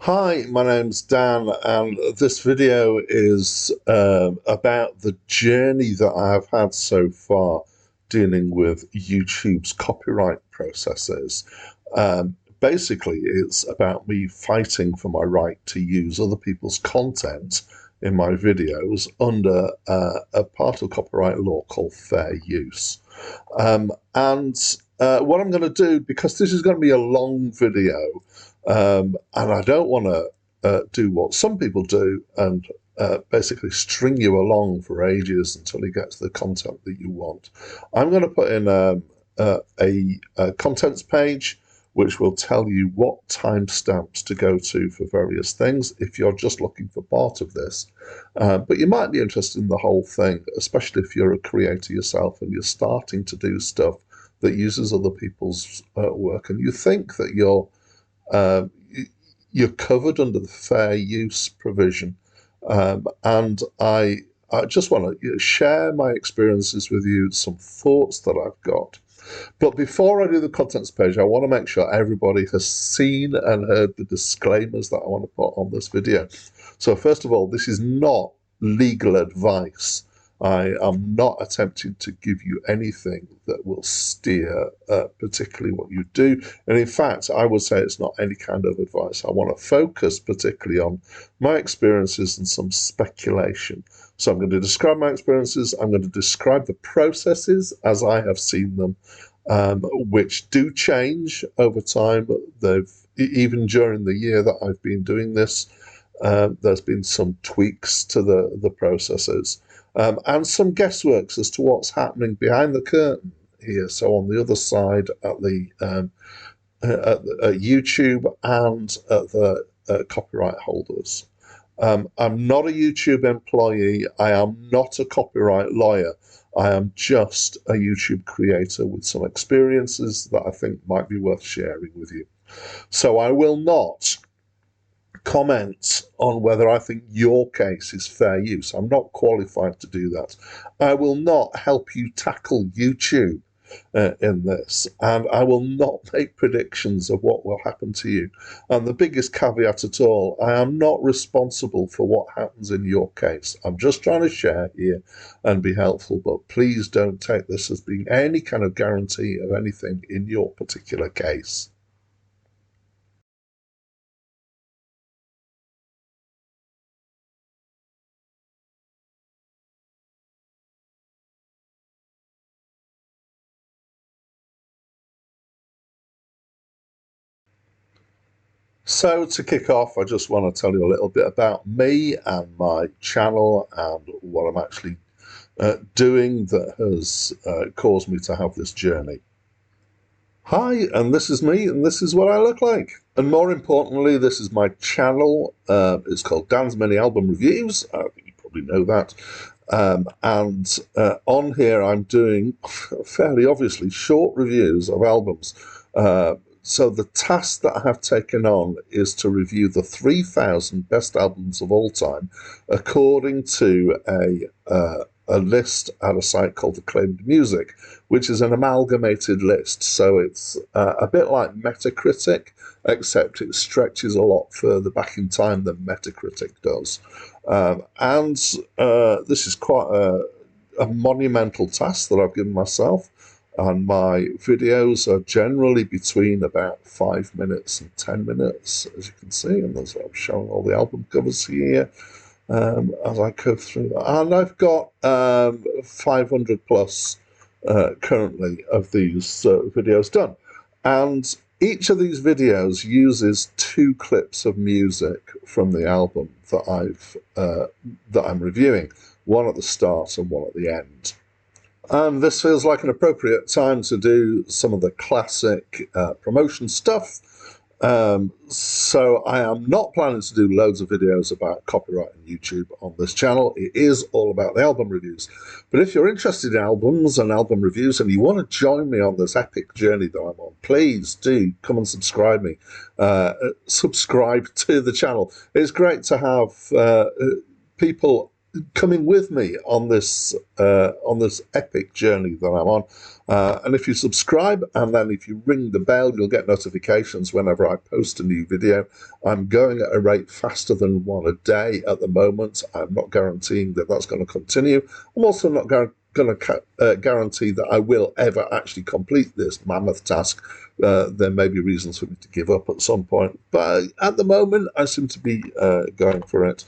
Hi, my name's Dan, and this video is about the journey that I have had so far dealing with YouTube's copyright processes. Basically, it's about me fighting for my right to use other people's content in my videos under a part of copyright law called fair use. And what I'm going to do, because this is going to be a long video, and I don't want to do what some people do and basically string you along for ages until you get to the content that you want. I'm going to put in a contents page which will tell you what timestamps to go to for various things if you're just looking for part of this. But you might be interested in the whole thing, especially if you're a creator yourself and you're starting to do stuff that uses other people's work and you think that uh, you're covered under the fair use provision. And I just want to share my experiences with you, some thoughts that I've got. But before I do the contents page, I want to make sure everybody has seen and heard the disclaimers that I want to put on this video. So first of all, this is not legal advice. I am not attempting to give you anything that will steer particularly what you do. And in fact, I would say it's not any kind of advice. I want to focus particularly on my experiences and some speculation. So I'm going to describe my experiences. I'm going to describe the processes as I have seen them, which do change over time. Even during the year that I've been doing this, there's been some tweaks to the processes and some guessworks as to what's happening behind the curtain here. So on the other side at YouTube and at the copyright holders. I'm not a YouTube employee. I am not a copyright lawyer. I am just a YouTube creator with some experiences that I think might be worth sharing with you. So I will not comment on whether I think your case is fair use. I'm not qualified to do that. I will not help you tackle YouTube in this, and I will not make predictions of what will happen to you. And the biggest caveat at all, I am not responsible for what happens in your case. I'm just trying to share here and be helpful, but please don't take this as being any kind of guarantee of anything in your particular case. So to kick off, I just want to tell you a little bit about me and my channel and what I'm actually doing that has caused me to have this journey. Hi, and this is me, and this is what I look like. And more importantly, this is my channel. It's called Dan's Mini Album Reviews. You probably know that. And on here, I'm doing fairly obviously short reviews of albums. So the task that I have taken on is to review the 3,000 best albums of all time, according to a list at a site called Acclaimed Music, which is an amalgamated list. So it's a bit like Metacritic, except it stretches a lot further back in time than Metacritic does. And this is quite a monumental task that I've given myself. And my videos are generally between about 5 minutes and 10 minutes, as you can see. And I'm showing all the album covers here as I go through that. And I've got 500 plus currently of these videos done. And each of these videos uses 2 clips of music from the album that I'm reviewing, one at the start and one at the end. And this feels like an appropriate time to do some of the classic promotion stuff. So I am not planning to do loads of videos about copyright and YouTube on this channel. It is all about the album reviews. But if you're interested in albums and album reviews and you want to join me on this epic journey that I'm on, please do come and subscribe me. Subscribe to the channel. It's great to have people coming with me on this epic journey that I'm on. And if you subscribe and then if you ring the bell, you'll get notifications whenever I post a new video. I'm going at a rate faster than one a day at the moment. I'm not guaranteeing that that's going to continue. I'm also not going to guarantee that I will ever actually complete this mammoth task. There may be reasons for me to give up at some point, but at the moment I seem to be going for it.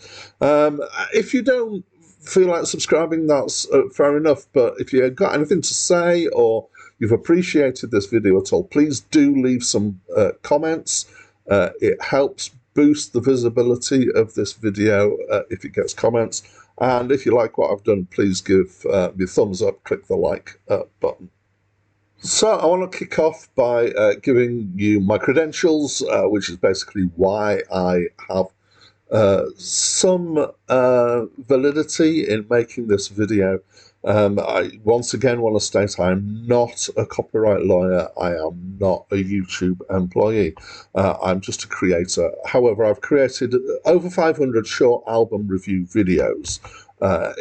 If you don't feel like subscribing, that's fair enough, but if you've got anything to say or you've appreciated this video at all, please do leave some comments. It helps boost the visibility of this video if it gets comments. And if you like what I've done, please give me a thumbs up, click the like button. So I want to kick off by giving you my credentials, which is basically why I have some validity in making this video. I once again want to state I'm not a copyright lawyer. I am not a YouTube employee. I'm just a creator. However, I've created over 500 short album review videos.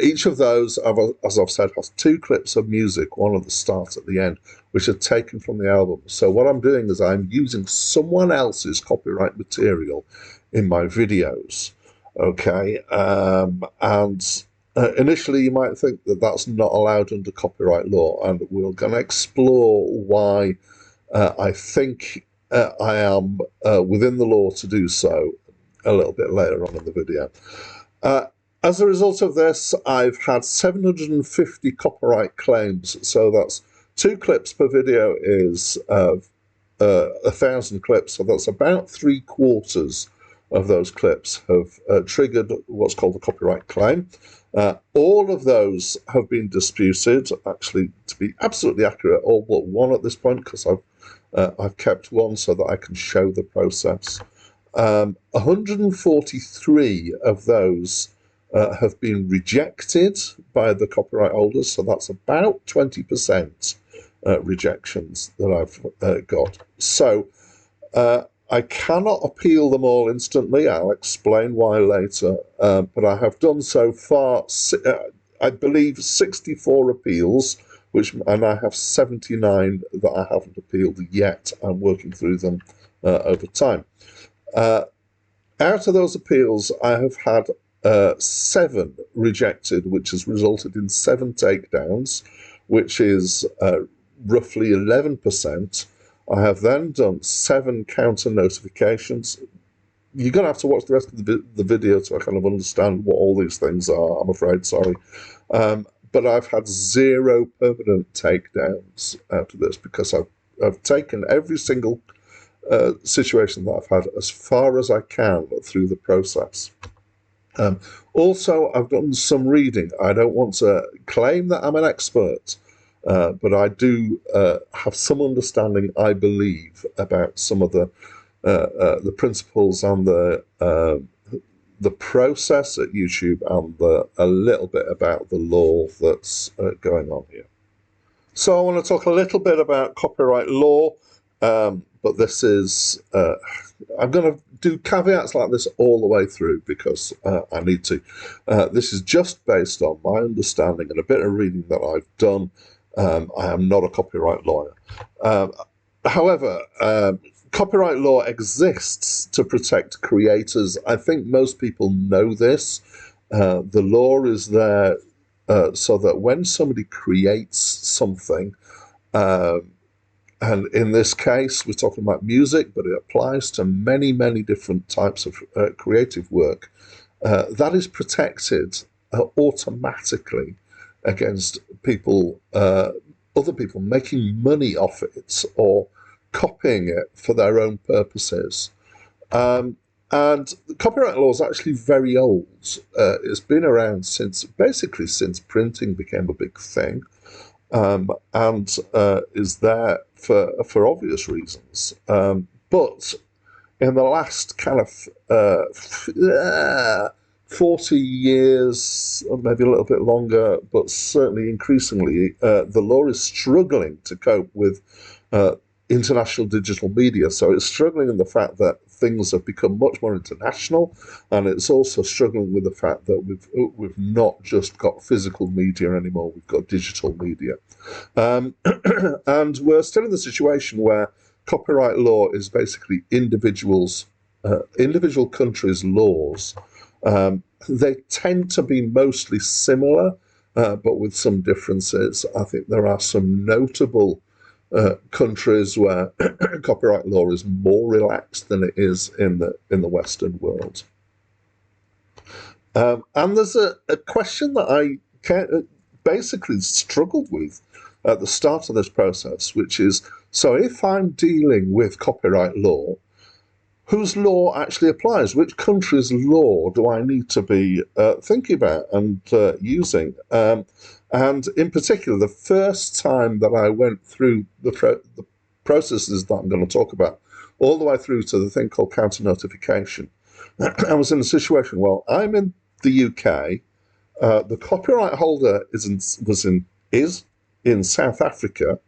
Each of those, as I've said, has 2 clips of music, one at the start, at the end, which are taken from the album. So what I'm doing is I'm using someone else's copyright material in my videos. Okay, and initially you might think that that's not allowed under copyright law, and we're going to explore why I think I am within the law to do so a little bit later on in the video. As a result of this, I've had 750 copyright claims, so that's 2 clips per video is 1,000 clips, so that's about 3/4 of those clips have triggered what's called a copyright claim. All of those have been disputed. Actually, to be absolutely accurate, all but one at this point, because I've kept one so that I can show the process. 143 of those have been rejected by the copyright holders, so that's about 20% rejections that I've got. So I cannot appeal them all instantly. I'll explain why later, but I have done so far, I believe, 64 appeals, and I have 79 that I haven't appealed yet. I'm working through them over time. Out of those appeals, I have had 7 rejected, which has resulted in 7 takedowns, which is roughly 11%. I have then done 7 counter notifications. You're going to have to watch the rest of the video to kind of understand what all these things are, I'm afraid, sorry. But I've had 0 permanent takedowns out of this because I've taken every single situation that I've had as far as I can through the process. Also, I've done some reading. I don't want to claim that I'm an expert, but I do have some understanding, I believe, about some of the principles and the process at YouTube, and a little bit about the law that's going on here. So I want to talk a little bit about copyright law, but this is I'm going to do caveats like this all the way through because I need to. This is just based on my understanding and a bit of reading that I've done. I am not a copyright lawyer. However, copyright law exists to protect creators. I think most people know this. The law is there so that when somebody creates something, and in this case, we're talking about music, but it applies to many, many different types of creative work, that is protected automatically against people, other people making money off it or copying it for their own purposes. And the copyright law is actually very old. It's been around basically since printing became a big thing, and is there for obvious reasons. But in the last kind of 40 years, or maybe a little bit longer, but certainly increasingly, the law is struggling to cope with international digital media. So it's struggling in the fact that things have become much more international, and it's also struggling with the fact that we've not just got physical media anymore, we've got digital media. And we're still in the situation where copyright law is basically individual countries' laws. They tend to be mostly similar, but with some differences. I think there are some notable countries where copyright law is more relaxed than it is in the Western world. And there's a question that I basically struggled with at the start of this process, which is, so if I'm dealing with copyright law, whose law actually applies? Which country's law do I need to be thinking about and using? And in particular, the first time that I went through the processes that I'm going to talk about, all the way through to the thing called counter notification, I was in a situation, well, I'm in the UK, the copyright holder is in South Africa,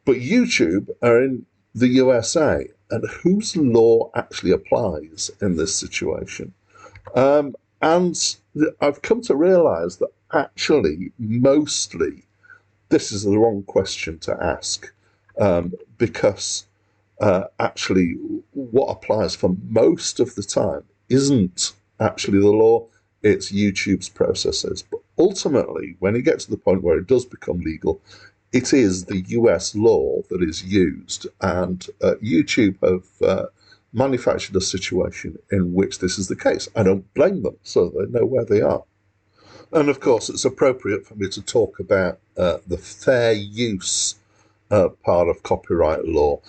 but YouTube are in the USA, and whose law actually applies in this situation? And I've come to realise that actually, mostly, this is the wrong question to ask, because actually what applies for most of the time isn't actually the law, it's YouTube's processes. But ultimately, when you get to the point where it does become legal, it is the US law that is used, and YouTube have manufactured a situation in which this is the case. I don't blame them, so they know where they are. And of course, it's appropriate for me to talk about the fair use part of copyright law.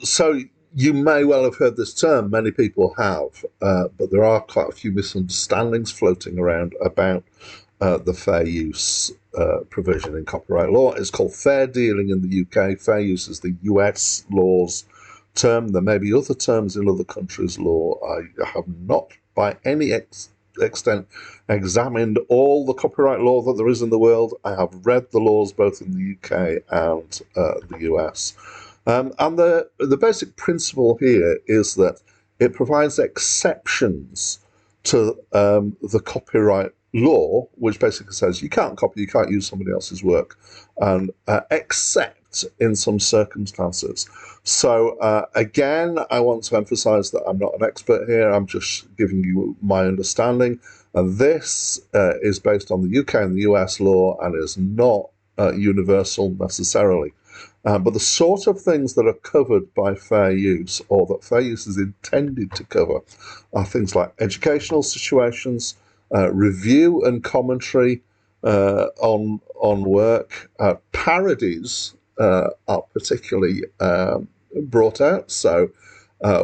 So you may well have heard this term, many people have, but there are quite a few misunderstandings floating around about the fair use provision in copyright law. It's called fair dealing in the UK. Fair use is the US law's term. There may be other terms in other countries' law. I have not by any extent examined all the copyright law that there is in the world. I have read the laws both in the UK and the US. And the basic principle here is that it provides exceptions to the copyright law, which basically says you can't copy, you can't use somebody else's work, and except in some circumstances. So again, I want to emphasize that I'm not an expert here, I'm just giving you my understanding, and this is based on the UK and the US law and is not universal necessarily. But the sort of things that are covered by fair use, or that fair use is intended to cover, are things like educational situations, review and commentary on work. Parodies are particularly brought out. So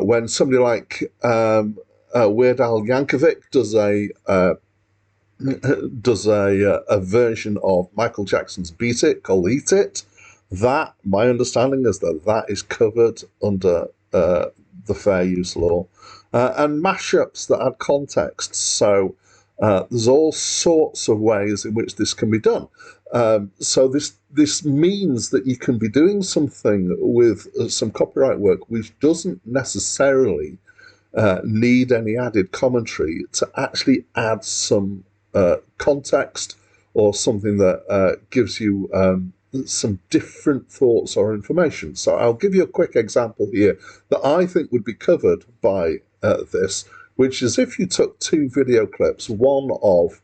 when somebody like Weird Al Yankovic does a version of Michael Jackson's "Beat It" called "Eat It," that, my understanding is that is covered under the fair use law, and mashups that add context. So there's all sorts of ways in which this can be done. So this means that you can be doing something with some copyright work which doesn't necessarily need any added commentary to actually add some context, or something that gives you some different thoughts or information. So I'll give you a quick example here that I think would be covered by this, which is if you took two video clips, one of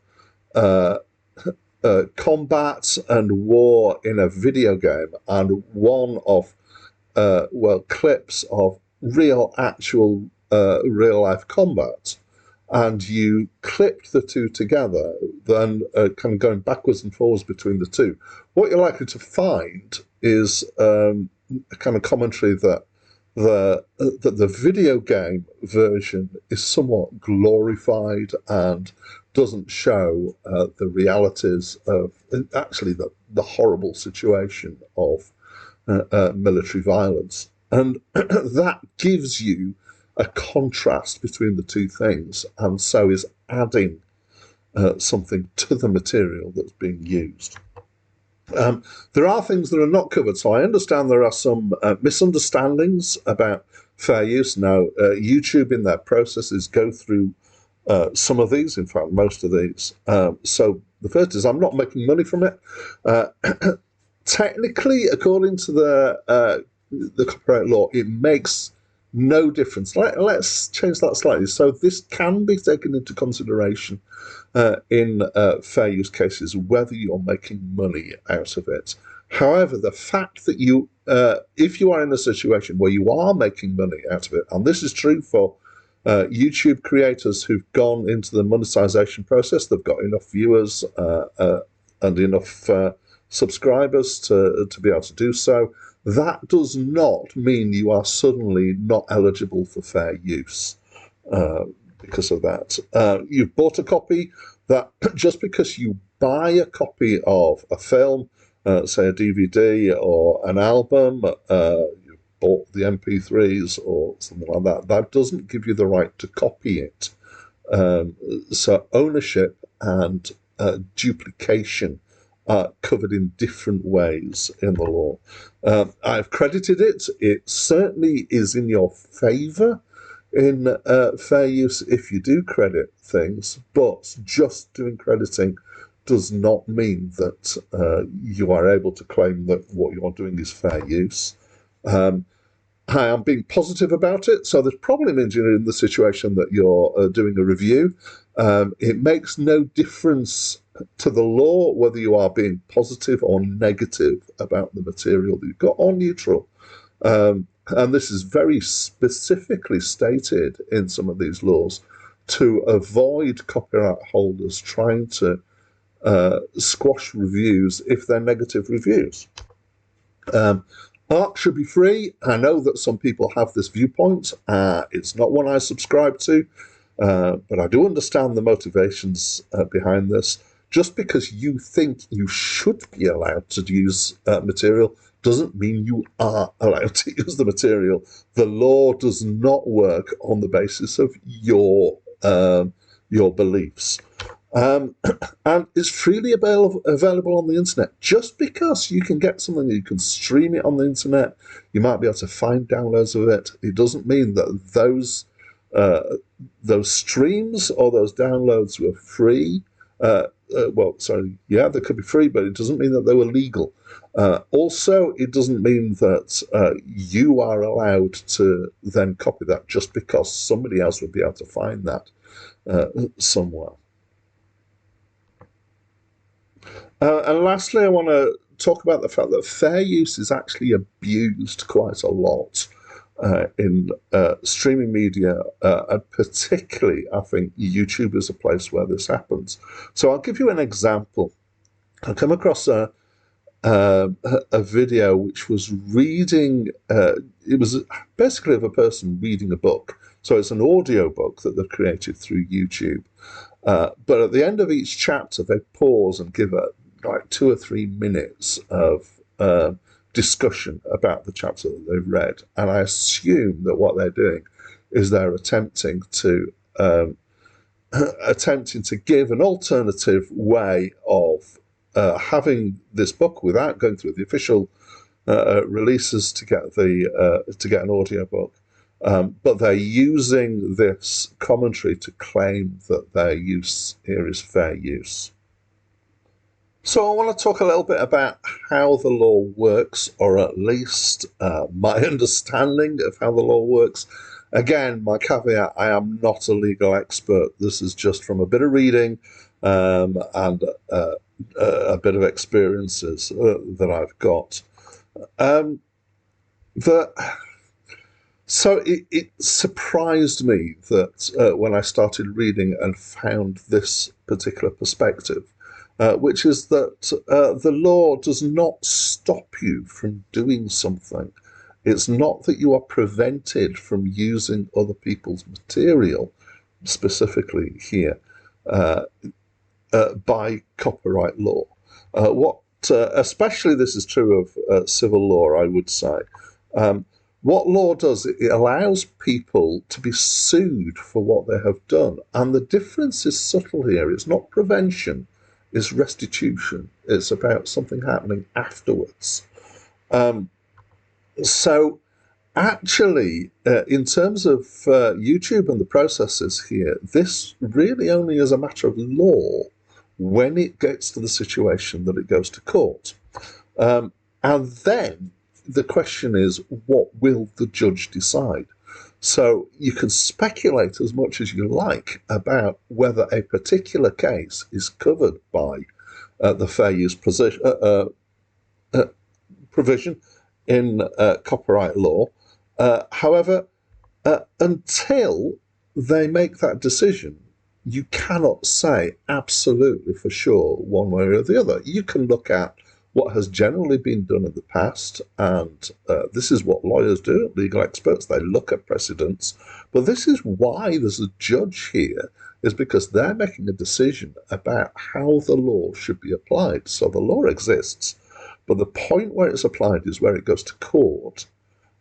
combat and war in a video game, and one of clips of actual real life combat, and you clipped the two together, then kind of going backwards and forwards between the two, what you're likely to find is a kind of commentary that the video game version is somewhat glorified and doesn't show the realities of actually the horrible situation of military violence. And that gives you a contrast between the two things, and so is adding something to the material that's being used. There are things that are not covered, so I understand there are some misunderstandings about fair use. Now, YouTube in their processes go through some of these, in fact, most of these. So the first is I'm not making money from it. Uh, Technically, according to the copyright law, it makes no difference. Let's change that slightly. So this can be taken into consideration in fair use cases, whether you're making money out of it. However, the fact that if you are in a situation where you are making money out of it, and this is true for YouTube creators who've gone into the monetization process, they've got enough viewers and enough subscribers to be able to do so. That does not mean you are suddenly not eligible for fair use because of that. You've bought a copy. That just because you buy a copy of a film, say a DVD or an album, you bought the MP3s or something like that, that doesn't give you the right to copy it. So ownership and duplication are covered in different ways in the law. I've credited it. It certainly is in your favour in fair use if you do credit things, but just doing crediting does not mean that you are able to claim that what you're doing is fair use. I am being positive about it, so this probably means you're in the situation that you're doing a review. It makes no difference to the law whether you are being positive or negative about the material that you've got, or neutral. And this is very specifically stated in some of these laws to avoid copyright holders trying to squash reviews if they're negative reviews. Art should be free. I know that some people have this viewpoint. It's not one I subscribe to, but I do understand the motivations behind this. Just because you think you should be allowed to use material doesn't mean you are allowed to use the material. The law does not work on the basis of your beliefs. And it's freely available on the internet. Just because you can get something, you can stream it on the internet, you might be able to find downloads of it, it doesn't mean that those streams or those downloads were free. They could be free, but it doesn't mean that they were legal. Also, it doesn't mean that you are allowed to then copy that just because somebody else would be able to find that somewhere. And lastly, I want to talk about the fact that fair use is actually abused quite a lot in streaming media, and particularly, I think, YouTube is a place where this happens. So I'll give you an example. I come across a video which was reading, it was basically of a person reading a book. So it's an audio book that they've created through YouTube. But at the end of each chapter, they pause and give like 2 or 3 minutes of discussion about the chapter that they've read. And I assume that what they're doing is they're attempting to give an alternative way of having this book without going through the official releases to get an audio book. But they're using this commentary to claim that their use here is fair use. So I want to talk a little bit about how the law works, or at least my understanding of how the law works. Again, my caveat, I am not a legal expert. This is just from a bit of reading and a bit of experiences that I've got. So it surprised me that when I started reading and found this particular perspective, which is that the law does not stop you from doing something. It's not that you are prevented from using other people's material, specifically here, by copyright law. Especially this is true of civil law, I would say. What law does, it allows people to be sued for what they have done. And the difference is subtle here. It's not prevention. is restitution. It's about something happening afterwards. Um, so actually, in terms of YouTube and the processes here, this really only is a matter of law when it gets to the situation that it goes to court. Um, and then the question is, what will the judge decide? So you can speculate as much as you like about whether a particular case is covered by the fair use provision in copyright law. However, until they make that decision, you cannot say absolutely for sure one way or the other. You can look at what has generally been done in the past, and this is what lawyers do, legal experts. They look at precedents, but this is why there's a judge here, is because they're making a decision about how the law should be applied. So the law exists, but the point where it's applied is where it goes to court.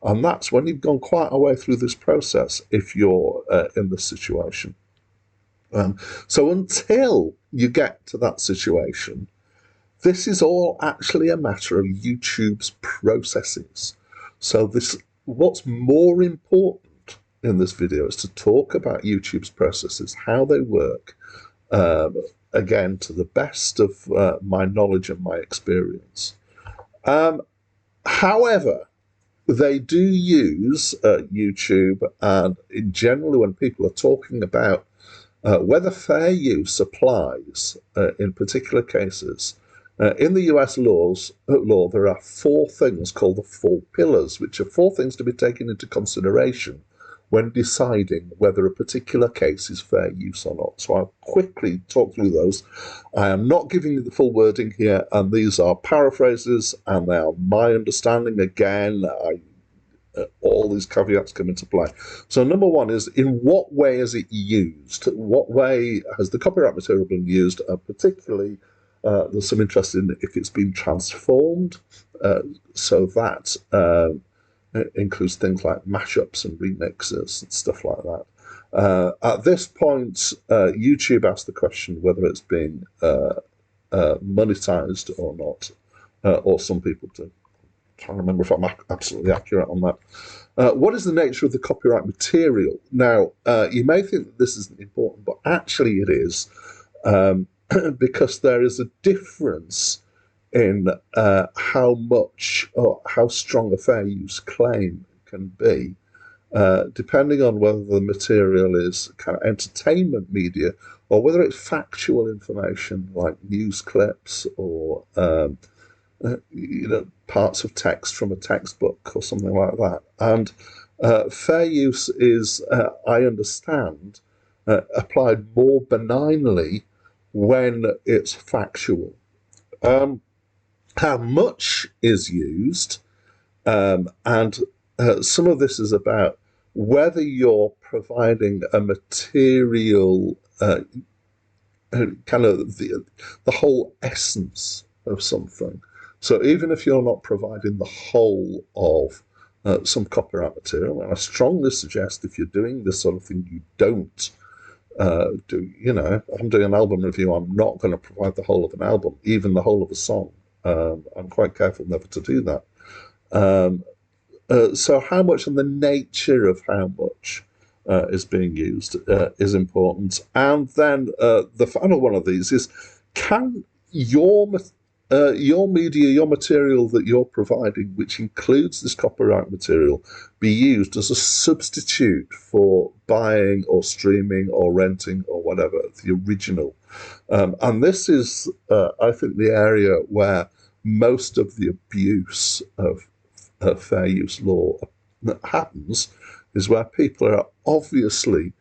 And that's when you've gone quite a way through this process if you're in this situation. So until you get to that situation, this is all actually a matter of YouTube's processes. So what's more important in this video is to talk about YouTube's processes, how they work, again, to the best of my knowledge and my experience. However, they do use YouTube, and in general, when people are talking about whether fair use applies in particular cases, in the US law, there are 4 things called the 4 pillars, which are 4 things to be taken into consideration when deciding whether a particular case is fair use or not. So I'll quickly talk through those. I am not giving you the full wording here, and these are paraphrases, and they are my understanding. Again, all these caveats come into play. So number 1 is, in what way is it used? What way has the copyright material been used? Particularly, there's some interest in if it's been transformed. So that includes things like mashups and remixes and stuff like that. At this point, YouTube asked the question whether it's been monetized or not, or some people do. I'm trying to remember if I'm absolutely accurate on that. What is the nature of the copyright material? Now, you may think that this isn't important, but actually it is, because there is a difference in how much or how strong a fair use claim can be, depending on whether the material is kind of entertainment media or whether it's factual information like news clips or parts of text from a textbook or something like that. And fair use is, I understand, applied more benignly when it's factual. How much is used, and some of this is about whether you're providing a material, kind of the whole essence of something. So even if you're not providing the whole of some copyright material, and I strongly suggest if you're doing this sort of thing, you don't do, I'm doing an album review, I'm not going to provide the whole of an album, even the whole of a song. I'm quite careful never to do that. So how much and the nature of how much is being used is important. And then the final one of these is, can your media, your material that you're providing, which includes this copyright material, be used as a substitute for buying or streaming or renting or whatever, the original? And this is, I think, the area where most of the abuse of fair use law that happens, is where people are obviously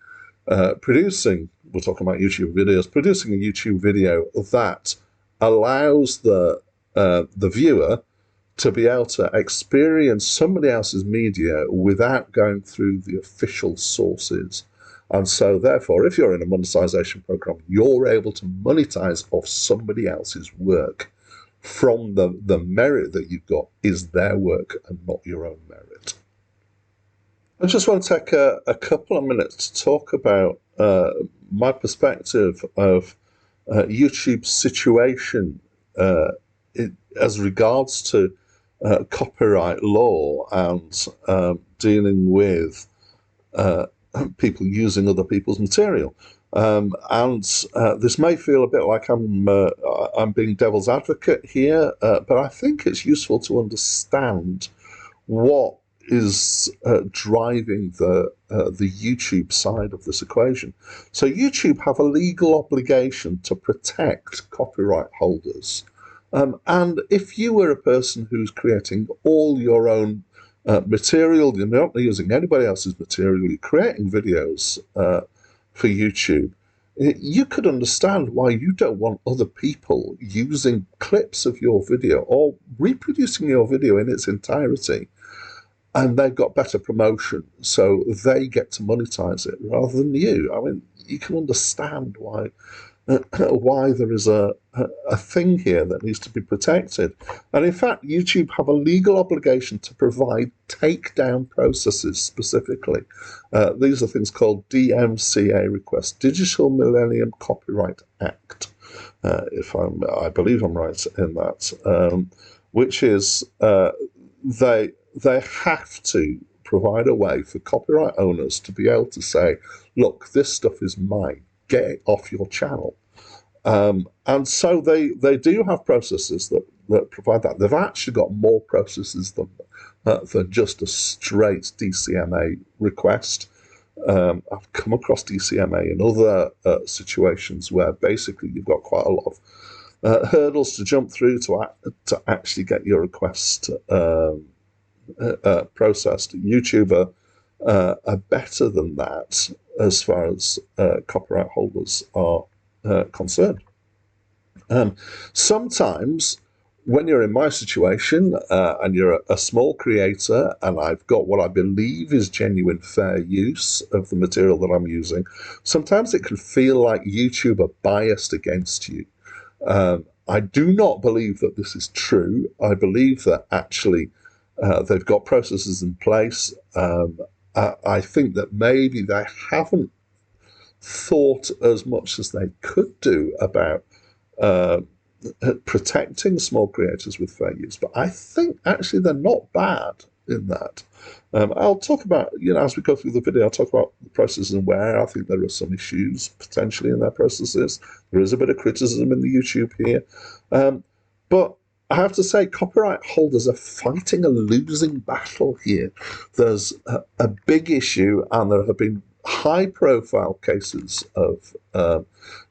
producing, we're talking about YouTube videos, producing a YouTube video that allows the viewer to be able to experience somebody else's media without going through the official sources. And so therefore, if you're in a monetization program, you're able to monetize off somebody else's work from the merit that you've got is their work and not your own merit. I just want to take a couple of minutes to talk about my perspective of YouTube's situation as regards to copyright law and dealing with people using other people's material. And this may feel a bit like I'm being devil's advocate here, but I think it's useful to understand what is driving the YouTube side of this equation. So YouTube have a legal obligation to protect copyright holders. And if you were a person who's creating all your own material, you're not using anybody else's material, you're creating videos for YouTube, you could understand why you don't want other people using clips of your video or reproducing your video in its entirety. And they've got better promotion, so they get to monetize it rather than you. I mean, you can understand why there is a thing here that needs to be protected. And in fact, YouTube have a legal obligation to provide takedown processes specifically. These are things called DMCA requests, Digital Millennium Copyright Act, I believe I'm right in that, which is they have to provide a way for copyright owners to be able to say, look, this stuff is mine, get it off your channel. And so they do have processes that provide that. They've actually got more processes than just a straight DCMA request. I've come across DCMA in other situations where basically you've got quite a lot of hurdles to jump through to actually get your request processed. YouTube are better than that as far as copyright holders are concerned. Sometimes when you're in my situation and you're a small creator and I've got what I believe is genuine fair use of the material that I'm using, sometimes it can feel like YouTube are biased against you. I do not believe that this is true. I believe that actually they've got processes in place. I think that maybe they haven't thought as much as they could do about protecting small creators with fair use. But I think actually they're not bad in that. I'll talk about, as we go through the video, I'll talk about the processes and where I think there are some issues potentially in their processes. There is a bit of criticism in the YouTube here. But I have to say, copyright holders are fighting a losing battle here. There's a big issue, and there have been high-profile cases of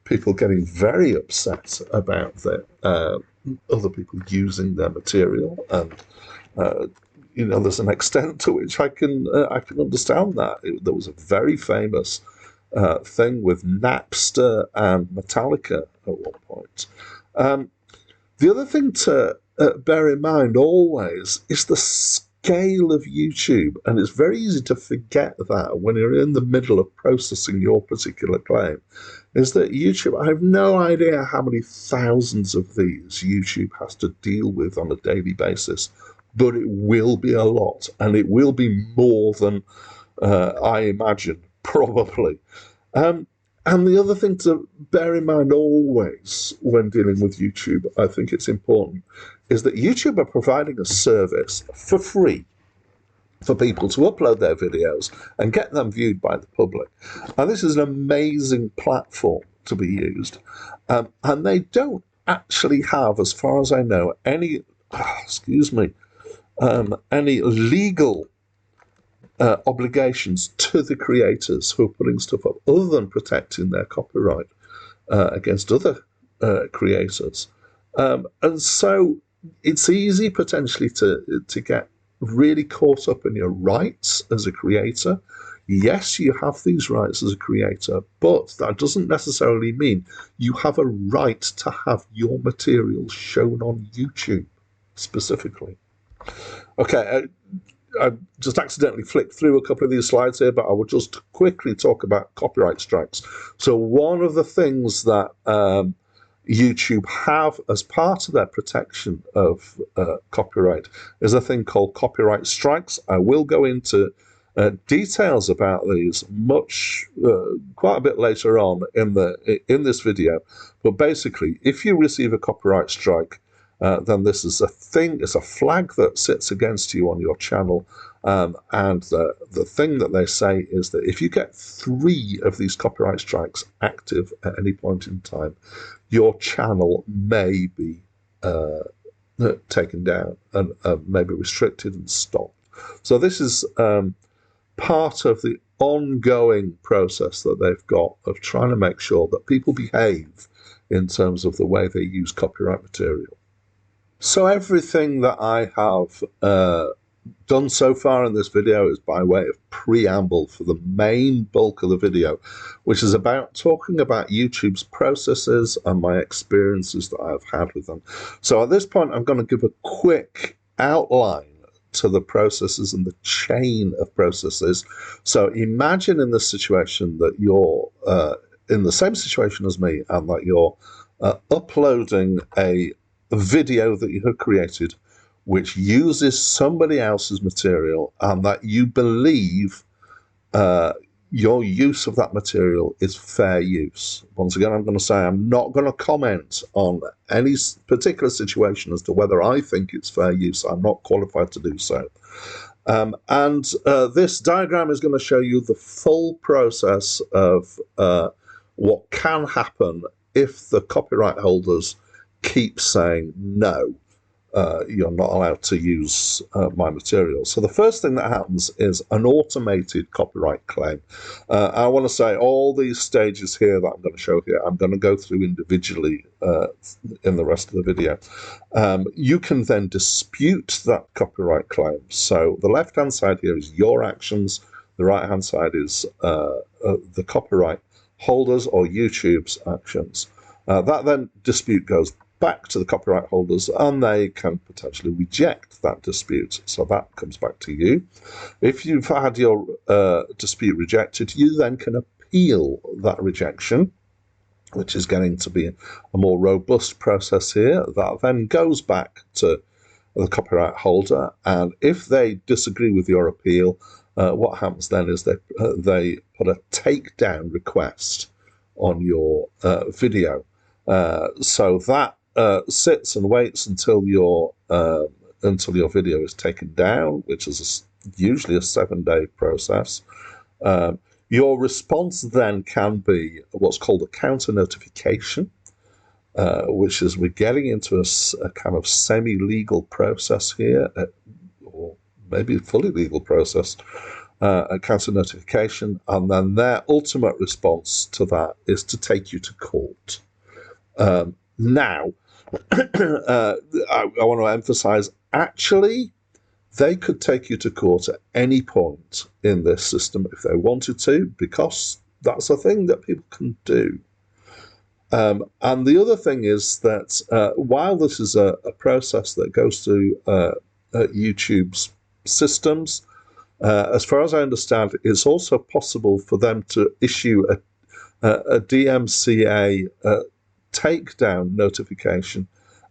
people getting very upset about other people using their material, and there's an extent to which I can understand that. There was a very famous thing with Napster and Metallica at one point. The other thing to bear in mind always is the scale of YouTube, and it's very easy to forget that when you're in the middle of processing your particular claim, is that YouTube, I have no idea how many thousands of these YouTube has to deal with on a daily basis, but it will be a lot, and it will be more than I imagine, probably. And the other thing to bear in mind always when dealing with YouTube, I think it's important, is that YouTube are providing a service for free for people to upload their videos and get them viewed by the public. And this is an amazing platform to be used. And they don't actually have, as far as I know, any legal obligations to the creators who are putting stuff up, other than protecting their copyright against other creators. And so it's easy potentially to get really caught up in your rights as a creator. Yes, you have these rights as a creator, but that doesn't necessarily mean you have a right to have your material shown on YouTube specifically. Okay, I just accidentally flicked through a couple of these slides here, but I will just quickly talk about copyright strikes. So one of the things that YouTube have as part of their protection of copyright is a thing called copyright strikes. I will go into details about these quite a bit later on in this video. But basically, if you receive a copyright strike, then this is a thing. It's a flag that sits against you on your channel. And the thing that they say is that if you get 3 of these copyright strikes active at any point in time, your channel may be taken down and maybe restricted and stopped. So this is part of the ongoing process that they've got of trying to make sure that people behave in terms of the way they use copyright material. So everything that I have done so far in this video is by way of preamble for the main bulk of the video, which is about talking about YouTube's processes and my experiences that I've had with them. So at this point, I'm going to give a quick outline to the processes and the chain of processes. So imagine in this situation that you're in the same situation as me and that you're uploading a video that you have created which uses somebody else's material, and that you believe your use of that material is fair use. Once again, I'm going to say I'm not going to comment on any particular situation as to whether I think it's fair use. I'm not qualified to do so. This diagram is going to show you the full process of what can happen if the copyright holders keep saying no. You're not allowed to use my material. So the first thing that happens is an automated copyright claim. I want to say all these stages here that I'm going to show here, I'm going to go through individually in the rest of the video. You can then dispute that copyright claim. So the left-hand side here is your actions. The right-hand side is the copyright holders or YouTube's actions. That then dispute goes back to the copyright holders, and they can potentially reject that dispute. So that comes back to you. If you've had your dispute rejected, you then can appeal that rejection, which is getting to be a more robust process here. That then goes back to the copyright holder, and if they disagree with your appeal, what happens then is they put a takedown request on your video. So that sits and waits until your video is taken down, which is usually a 7-day process. Your response then can be what's called a counter notification, which is we're getting into a kind of semi-legal process here, or maybe a fully legal process, a counter notification, and then their ultimate response to that is to take you to court. Now, I want to emphasize, actually, they could take you to court at any point in this system if they wanted to, because that's a thing that people can do. And the other thing is that while this is a process that goes through YouTube's systems, as far as I understand, it's also possible for them to issue a DMCA takedown notification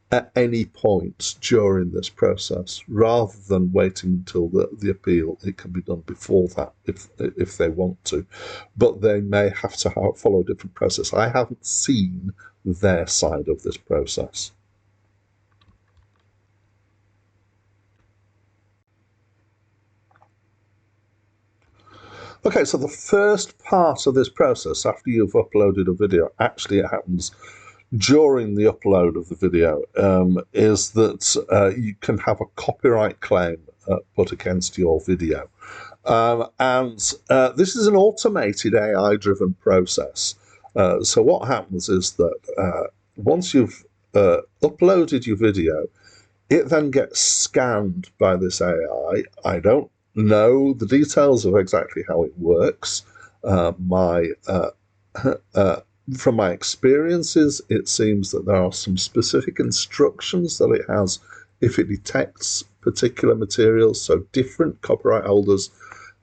at any point during this process, rather than waiting until the appeal. It can be done before that if they want to, but they may have to follow a different process. I haven't seen their side of this process. Okay, so the first part of this process, after you've uploaded a video, actually it happens during the upload of the video, is that you can have a copyright claim put against your video. This is an automated AI-driven process. So what happens is that once you've uploaded your video, it then gets scanned by this AI. I don't know the details of exactly how it works. From my experiences, it seems that there are some specific instructions that it has if it detects particular materials. So different copyright holders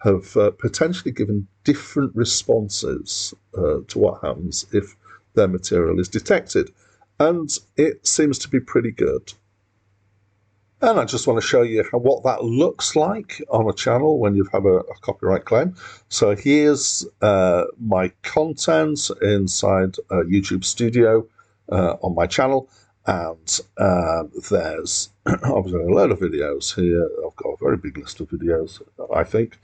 have potentially given different responses to what happens if their material is detected. And it seems to be pretty good. And I just want to show you what that looks like on a channel when you've had a copyright claim. So here's my content inside YouTube Studio on my channel. And there's obviously a load of videos here. I've got a very big list of videos, I think.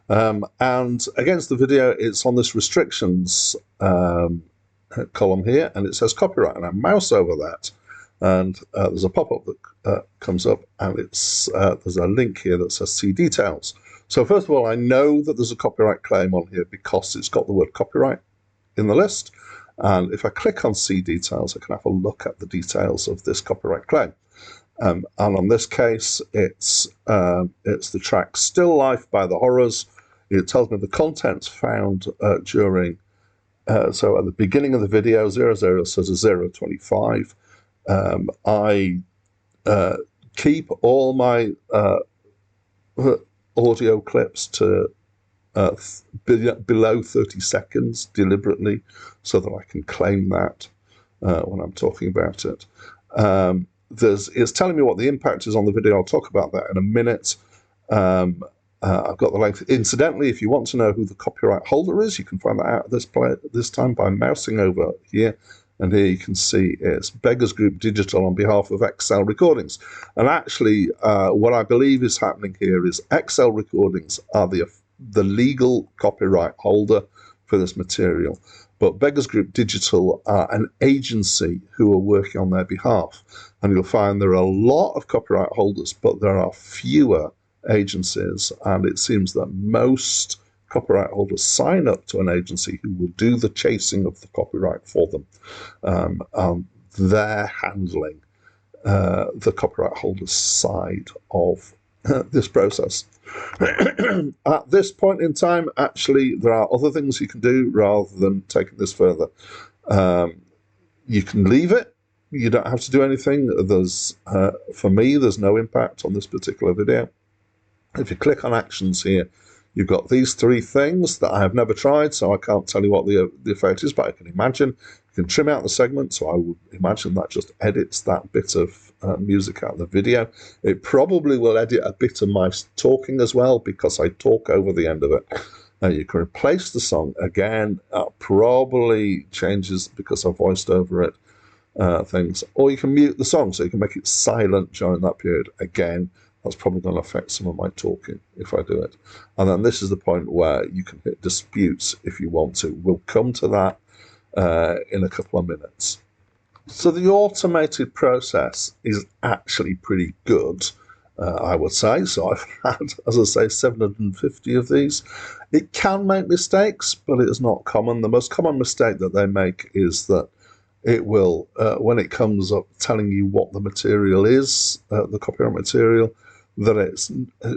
And against the video, it's on this restrictions column here, and it says copyright. And I mouse over that. And there's a pop-up that comes up, and it's there's a link here that says see details. So first of all, I know that there's a copyright claim on here because it's got the word copyright in the list. And if I click on see details, I can have a look at the details of this copyright claim. And on this case, it's the track Still Life by the Horrors. It tells me the contents found during, so at the beginning of the video, 00 says 025. I keep all my audio clips to below 30 seconds deliberately so that I can claim that when I'm talking about it. It's telling me what the impact is on the video. I'll talk about that in a minute. I've got the length. Incidentally, if you want to know who the copyright holder is, you can find that out this time by mousing over here. And here you can see it's Beggars Group Digital on behalf of XL Recordings. And actually, what I believe is happening here is XL Recordings are the legal copyright holder for this material. But Beggars Group Digital are an agency who are working on their behalf. And you'll find there are a lot of copyright holders, but there are fewer agencies. And it seems that most copyright holders sign up to an agency who will do the chasing of the copyright for them. They're handling the copyright holder's side of this process. At this point in time, actually, there are other things you can do rather than taking this further. You can leave it. You don't have to do anything. For me, there's no impact on this particular video. If you click on actions here, you've got these three things that I have never tried, so I can't tell you what the effect is, but I can imagine. You can trim out the segment, so I would imagine that just edits that bit of music out of the video. It probably will edit a bit of my talking as well, because I talk over the end of it. You can replace the song again. Probably changes because I've voiced over it things. Or you can mute the song, so you can make it silent during that period. Again, that's probably going to affect some of my talking if I do it. And then this is the point where you can hit disputes if you want to. We'll come to that in a couple of minutes. So the automated process is actually pretty good, I would say. So I've had, as I say, 750 of these. It can make mistakes, but it is not common. The most common mistake that they make is that it will, when it comes up telling you what the material is, the copyright material, that it's,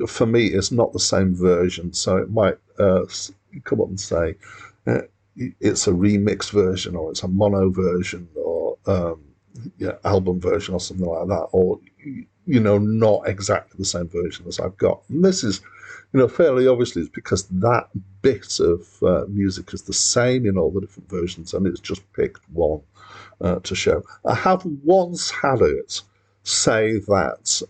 for me, it's not the same version. So it might come up and say it's a remix version, or it's a mono version, or album version, or something like that, or not exactly the same version as I've got. And this is, fairly obviously, it's because that bit of music is the same in all the different versions, and it's just picked one to show. I have once had it say that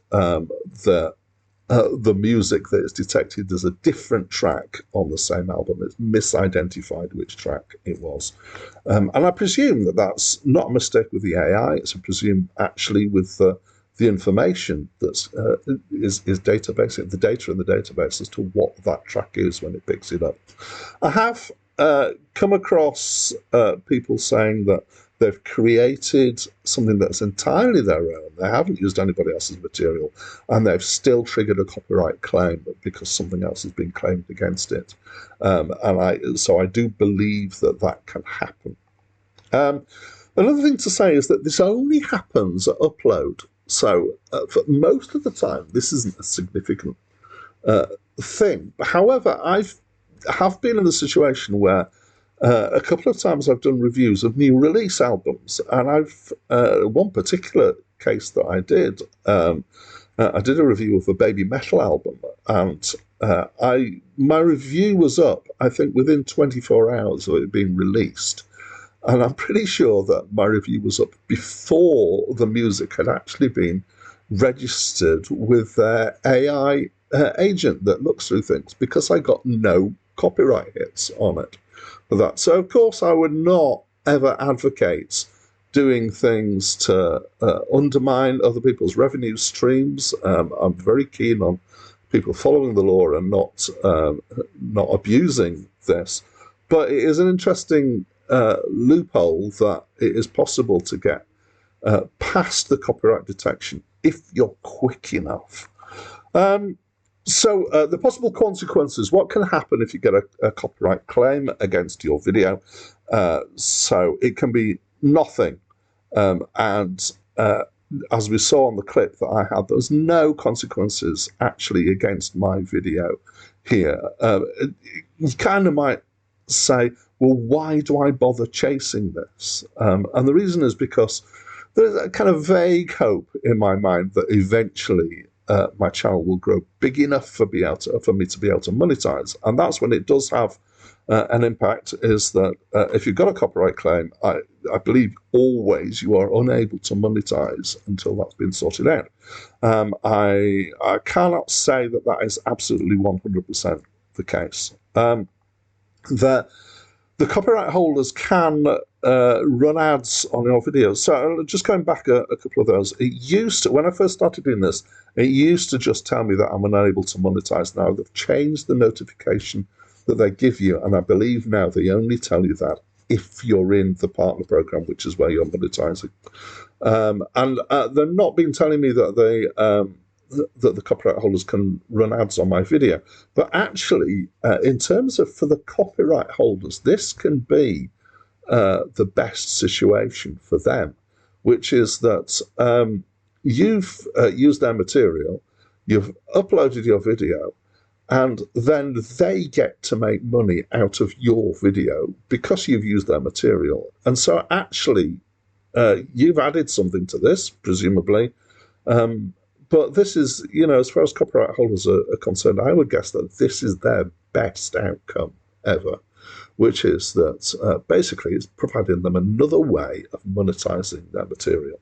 the music that is detected as a different track on the same album. It's misidentified which track it was. And I presume that that's not a mistake with the AI. It's a presume actually with the information that's is database, the data in the database as to what that track is when it picks it up. I have come across people saying that they've created something that's entirely their own. They haven't used anybody else's material, and they've still triggered a copyright claim because something else has been claimed against it. So I do believe that can happen. Another thing to say is that this only happens at upload. So for most of the time, this isn't a significant thing. However, I have been in a situation where a couple of times I've done reviews of new release albums, and I've one particular case that I did a review of a Baby Metal album, and my review was up, I think, within 24 hours of it being released. And I'm pretty sure that my review was up before the music had actually been registered with their AI agent that looks through things, because I got no copyright hits on it for that. So of course I would not ever advocate doing things to undermine other people's revenue streams. I'm very keen on people following the law and not abusing this. But it is an interesting loophole that it is possible to get past the copyright detection if you're quick enough. So the possible consequences, what can happen if you get a copyright claim against your video? So it can be nothing. And as we saw on the clip that I had, there was no consequences actually against my video here. You kind of might say, well, why do I bother chasing this? And the reason is because there's a kind of vague hope in my mind that eventually my channel will grow big enough for me to be able to monetize. And that's when it does have an impact, is that if you've got a copyright claim, I believe always you are unable to monetize until that's been sorted out. I cannot say that that is absolutely 100% the case. The copyright holders can run ads on your videos. So just going back a couple of those, it used to, when I first started doing this, it used to just tell me that I'm unable to monetize. Now they've changed the notification that they give you, and I believe now they only tell you that if you're in the partner program, which is where you're monetizing. And they're not been telling me that that the copyright holders can run ads on my video. But actually, in terms of for the copyright holders, this can be the best situation for them, which is that you've used their material, you've uploaded your video, and then they get to make money out of your video because you've used their material. And so actually, you've added something to this, presumably. But this is, as far as copyright holders are concerned, I would guess that this is their best outcome ever, which is that basically it's providing them another way of monetizing their material.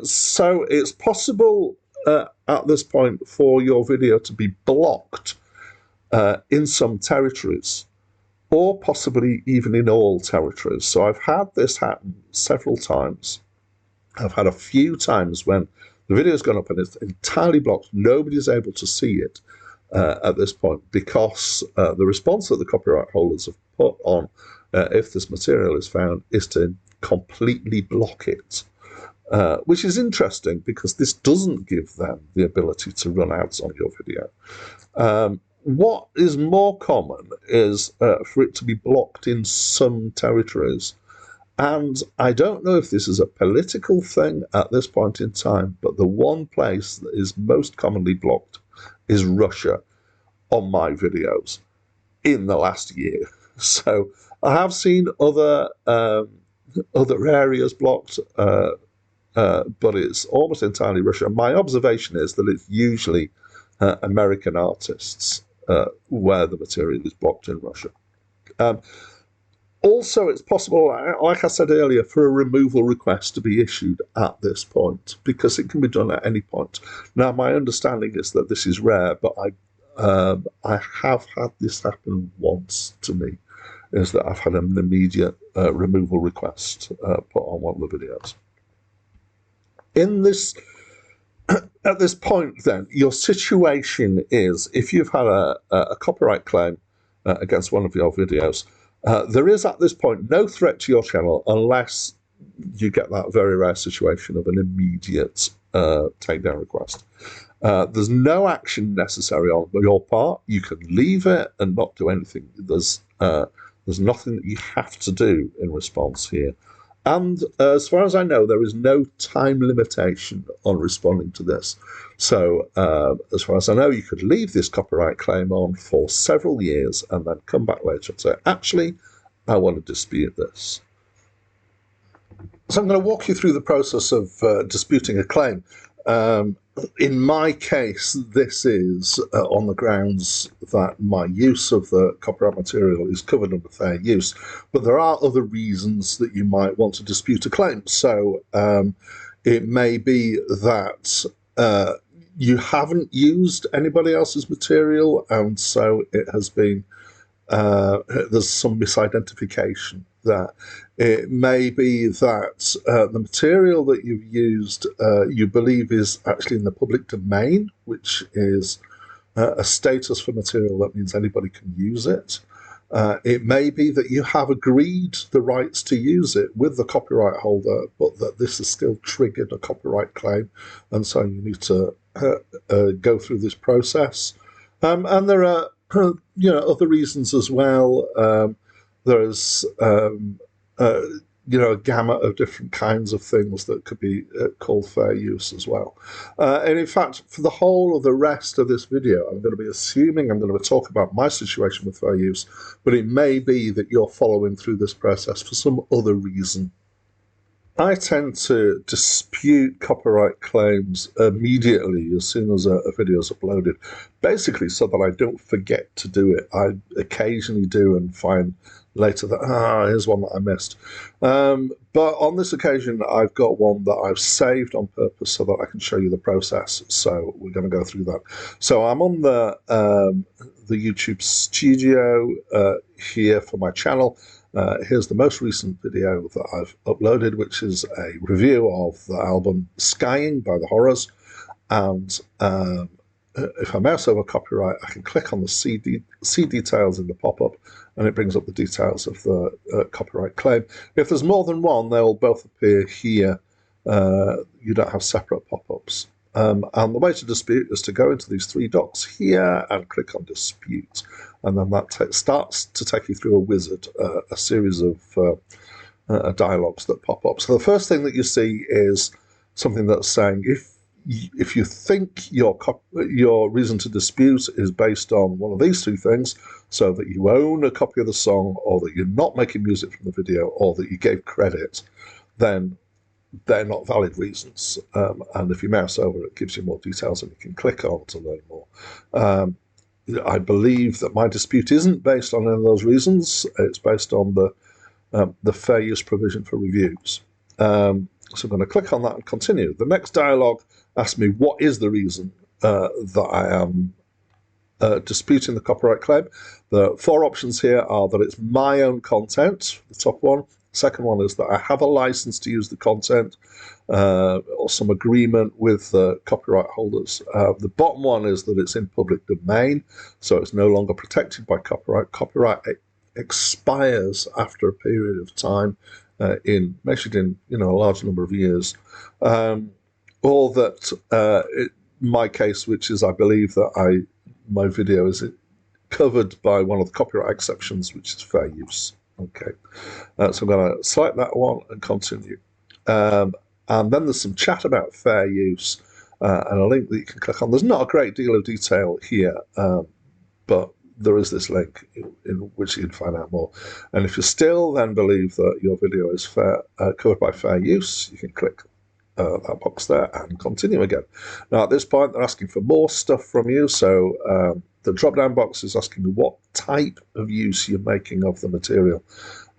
So it's possible at this point for your video to be blocked in some territories, or possibly even in all territories. So I've had this happen several times. I've had a few times when the video's gone up and it's entirely blocked. Nobody's able to see it at this point, because the response that the copyright holders have put on if this material is found is to completely block it. Which is interesting, because this doesn't give them the ability to run ads on your video. What is more common is for it to be blocked in some territories. And I don't know if this is a political thing at this point in time, but the one place that is most commonly blocked is Russia on my videos in the last year. So I have seen other areas blocked, but it's almost entirely Russia. My observation is that it's usually American artists where the material is blocked in Russia. Also, it's possible, like I said earlier, for a removal request to be issued at this point, because it can be done at any point. Now, my understanding is that this is rare, but I have had this happen once to me, is that I've had an immediate removal request put on one of the videos. At this point, then, your situation is, if you've had a copyright claim against one of your videos, there is at this point no threat to your channel unless you get that very rare situation of an immediate takedown request. There's no action necessary on your part. You can leave it and not do anything. There's nothing that you have to do in response here. And as far as I know, there is no time limitation on responding to this. So as far as I know, you could leave this copyright claim on for several years and then come back later and say, actually, I want to dispute this. So I'm going to walk you through the process of disputing a claim. in my case, this is on the grounds that my use of the copyright material is covered under fair use, but there are other reasons that you might want to dispute a claim. So it may be that you haven't used anybody else's material, and so it has been there's some misidentification there. It may be that the material that you've used you believe is actually in the public domain, which is a status for material that means anybody can use it. It may be that you have agreed the rights to use it with the copyright holder, but that this has still triggered a copyright claim, and so you need to go through this process. And there are other reasons as well. There's a gamut of different kinds of things that could be called fair use as well. And in fact, for the whole of the rest of this video, I'm going to be assuming I'm going to talk about my situation with fair use, but it may be that you're following through this process for some other reason. I tend to dispute copyright claims immediately as soon as a video is uploaded, basically so that I don't forget to do it. I occasionally do and find later that, here's one that I missed. But on this occasion, I've got one that I've saved on purpose so that I can show you the process. So we're going to go through that. So I'm on the YouTube studio here for my channel. Here's the most recent video that I've uploaded, which is a review of the album Skying by the Horrors. And if I mouse over copyright, I can click on the see details in the pop-up, and it brings up the details of the copyright claim. If there's more than one, they'll both appear here. You don't have separate pop-ups. And the way to dispute is to go into these three dots here and click on dispute. And then that starts to take you through a wizard, a series of dialogues that pop up. So the first thing that you see is something that's saying, if you think your reason to dispute is based on one of these two things, so that you own a copy of the song, or that you're not making music from the video, or that you gave credit, then they're not valid reasons. And if you mouse over, it gives you more details and you can click on to learn more. I believe that my dispute isn't based on any of those reasons. It's based on the fair use provision for reviews. So I'm going to click on that and continue. The next dialogue asks me what is the reason that I am disputing the copyright claim. The four options here are that it's my own content, the top one. Second one is that I have a license to use the content or some agreement with copyright holders. The bottom one is that it's in public domain, so it's no longer protected by copyright. Copyright expires after a period of time, measured in a large number of years. Or that my case, which is I believe that my video is covered by one of the copyright exceptions, which is fair use. Okay, so I'm going to select that one and continue. And then there's some chat about fair use and a link that you can click on. There's not a great deal of detail here, but there is this link in which you can find out more. And if you still then believe that your video is covered by fair use, you can click that box there and continue again. Now at this point, they're asking for more stuff from you, so the drop-down box is asking you what type of use you're making of the material.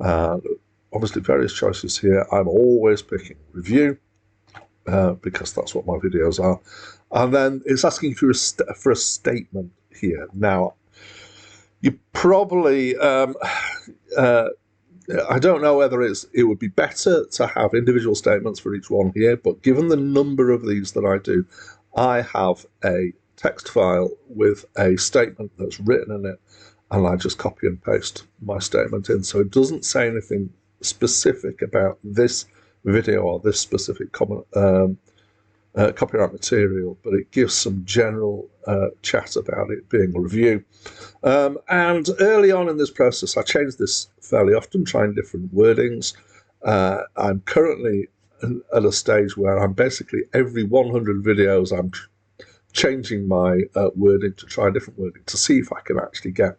Obviously, various choices here. I'm always picking review because that's what my videos are. And then it's asking for a statement here. Now, you probably... I don't know whether it would be better to have individual statements for each one here, but given the number of these that I do, I have a text file with a statement that's written in it, and I just copy and paste my statement in. So it doesn't say anything specific about this video or this specific copyright material, but it gives some general chat about it being a review. And early on in this process, I changed this fairly often, trying different wordings. I'm currently at a stage where I'm basically every 100 videos, I'm changing my wording to try a different wording to see if I can actually get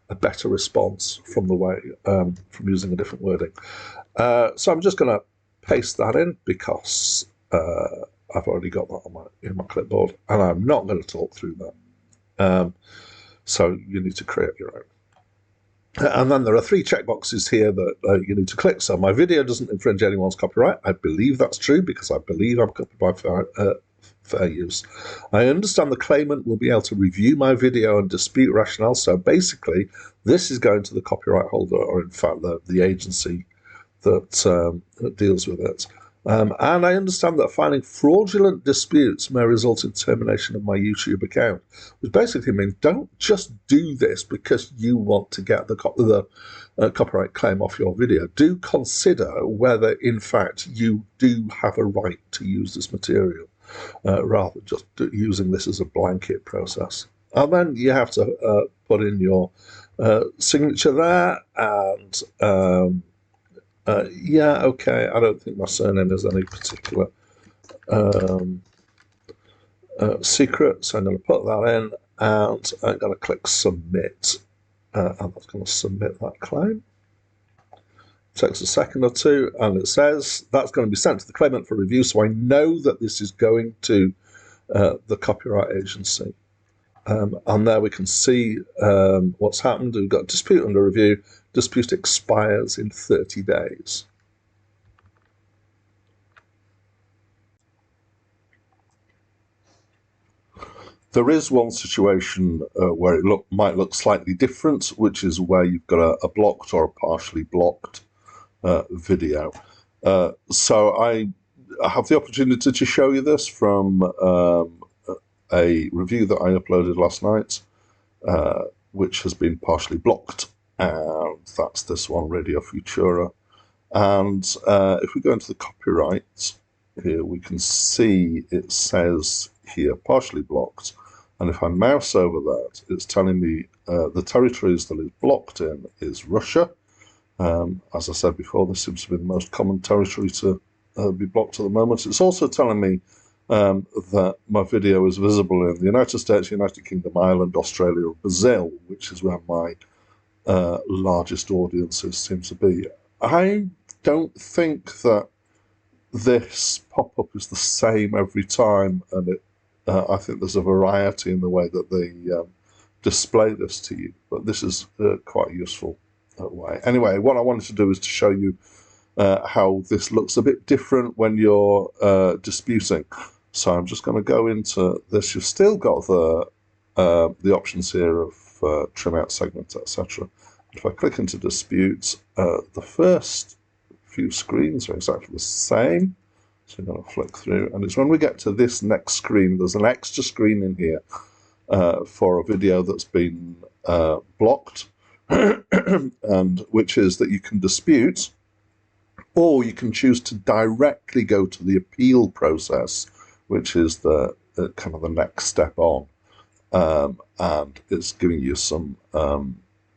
a better response from the way from using a different wording. So I'm just going to paste that in because I've already got that in my clipboard, and I'm not going to talk through that. So you need to create your own. And then there are 3 checkboxes here that you need to click. So my video doesn't infringe anyone's copyright. I believe that's true because I believe I'm covered by fair use. I understand the claimant will be able to review my video and dispute rationale. So basically, this is going to the copyright holder, or in fact, the agency that deals with it. And I understand that filing fraudulent disputes may result in termination of my YouTube account, which basically means don't just do this because you want to get the copyright claim off your video. Do consider whether, in fact, you do have a right to use this material, rather than just using this as a blanket process. And then you have to put in your signature there, and yeah, okay, I don't think my surname is any particular secret, so I'm going to put that in, and I'm going to click submit, and that's going to submit that claim. It takes a second or two, and it says that's going to be sent to the claimant for review, so I know that this is going to the copyright agency. And there we can see what's happened. We've got dispute under review. Dispute expires in 30 days. There is one situation where it might look slightly different, which is where you've got a blocked or a partially blocked video. So I have the opportunity to show you this from a review that I uploaded last night, which has been partially blocked, and that's this one, Radio Futura. And if we go into the copyright here, we can see it says here partially blocked, and if I mouse over that, it's telling me the territories that it's blocked in is Russia. As I said before, this seems to be the most common territory to be blocked at the moment. It's also telling me that my video is visible in the United States, United Kingdom, Ireland, Australia, and Brazil, which is where my largest audiences seem to be. I don't think that this pop-up is the same every time, and I think there's a variety in the way that they display this to you, but this is quite a useful way. Anyway, what I wanted to do is to show you how this looks a bit different when you're disputing. So I'm just going to go into this. You've still got the options here of trim out segment, etc. If I click into disputes, the first few screens are exactly the same. So I'm going to flick through, and it's when we get to this next screen, there's an extra screen in here for a video that's been blocked, and which is that you can dispute, or you can choose to directly go to the appeal process, which is the kind of the next step on, and it's giving you some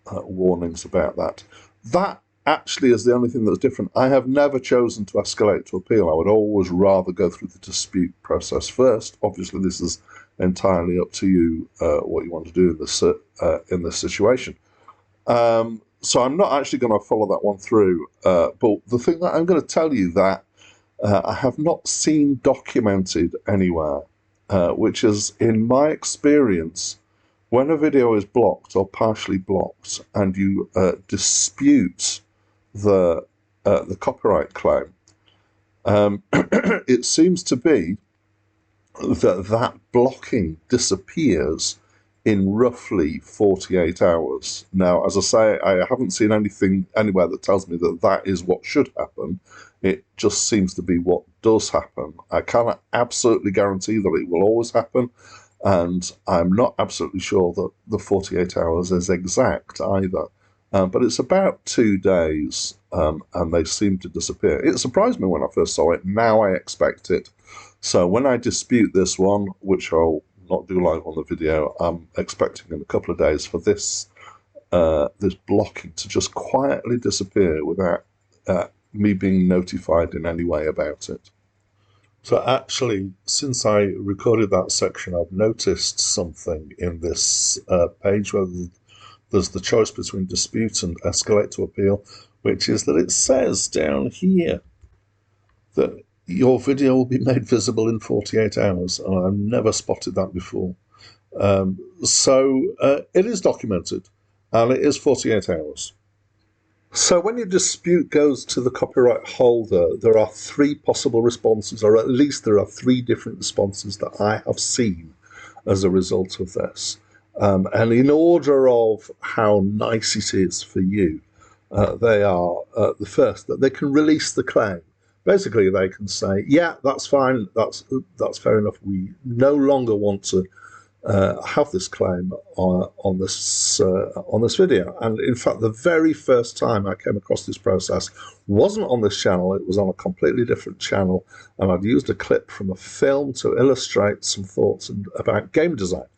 warnings about that. That actually is the only thing that's different. I have never chosen to escalate to appeal. I would always rather go through the dispute process first. Obviously, this is entirely up to you what you want to do in this situation. So I'm not actually going to follow that one through. But the thing that I'm going to tell you that I have not seen documented anywhere, which is, in my experience, when a video is blocked or partially blocked and you dispute the copyright claim, it seems to be that blocking disappears in roughly 48 hours. Now, as I say, I haven't seen anything anywhere that tells me that that is what should happen. It just seems to be what does happen. I cannot absolutely guarantee that it will always happen, and I'm not absolutely sure that the 48 hours is exact either. But it's about 2 days, and they seem to disappear. It surprised me when I first saw it. Now I expect it. So when I dispute this one, which I'll not do live on the video, I'm expecting in a couple of days for this this blocking to just quietly disappear without me being notified in any way about it. So actually, since I recorded that section, I've noticed something in this page where there's the choice between dispute and escalate to appeal, which is that it says down here that your video will be made visible in 48 hours. And I've never spotted that before. So it is documented, and it is 48 hours. So when your dispute goes to the copyright holder, there are three possible responses, or at least there are three different responses that I have seen as a result of this. And in order of how nice it is for you, they are the first, that they can release the claim. Basically, they can say, yeah, that's fine, that's fair enough. We no longer want to have this claim on this video. And in fact, the very first time I came across this process wasn't on this channel. It was on a completely different channel, and I'd used a clip from a film to illustrate some thoughts about game design.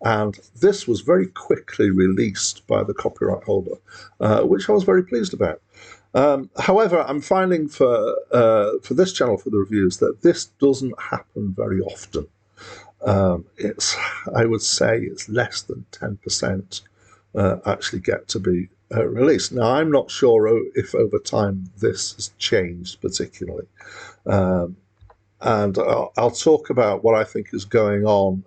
And this was very quickly released by the copyright holder, which I was very pleased about. However, I'm finding for this channel, for the reviews, that this doesn't happen very often. I would say it's less than 10% actually get to be released. Now, I'm not sure if over time this has changed particularly. And I'll talk about what I think is going on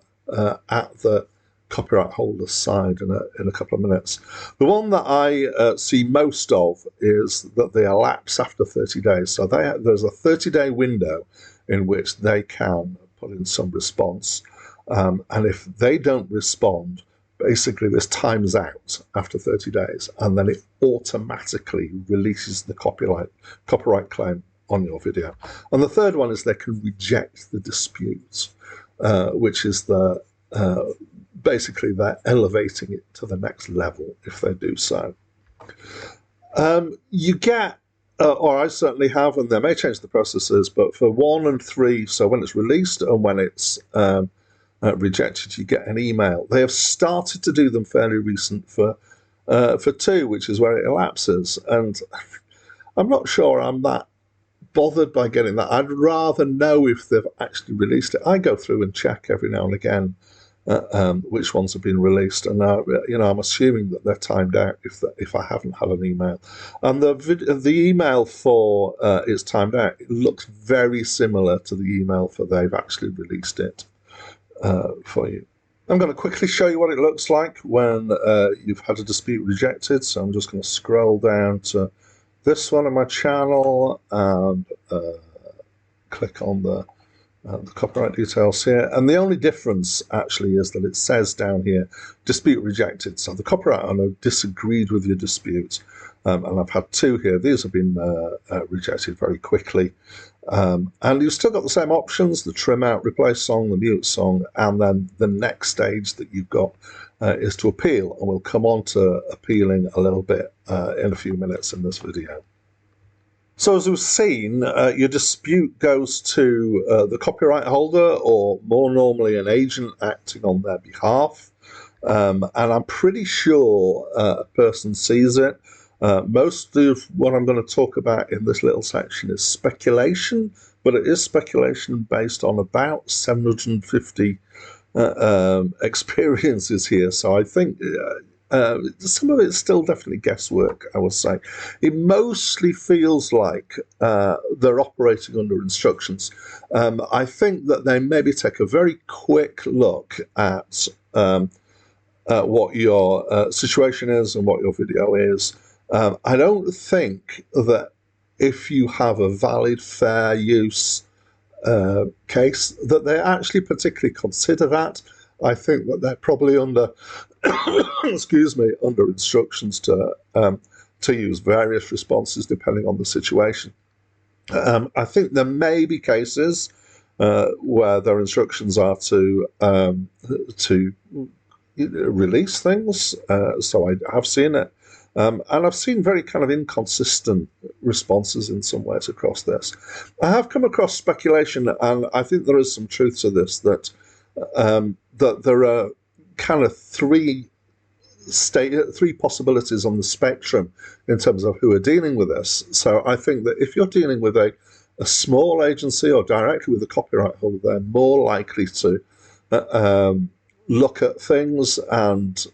at the copyright holder's side in a couple of minutes. The one that I see most of is that they elapse after 30 days. So there's a 30-day window in which they can put in some response. And if they don't respond, basically this times out after 30 days, and then it automatically releases the copyright claim on your video. And the third one is they can reject the dispute, which is basically they're elevating it to the next level if they do so. You get, or I certainly have, and they may change the processes, but for 1 and 3, so when it's released and when it's rejected, you get an email. They have started to do them fairly recent for 2, which is where it elapses. And I'm not sure I'm that bothered by getting that. I'd rather know if they've actually released it. I go through and check every now and again which ones have been released, and I'm assuming that they're timed out if I haven't had an email. And the email for it's timed out, it looks very similar to the email for they've actually released it for you. I'm going to quickly show you what it looks like when you've had a dispute rejected. So I'm just going to scroll down to this one on my channel and click on the copyright details here. And the only difference actually is that it says down here, dispute rejected. So the copyright owner disagreed with your dispute. And I've had 2 here. These have been rejected very quickly. And you've still got the same options, the trim out, replace song, the mute song, and then the next stage that you've got is to appeal. And we'll come on to appealing a little bit in a few minutes in this video. So as we've seen, your dispute goes to the copyright holder, or more normally an agent acting on their behalf. And I'm pretty sure a person sees it. Most of what I'm going to talk about in this little section is speculation, but it is speculation based on about 750 experiences here. So I think some of it's still definitely guesswork, I would say. It mostly feels like they're operating under instructions. I think that they maybe take a very quick look at what your situation is and what your video is. I don't think that if you have a valid fair use case that they actually particularly consider that. I think that they're probably under excuse me, under instructions to use various responses depending on the situation. I think there may be cases where their instructions are to release things. So I have seen it. And I've seen very kind of inconsistent responses in some ways across this. I have come across speculation, and I think there is some truth to this, that there are kind of three possibilities on the spectrum in terms of who are dealing with this. So I think that if you're dealing with a small agency or directly with a copyright holder, they're more likely to look at things and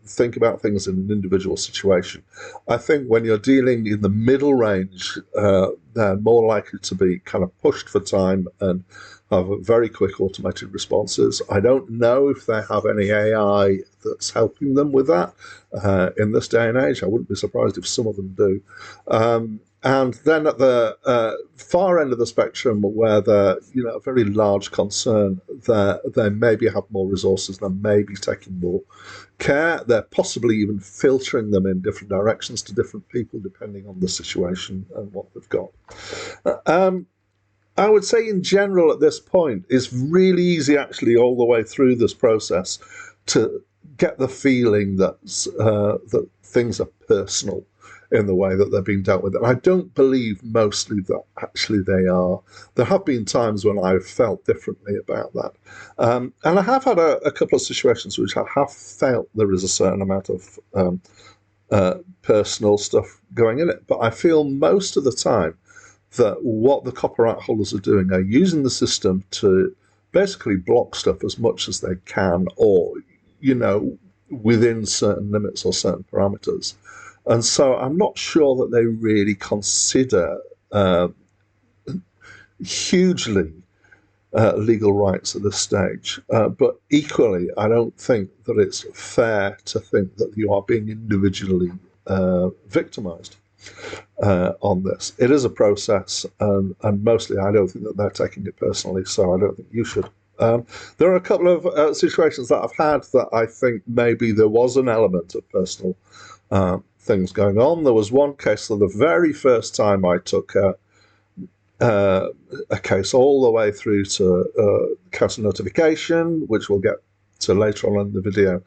think about things in an individual situation. I think when you're dealing in the middle range, they're more likely to be kind of pushed for time and have very quick automated responses. I don't know if they have any AI that's helping them with that in this day and age. I wouldn't be surprised if some of them do. And then at the far end of the spectrum, where they're a very large concern, they maybe have more resources, they may be taking more care. They're possibly even filtering them in different directions to different people, depending on the situation and what they've got. I would say in general at this point, it's really easy actually all the way through this process to get the feeling that things are personal in the way that they're being dealt with. And I don't believe mostly that actually they are. There have been times when I've felt differently about that. And I have had a couple of situations which I have felt there is a certain amount of personal stuff going in it. But I feel most of the time that what the copyright holders are doing are using the system to basically block stuff as much as they can, or, within certain limits or certain parameters. And so I'm not sure that they really consider hugely legal rights at this stage. But equally, I don't think that it's fair to think that you are being individually victimized on this. It is a process, and mostly I don't think that they're taking it personally, so I don't think you should. There are a couple of situations that I've had that I think maybe there was an element of personal things going on. There was one case that the very first time I took a case all the way through to counter notification, which we'll get to later on in the video,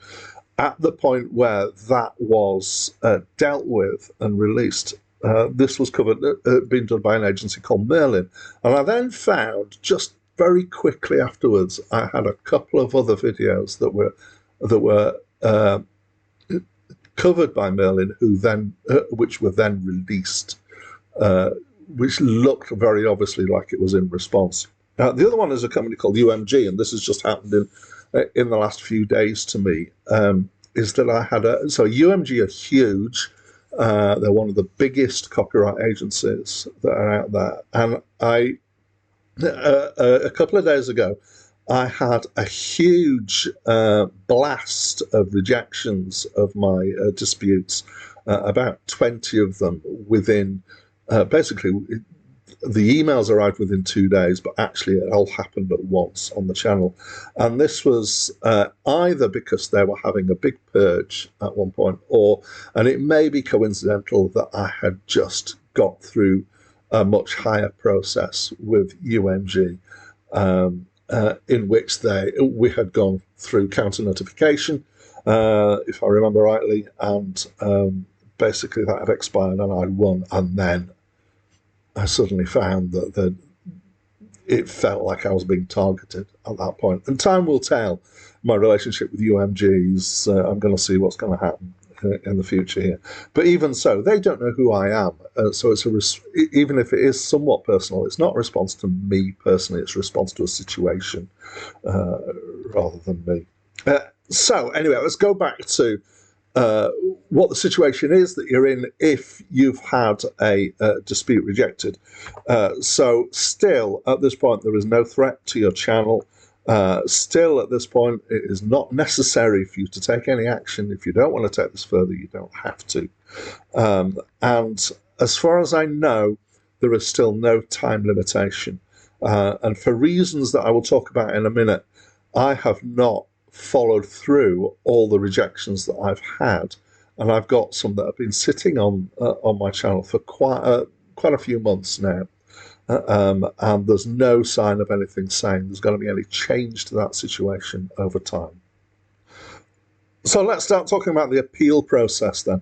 at the point where that was dealt with and released. This was covered, being done by an agency called Merlin. And I then found just very quickly afterwards, I had a couple of other videos that were covered by Merlin, which were then released, which looked very obviously like it was in response. The other one is a company called UMG, and this has just happened in the last few days to me. Is that I had so UMG are huge. They're one of the biggest copyright agencies that are out there, and a couple of days ago, I had a huge blast of rejections of my disputes, about 20 of them within, basically, the emails arrived within 2 days, but actually it all happened at once on the channel. And this was either because they were having a big purge at one point, and it may be coincidental that I had just got through a much higher process with UMG, in which we had gone through counter notification, if I remember rightly, and basically that had expired and I'd won, and then I suddenly found that it felt like I was being targeted at that point. And time will tell. My relationship with UMGs, I'm going to see what's going to happen in the future here. But even so, they don't know who I am. So it's even if it is somewhat personal, it's not a response to me personally. It's a response to a situation rather than me. So anyway, let's go back to what the situation is that you're in if you've had a dispute rejected. So still, at this point, there is no threat to your channel. Still, at this point, it is not necessary for you to take any action. If you don't want to take this further, you don't have to. And as far as I know, there is still no time limitation. And for reasons that I will talk about in a minute, I have not followed through all the rejections that I've had, and I've got some that have been sitting on my channel for quite a few months now, and there's no sign of anything saying there's going to be any change to that situation over time. So let's start talking about the appeal process then.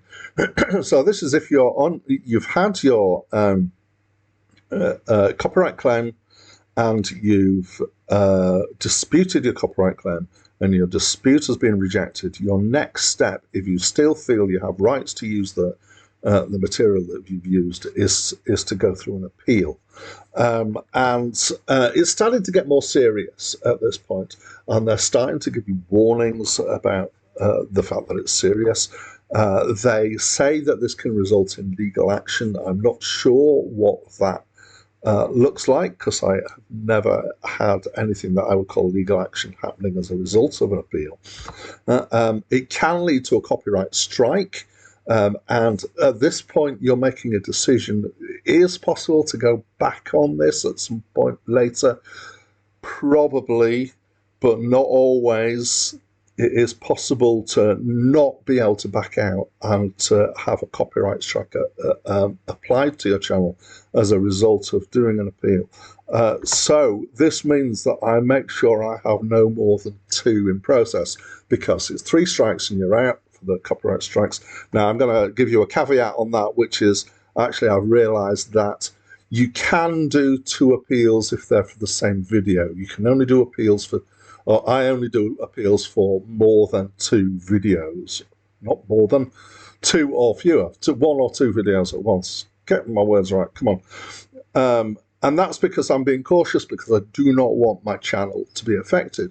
So this is if you've had your copyright claim, and you've disputed your copyright claim, and your dispute has been rejected. Your next step, if you still feel you have rights to use the material that you've used, is to go through an appeal. And it's starting to get more serious at this point, and they're starting to give you warnings about the fact that it's serious. They say that this can result in legal action. I'm not sure what that looks like, because I have never had anything that I would call legal action happening as a result of an appeal. It can lead to a copyright strike, and at this point you're making a decision. It is possible to go back on this at some point later, probably, but not always. It is possible to not be able to back out and to have a copyright strike applied to your channel as a result of doing an appeal. So this means that I make sure I have no more than 2 in process, because it's 3 strikes and you're out for the copyright strikes. Now, I'm going to give you a caveat on that, which is actually I've realized that you can do 2 appeals if they're for the same video. You can only do appeals for, or I only do appeals for more than 2 videos, not more than 2 or fewer, to 1 or 2 videos at once. Get my words right, come on. And that's because I'm being cautious, because I do not want my channel to be affected.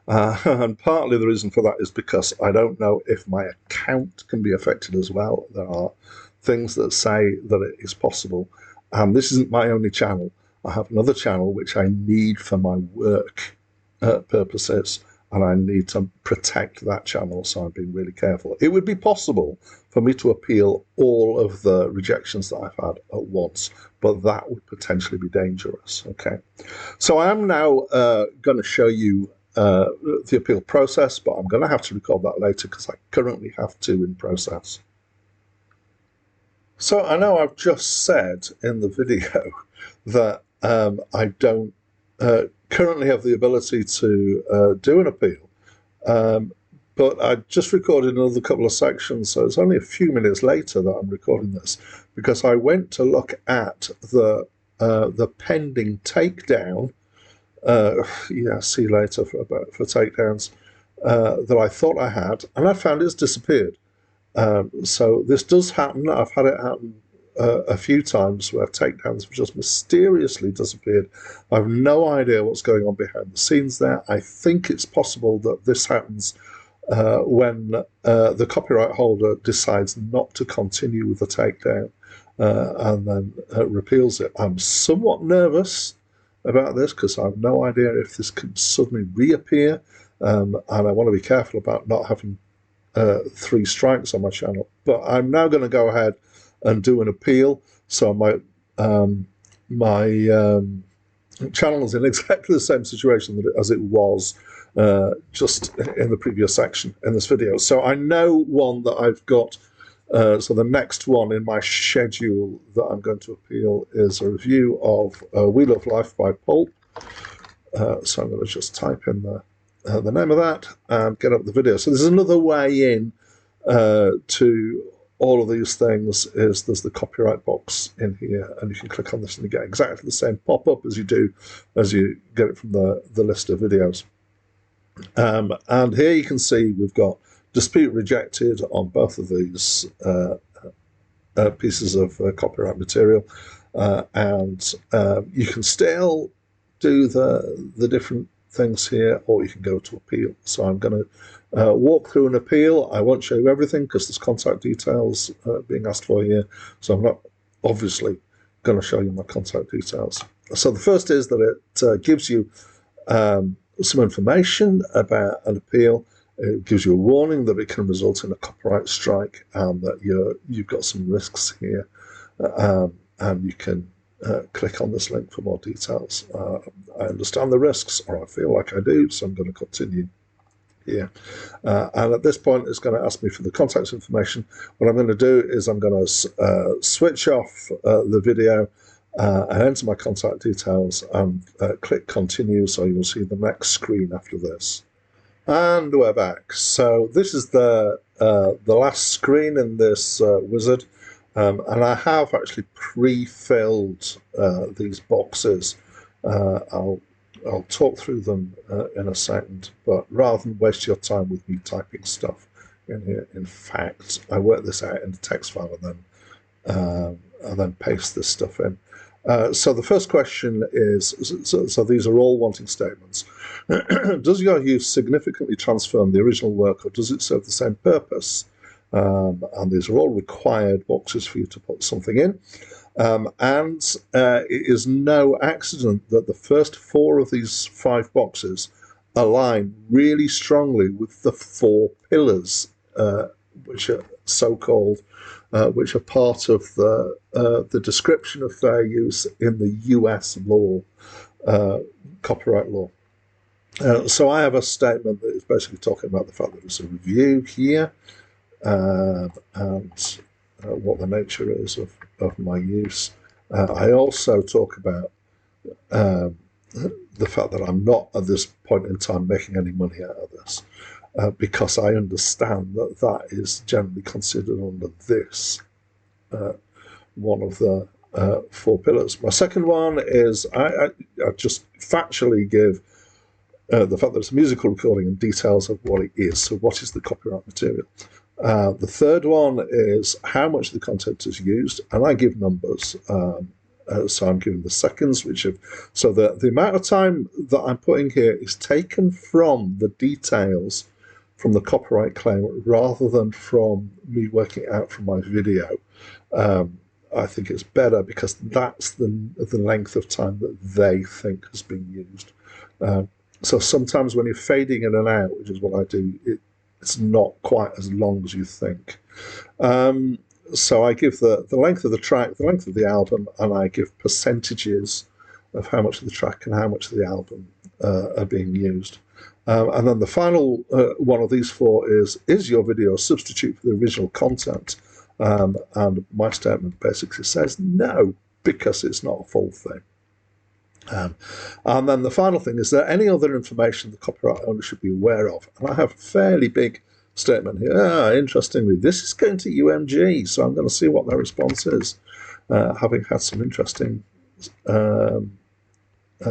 And partly the reason for that is because I don't know if my account can be affected as well. There are things that say that it is possible. And this isn't my only channel. I have another channel which I need for my work purposes, and I need to protect that channel, so I'm being really careful. It would be possible for me to appeal all of the rejections that I've had at once, but that would potentially be dangerous. Okay, so I am now going to show you the appeal process, but I'm going to have to record that later because I currently have 2 in process. So I know I've just said in the video that I don't currently have the ability to do an appeal, but I just recorded another couple of sections, so it's only a few minutes later that I'm recording this, because I went to look at the pending takedown. Yeah, see you later for takedowns that I thought I had, and I found it's disappeared. So this does happen. I've had it happen a few times where takedowns have just mysteriously disappeared. I have no idea what's going on behind the scenes there. I think it's possible that this happens when the copyright holder decides not to continue with the takedown and then repeals it. I'm somewhat nervous about this because I have no idea if this can suddenly reappear, and I want to be careful about not having 3 strikes on my channel. But I'm now going to go ahead and do an appeal. So my channel is in exactly the same situation as it was just in the previous section in this video. So I know one that I've got. So the next one in my schedule that I'm going to appeal is a review of Wheel of Life by Pulp. So I'm going to just type in the name of that and get up the video. So there's another way in to all of these things. Is there's the copyright box in here, and you can click on this and you get exactly the same pop-up as you do as you get it from the list of videos. And here you can see we've got dispute rejected on both of these pieces of copyright material, and you can still do the different things here, or you can go to appeal. So I'm going to walk through an appeal. I won't show you everything because there's contact details being asked for here, so I'm not obviously going to show you my contact details. So the first is that it gives you some information about an appeal. It gives you a warning that it can result in a copyright strike and that you've got some risks here, and you can click on this link for more details. I understand the risks, or I feel like I do, so I'm going to continue here. And at this point, it's going to ask me for the contact information. What I'm going to do is I'm going to switch off the video and enter my contact details and click continue, so you'll see the next screen after this. And we're back. So this is the last screen in this wizard. And I have actually pre-filled these boxes. I'll talk through them in a second, but rather than waste your time with me typing stuff in here, in fact, I work this out in a text file and then paste this stuff in. So the first question is, so these are all wanting statements. Does your use significantly transform the original work, or does it serve the same purpose? And these are all required boxes for you to put something in. And it is no accident that the first 4 of these 5 boxes align really strongly with the 4 pillars, which are so-called, which are part of the description of fair use in the US law, copyright law. So I have a statement that is basically talking about the fact that it's a review here, and what the nature is of my use. I also talk about the fact that I'm not at this point in time making any money out of this, because I understand that that is generally considered under this one of the 4 pillars. My second one is I just factually give the fact that it's a musical recording and details of what it is. So what is the copyright material? The third one is how much the content is used, and I give numbers. So I'm giving the seconds, so the amount of time that I'm putting here is taken from the details from the copyright claim rather than from me working it out from my video. I think it's better because that's the length of time that they think has been used. So sometimes when you're fading in and out, which is what I do, it's not quite as long as you think. So I give the length of the track, the length of the album, and I give percentages of how much of the track and how much of the album are being used. And then the final one of these 4 is your video a substitute for the original content? And my statement basically says no, because it's not a full thing. And then the final thing is there any other information the copyright owner should be aware of? And I have a fairly big statement here. Interestingly, this is going to UMG, so I'm going to see what their response is, having had some interesting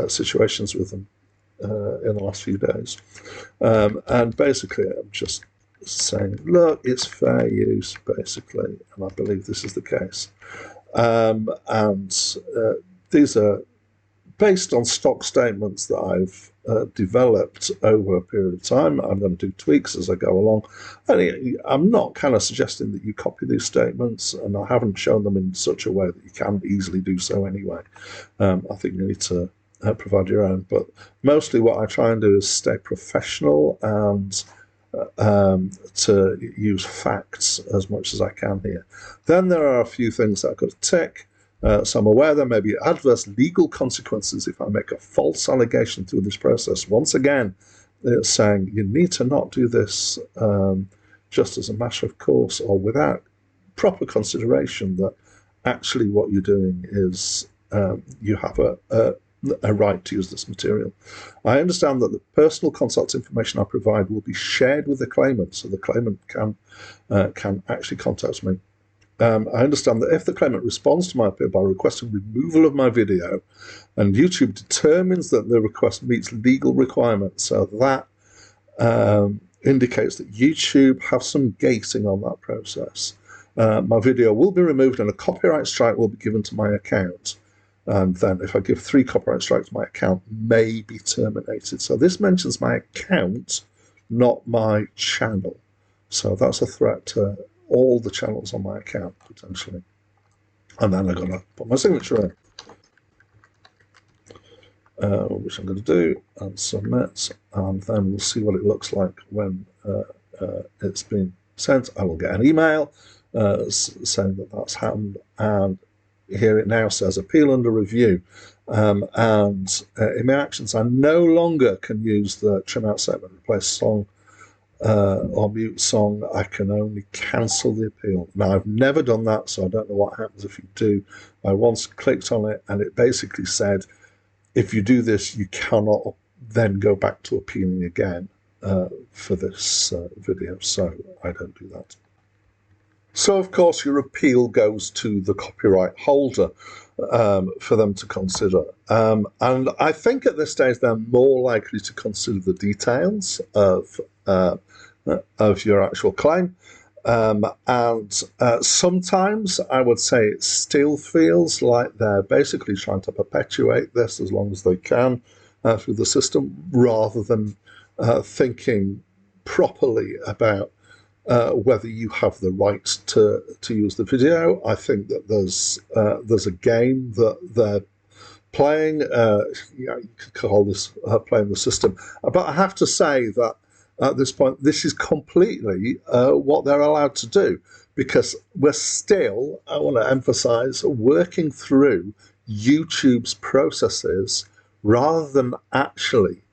situations with them in the last few days. And basically, I'm just saying, look, it's fair use, basically, and I believe this is the case. And these are based on stock statements that I've developed over a period of time. I'm going to do tweaks as I go along. And I'm not kind of suggesting that you copy these statements, and I haven't shown them in such a way that you can easily do so anyway. I think you need to provide your own. But mostly what I try and do is stay professional and to use facts as much as I can here. Then there are a few things that I've got to tick. So I'm aware there may be adverse legal consequences if I make a false allegation through this process. Once again, it's saying you need to not do this just as a matter of course or without proper consideration that actually what you're doing is you have a right to use this material. I understand that the personal contact information I provide will be shared with the claimant, so the claimant can actually contact me. I understand that if the claimant responds to my appeal by requesting removal of my video and YouTube determines that the request meets legal requirements, so that indicates that YouTube have some gating on that process. My video will be removed and a copyright strike will be given to my account. And then if I give 3 copyright strikes, my account may be terminated. So this mentions my account, not my channel. So that's a threat to all the channels on my account, potentially. And then I'm going to put my signature in, which I'm going to do, and submit, and then we'll see what it looks like when it's been sent. I will get an email saying that that's happened, and here it now says appeal under review. And in my actions, I no longer can use the trim out statement, replace song, or mute song. I can only cancel the appeal. Now, I've never done that, so I don't know what happens if you do. I once clicked on it, and it basically said, if you do this, you cannot then go back to appealing again for this video, so I don't do that. So, of course, your appeal goes to the copyright holder for them to consider. And I think at this stage they're more likely to consider the details of your actual claim. And sometimes I would say it still feels like they're basically trying to perpetuate this as long as they can through the system, rather than thinking properly about whether you have the right to use the video. I think that there's a game that they're playing. You could call this playing the system, but I have to say that at this point, this is completely what they're allowed to do, because we're still, I want to emphasize, working through YouTube's processes rather than actually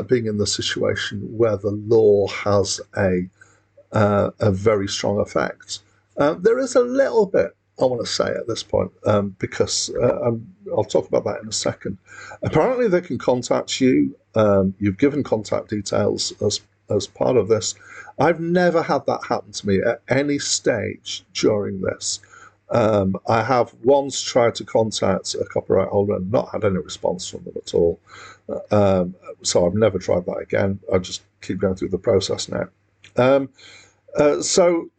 being in the situation where the law has a very strong effect. There is a little bit I want to say at this point, because I'll talk about that in a second. Apparently, they can contact you. You've given contact details as part of this. I've never had that happen to me at any stage during this. I have once tried to contact a copyright holder and not had any response from them at all. So I've never tried that again. I just keep going through the process now. So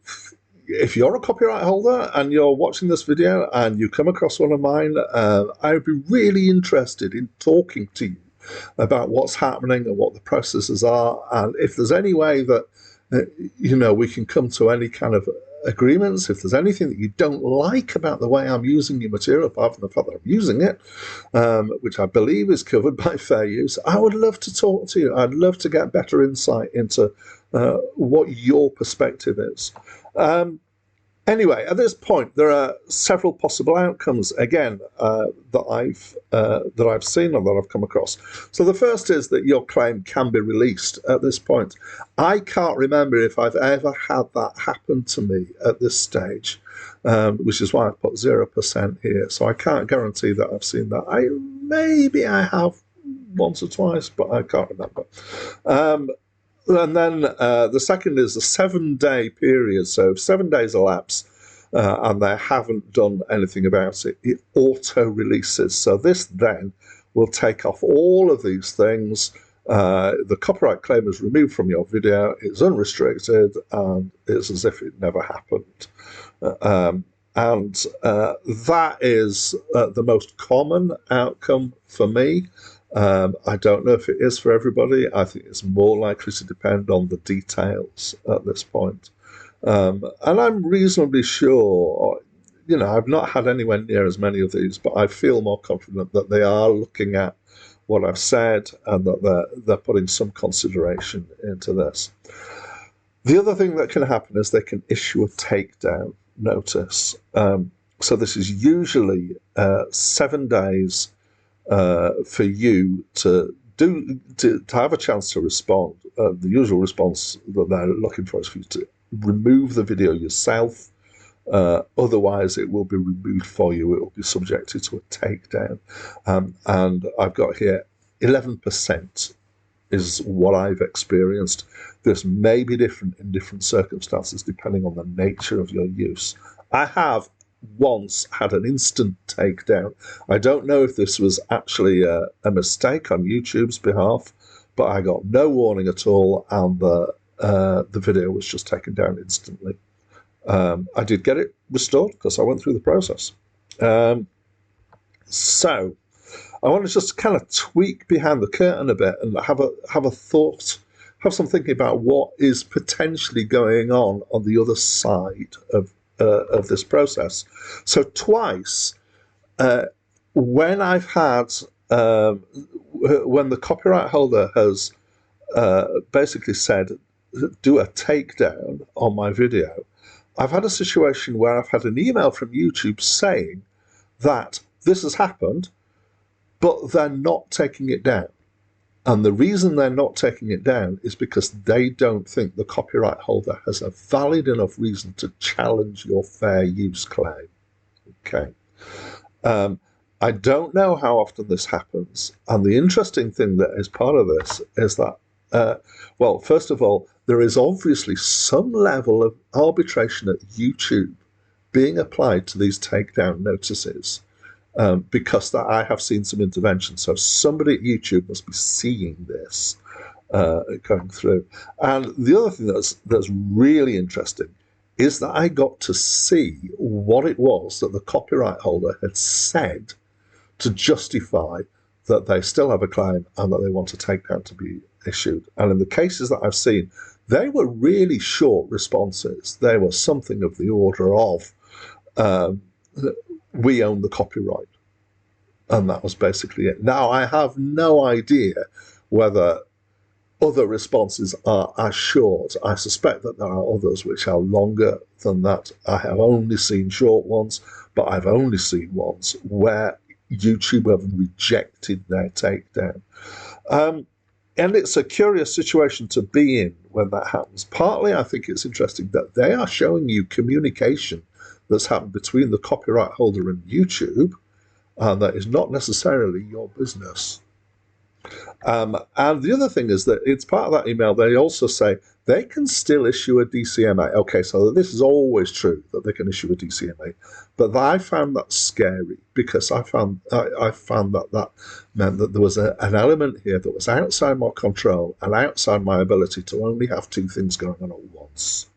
if you're a copyright holder and you're watching this video and you come across one of mine, I would be really interested in talking to you about what's happening and what the processes are, and if there's any way that we can come to any kind of agreements. If there's anything that you don't like about the way I'm using your material, apart from the fact that I'm using it, which I believe is covered by fair use, I would love to talk to you. I'd love to get better insight into what your perspective is. Anyway, at this point, there are several possible outcomes again that I've seen or that I've come across. So the first is that your claim can be released at this point. I can't remember if I've ever had that happen to me at this stage, which is why I've put 0% here. So I can't guarantee that I've seen that. Maybe I have once or twice, but I can't remember. And then the second is a 7-day period. So if 7 days elapse and they haven't done anything about it, it auto-releases. So this then will take off all of these things. The copyright claim is removed from your video. It's unrestricted, and it's as if it never happened. And that is the most common outcome for me. I don't know if it is for everybody. I think it's more likely to depend on the details at this point. And I'm reasonably sure, I've not had anywhere near as many of these, but I feel more confident that they are looking at what I've said and that they're putting some consideration into this. The other thing that can happen is they can issue a takedown notice. So this is usually 7 days for you to have a chance to respond. The usual response that they're looking for is for you to remove the video yourself. Otherwise, it will be removed for you. It will be subjected to a takedown. And I've got here 11% is what I've experienced. This may be different in different circumstances depending on the nature of your use. I have once had an instant takedown. I don't know if this was actually a mistake on YouTube's behalf, but I got no warning at all, and the video was just taken down instantly. I did get it restored because I went through the process. So I want to just kind of tweak behind the curtain a bit and have a thought, have some thinking about what is potentially going on the other side of this process. So twice, when I've had, when the copyright holder has basically said, do a takedown on my video, I've had a situation where I've had an email from YouTube saying that this has happened, but they're not taking it down. And the reason they're not taking it down is because they don't think the copyright holder has a valid enough reason to challenge your fair use claim. Okay. I don't know how often this happens. And the interesting thing that is part of this is that, well, first of all, there is obviously some level of arbitration at YouTube being applied to these takedown notices. Because I have seen some intervention. So somebody at YouTube must be seeing this going through. And the other thing that's really interesting is that I got to see what it was that the copyright holder had said to justify that they still have a claim and that they want a takedown to be issued. And in the cases that I've seen, they were really short responses. They were something of the order of, we own the copyright. And that was basically it. Now, I have no idea whether other responses are as short. I suspect that there are others which are longer than that. I have only seen short ones, but I've only seen ones where YouTube have rejected their takedown. And it's a curious situation to be in when that happens. Partly, I think it's interesting that they are showing you communication that's happened between the copyright holder and YouTube, and that is not necessarily your business. And the other thing is that it's part of that email, they also say they can still issue a DCMA. Okay, so this is always true, that they can issue a DCMA. But I found that scary, because I found that meant that there was an element here that was outside my control and outside my ability to only have two things going on at once.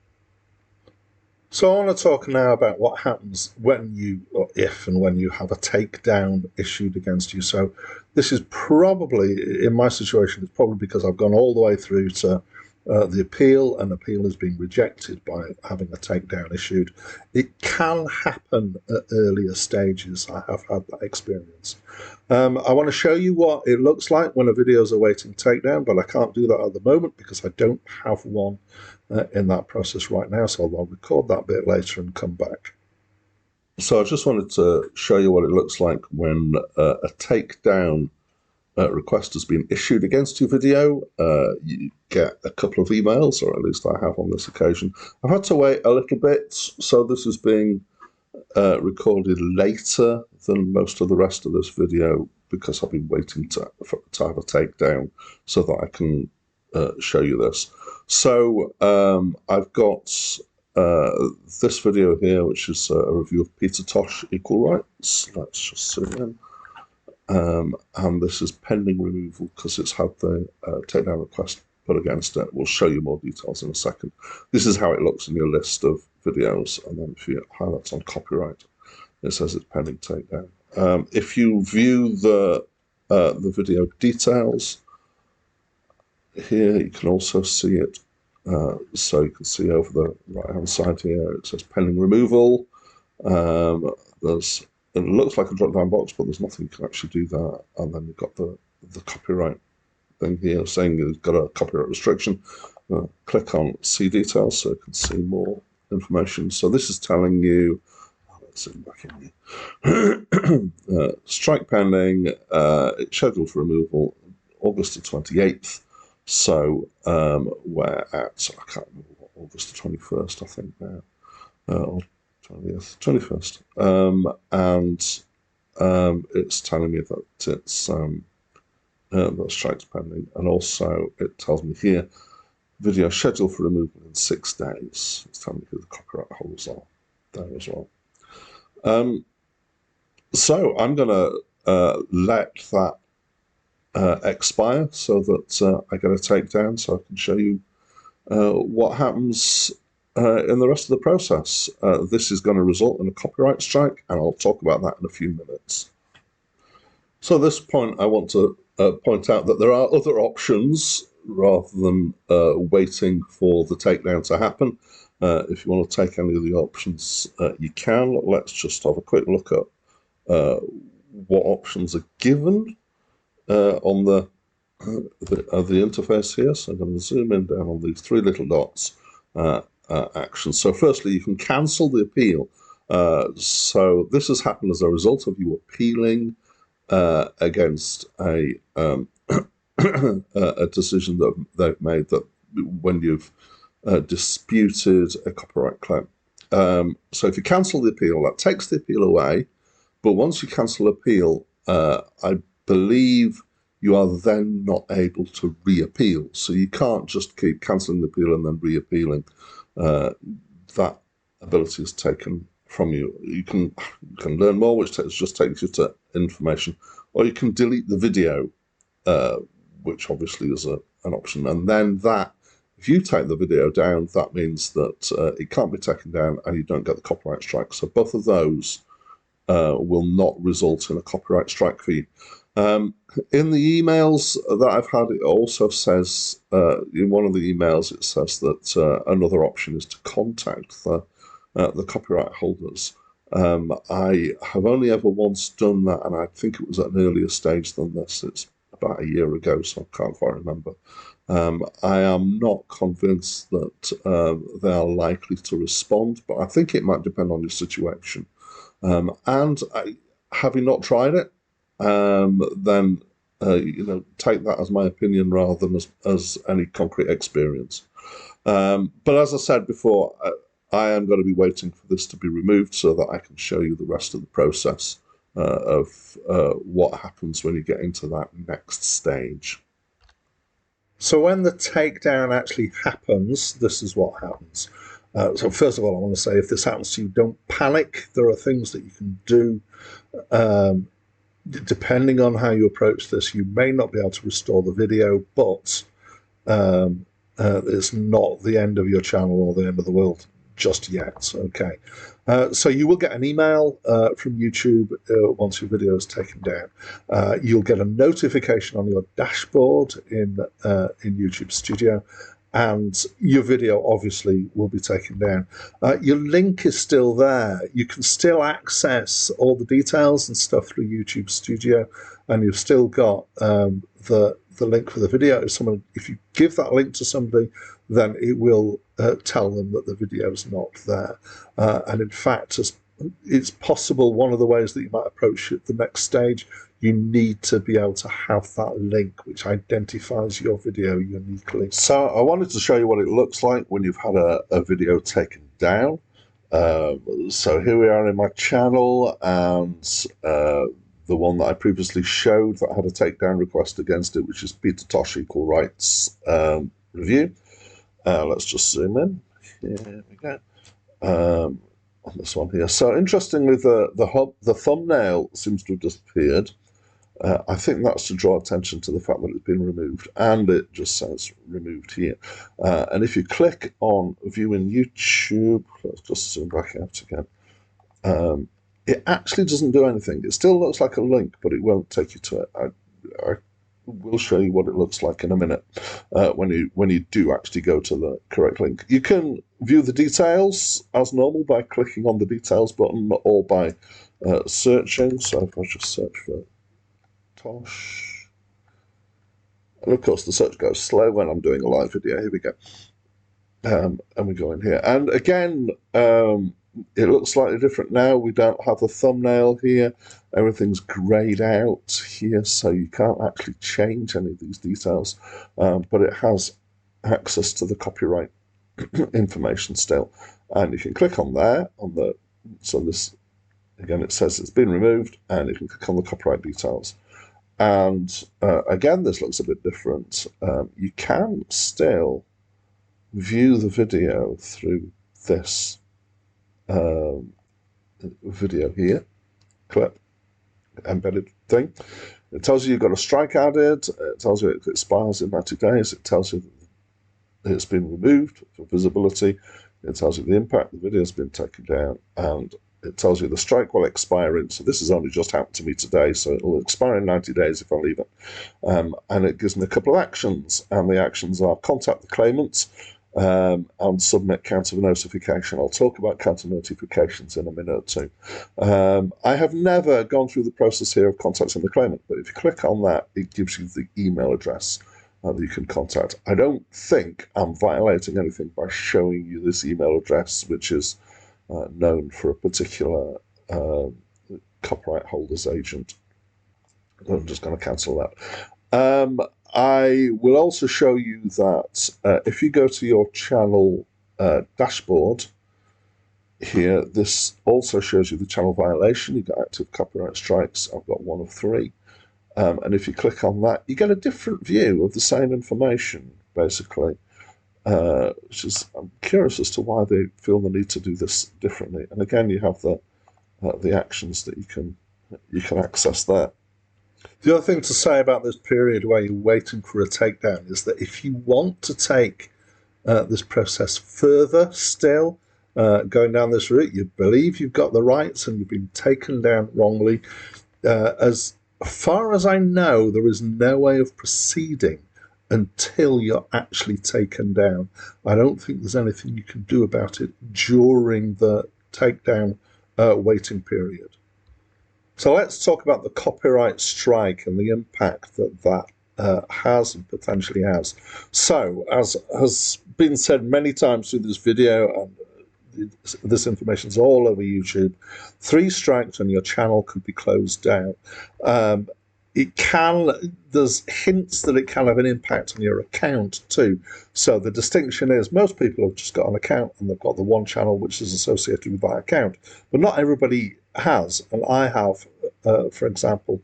So I want to talk now about what happens when you, or if and when you have a takedown issued against you. So this is probably, in my situation, it's probably because I've gone all the way through to the appeal, and appeal is being rejected by having a takedown issued. It can happen at earlier stages. I have had that experience. I want to show you what it looks like when a video is awaiting takedown, but I can't do that at the moment because I don't have one in that process right now, so I'll record that bit later and come back. So I just wanted to show you what it looks like when a takedown request has been issued against your video. You get a couple of emails, or at least I have on this occasion. I've had to wait a little bit, so this is being recorded later than most of the rest of this video because I've been waiting to have a takedown so that I can show you this. So I've got this video here, which is a review of Peter Tosh Equal Rights. Let's just zoom in. And this is pending removal because it's had the takedown request put against it. We'll show you more details in a second. This is how it looks in your list of videos, and then if you highlight on copyright, it says it's pending takedown. If you view the video details here, you can also see it. So you can see over the right-hand side here, it says pending removal. It looks like a drop-down box, but there's nothing you can actually do that. And then you've got the copyright thing here saying you've got a copyright restriction. Click on see details so you can see more information. So this is telling you, let's zoom back in here. Strike pending, it's scheduled for removal August the 28th. So we're at, I can't remember what, August the 21st, I think now. Or 20th, 21st, and it's telling me that it's that strike's pending, and also it tells me here video scheduled for removal in 6 days. It's telling me who the copyright holders are there as well. So I'm going to let that expire so that I get a takedown, so I can show you what happens in the rest of the process. This is going to result in a copyright strike, and I'll talk about that in a few minutes. So at this point, I want to point out that there are other options rather than waiting for the takedown to happen. If you want to take any of the options, you can. Let's just have a quick look at what options are given on the interface here. So I'm going to zoom in down on these three little dots. Actions. So firstly, you can cancel the appeal. So this has happened as a result of you appealing against a decision that they've made that when you've disputed a copyright claim. So if you cancel the appeal, that takes the appeal away. But once you cancel appeal, I believe you are then not able to re-appeal. So you can't just keep cancelling the appeal and then re-appealing. That ability is taken from you. You can learn more, which just takes you to information, or you can delete the video, which obviously is an option. And then that, if you take the video down, that means that it can't be taken down and you don't get the copyright strike. So both of those will not result in a copyright strike for you. In the emails that I've had, it also says, in one of the emails, it says that another option is to contact the copyright holders. I have only ever once done that, and I think it was at an earlier stage than this. It's about a year ago, so I can't quite remember. I am not convinced that they are likely to respond, but I think it might depend on your situation. Having not tried it, then take that as my opinion rather than as any concrete experience. But as I said before, I am going to be waiting for this to be removed so that I can show you the rest of the process of what happens when you get into that next stage. So when the takedown actually happens, this is what happens. So first of all, I want to say, if this happens to you, don't panic. There are things that you can do. Depending on how you approach this, you may not be able to restore the video, but it's not the end of your channel or the end of the world just yet. Okay. So you will get an email from YouTube once your video is taken down. You'll get a notification on your dashboard in YouTube Studio, and your video obviously will be taken down. Your link is still there. You can still access all the details and stuff through YouTube Studio, and you've still got the link for the video. If you give that link to somebody, then it will tell them that the video is not there. And in fact, it's possible one of the ways that you might approach it the next stage, you need to be able to have that link which identifies your video uniquely. So I wanted to show you what it looks like when you've had a video taken down. So here we are in my channel, and the one that I previously showed that had a takedown request against it, which is Peter Tosh Equal Rights Review. Let's just zoom in. Here we go. On this one here. So interestingly, the thumbnail seems to have disappeared. I think that's to draw attention to the fact that it's been removed, and it just says removed here. And if you click on view in YouTube, let's just zoom back out again. It actually doesn't do anything. It still looks like a link, but it won't take you to it. I will show you what it looks like in a minute when you do actually go to the correct link. You can view the details as normal by clicking on the details button or by searching. So if I just search for Tosh, and of course the search goes slow when I'm doing a live video. Here we go, and we go in here, and again it looks slightly different now. We don't have the thumbnail here. Everything's grayed out here, so you can't actually change any of these details, but it has access to the copyright information still, and you can click on there so this, again, it says it's been removed, and you can click on the copyright details, and again, this looks a bit different. You can still view the video through this video here, clip, embedded thing. It tells you you've got a strike added. It tells you it expires in 90 days. It tells you that it's been removed for visibility. It tells you the impact, the video has been taken down, and it tells you the strike will expire in. So this has only just happened to me today, so it'll expire in 90 days if I leave it. And it gives me a couple of actions, and the actions are contact the claimant, and submit counter notification. I'll talk about counter notifications in a minute or two. I have never gone through the process here of contacting the claimant, but if you click on that, it gives you the email address that you can contact. I don't think I'm violating anything by showing you this email address, which is known for a particular copyright holder's agent. I'm just going to cancel that. I will also show you that if you go to your channel dashboard here, this also shows you the channel violation. You've got active copyright strikes. I've got 1 of 3. And if you click on that, you get a different view of the same information, basically. Which is, I'm curious as to why they feel the need to do this differently. And again, you have the actions that you can access there. The other thing to say about this period where you're waiting for a takedown is that if you want to take this process further still, going down this route. You believe you've got the rights and you've been taken down wrongly. As far as I know, there is no way of proceeding until you're actually taken down. I don't think there's anything you can do about it during the takedown waiting period. So let's talk about the copyright strike and the impact that that has and potentially has. So, as has been said many times through this video, and this information is all over YouTube, 3 strikes and your channel could be closed down. There's hints that it can have an impact on your account too. So the distinction is most people have just got an account and they've got the one channel which is associated with that account. But not everybody has. And I have, for example,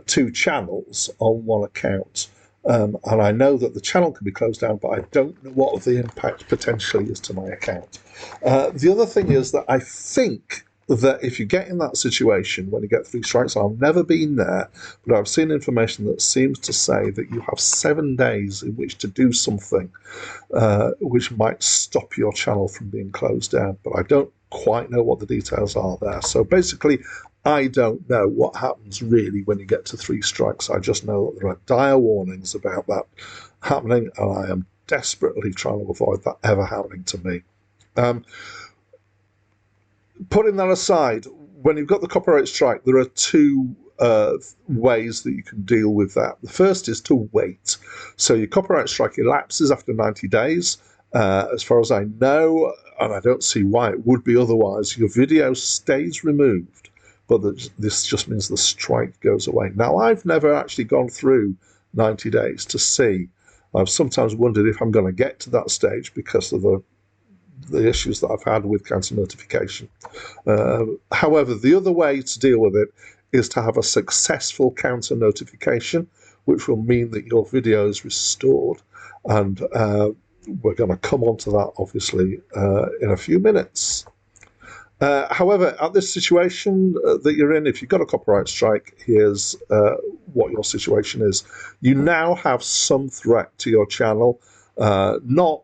2 channels on one account. And I know that the channel can be closed down, but I don't know what the impact potentially is to my account. The other thing is that I think that if you get in that situation when you get 3 strikes, I've never been there, but I've seen information that seems to say that you have 7 days in which to do something which might stop your channel from being closed down, but I don't quite know what the details are there. So basically, I don't know what happens really when you get to 3 strikes. I just know that there are dire warnings about that happening, and I am desperately trying to avoid that ever happening to me. Putting that aside, when you've got the copyright strike, there are 2 ways that you can deal with that. The first is to wait. So your copyright strike elapses after 90 days. As far as I know, and I don't see why it would be otherwise, your video stays removed, but this just means the strike goes away. Now, I've never actually gone through 90 days to see. I've sometimes wondered if I'm going to get to that stage because of the issues that I've had with counter notification. However, the other way to deal with it is to have a successful counter notification, which will mean that your video is restored. And we're going to come on to that, obviously, in a few minutes. However, at this situation that you're in, if you've got a copyright strike, here's what your situation is. You now have some threat to your channel, not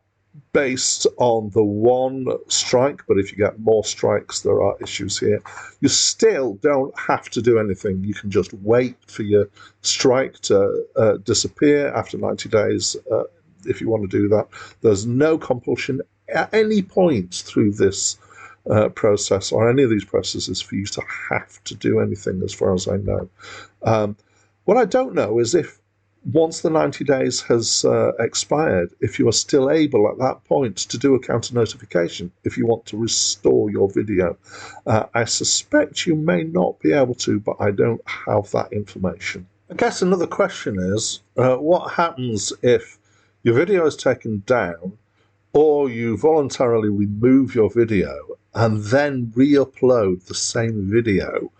based on the one strike, but if you get more strikes, there are issues here. You still don't have to do anything. You can just wait for your strike to disappear after 90 days if you want to do that. There's no compulsion at any point through this process or any of these processes for you to have to do anything, as far as I know. What I don't know is if once the 90 days has expired, if you are still able at that point to do a counter notification, if you want to restore your video. I suspect you may not be able to, but I don't have that information. I guess another question is, what happens if your video is taken down or you voluntarily remove your video and then re-upload the same video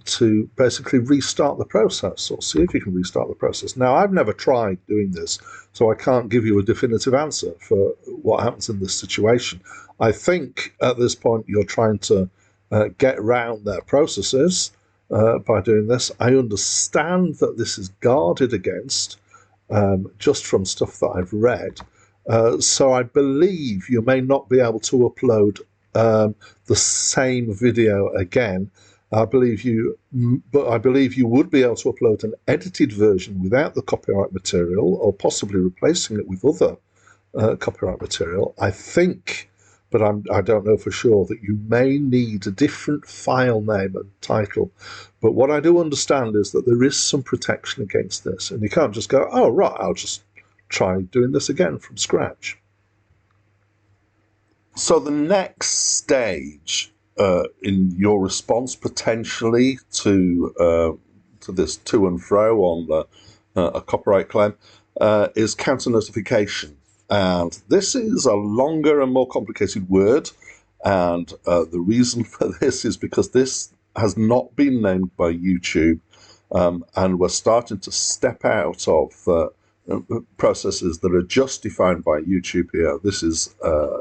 to basically restart the process, or see if you can restart the process. Now, I've never tried doing this, so I can't give you a definitive answer for what happens in this situation. I think at this point you're trying to get around their processes by doing this. I understand that this is guarded against, just from stuff that I've read. So I believe you may not be able to upload the same video again. I believe you would be able to upload an edited version without the copyright material, or possibly replacing it with other copyright material. I think, but I don't know for sure, that you may need a different file name and title. But what I do understand is that there is some protection against this, and you can't just go, oh, right, I'll just try doing this again from scratch. So the next stage in your response potentially to this to and fro on a copyright claim is counter notification, and this is a longer and more complicated word, and the reason for this is because this has not been named by YouTube, and we're starting to step out of processes that are just defined by YouTube here. This is,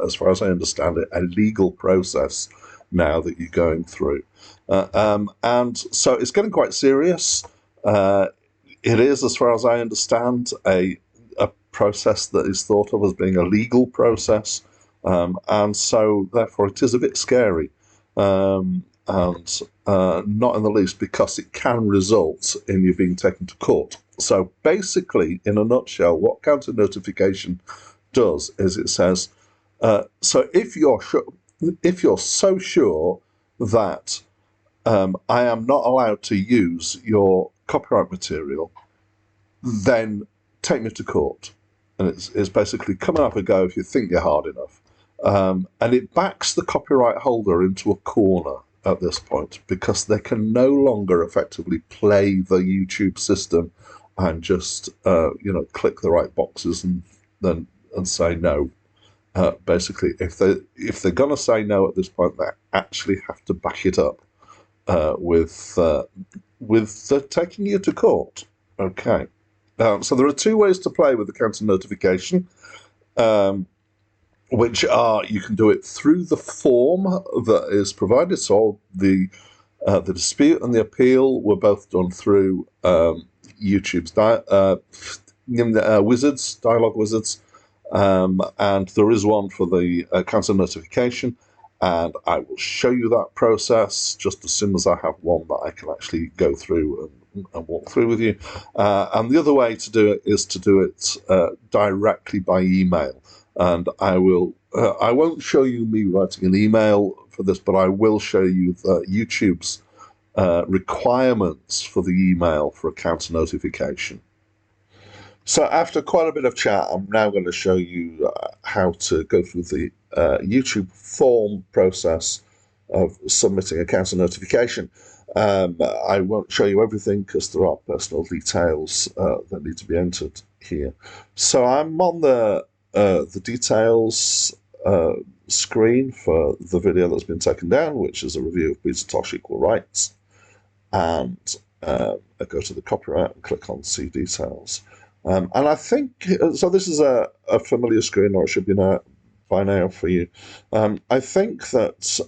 as far as I understand it, a legal process now that you're going through. And so it's getting quite serious. It is, as far as I understand, a process that is thought of as being a legal process, and so therefore it is a bit scary, and not in the least because it can result in you being taken to court. So basically, in a nutshell, what counter notification does is it says, so if you're so sure that I am not allowed to use your copyright material, then take me to court. And it's basically come and have a go if you think you're hard enough. And it backs the copyright holder into a corner at this point because they can no longer effectively play the YouTube system and just click the right boxes and say no. Basically, if they're going to say no at this point, they actually have to back it up with taking you to court. Okay. So there are two ways to play with the counter notification, which are you can do it through the form that is provided. So the dispute and the appeal were both done through YouTube's dialogue wizards, and there is one for the counter notification. And I will show you that process just as soon as I have one that I can actually go through and walk through with you. And the other way to do it is to do it directly by email. And I won't show you me writing an email for this, but I will show you YouTube's requirements for the email for a counter notification. So after quite a bit of chat, I'm now going to show you how to go through the YouTube form process of submitting a counter notification. I won't show you everything because there are personal details that need to be entered here. So I'm on the details screen for the video that's been taken down, which is a review of Peter Tosh Equal Rights. And I go to the copyright and click on See Details. And I think, so this is a familiar screen, or it should be by now for you. I think that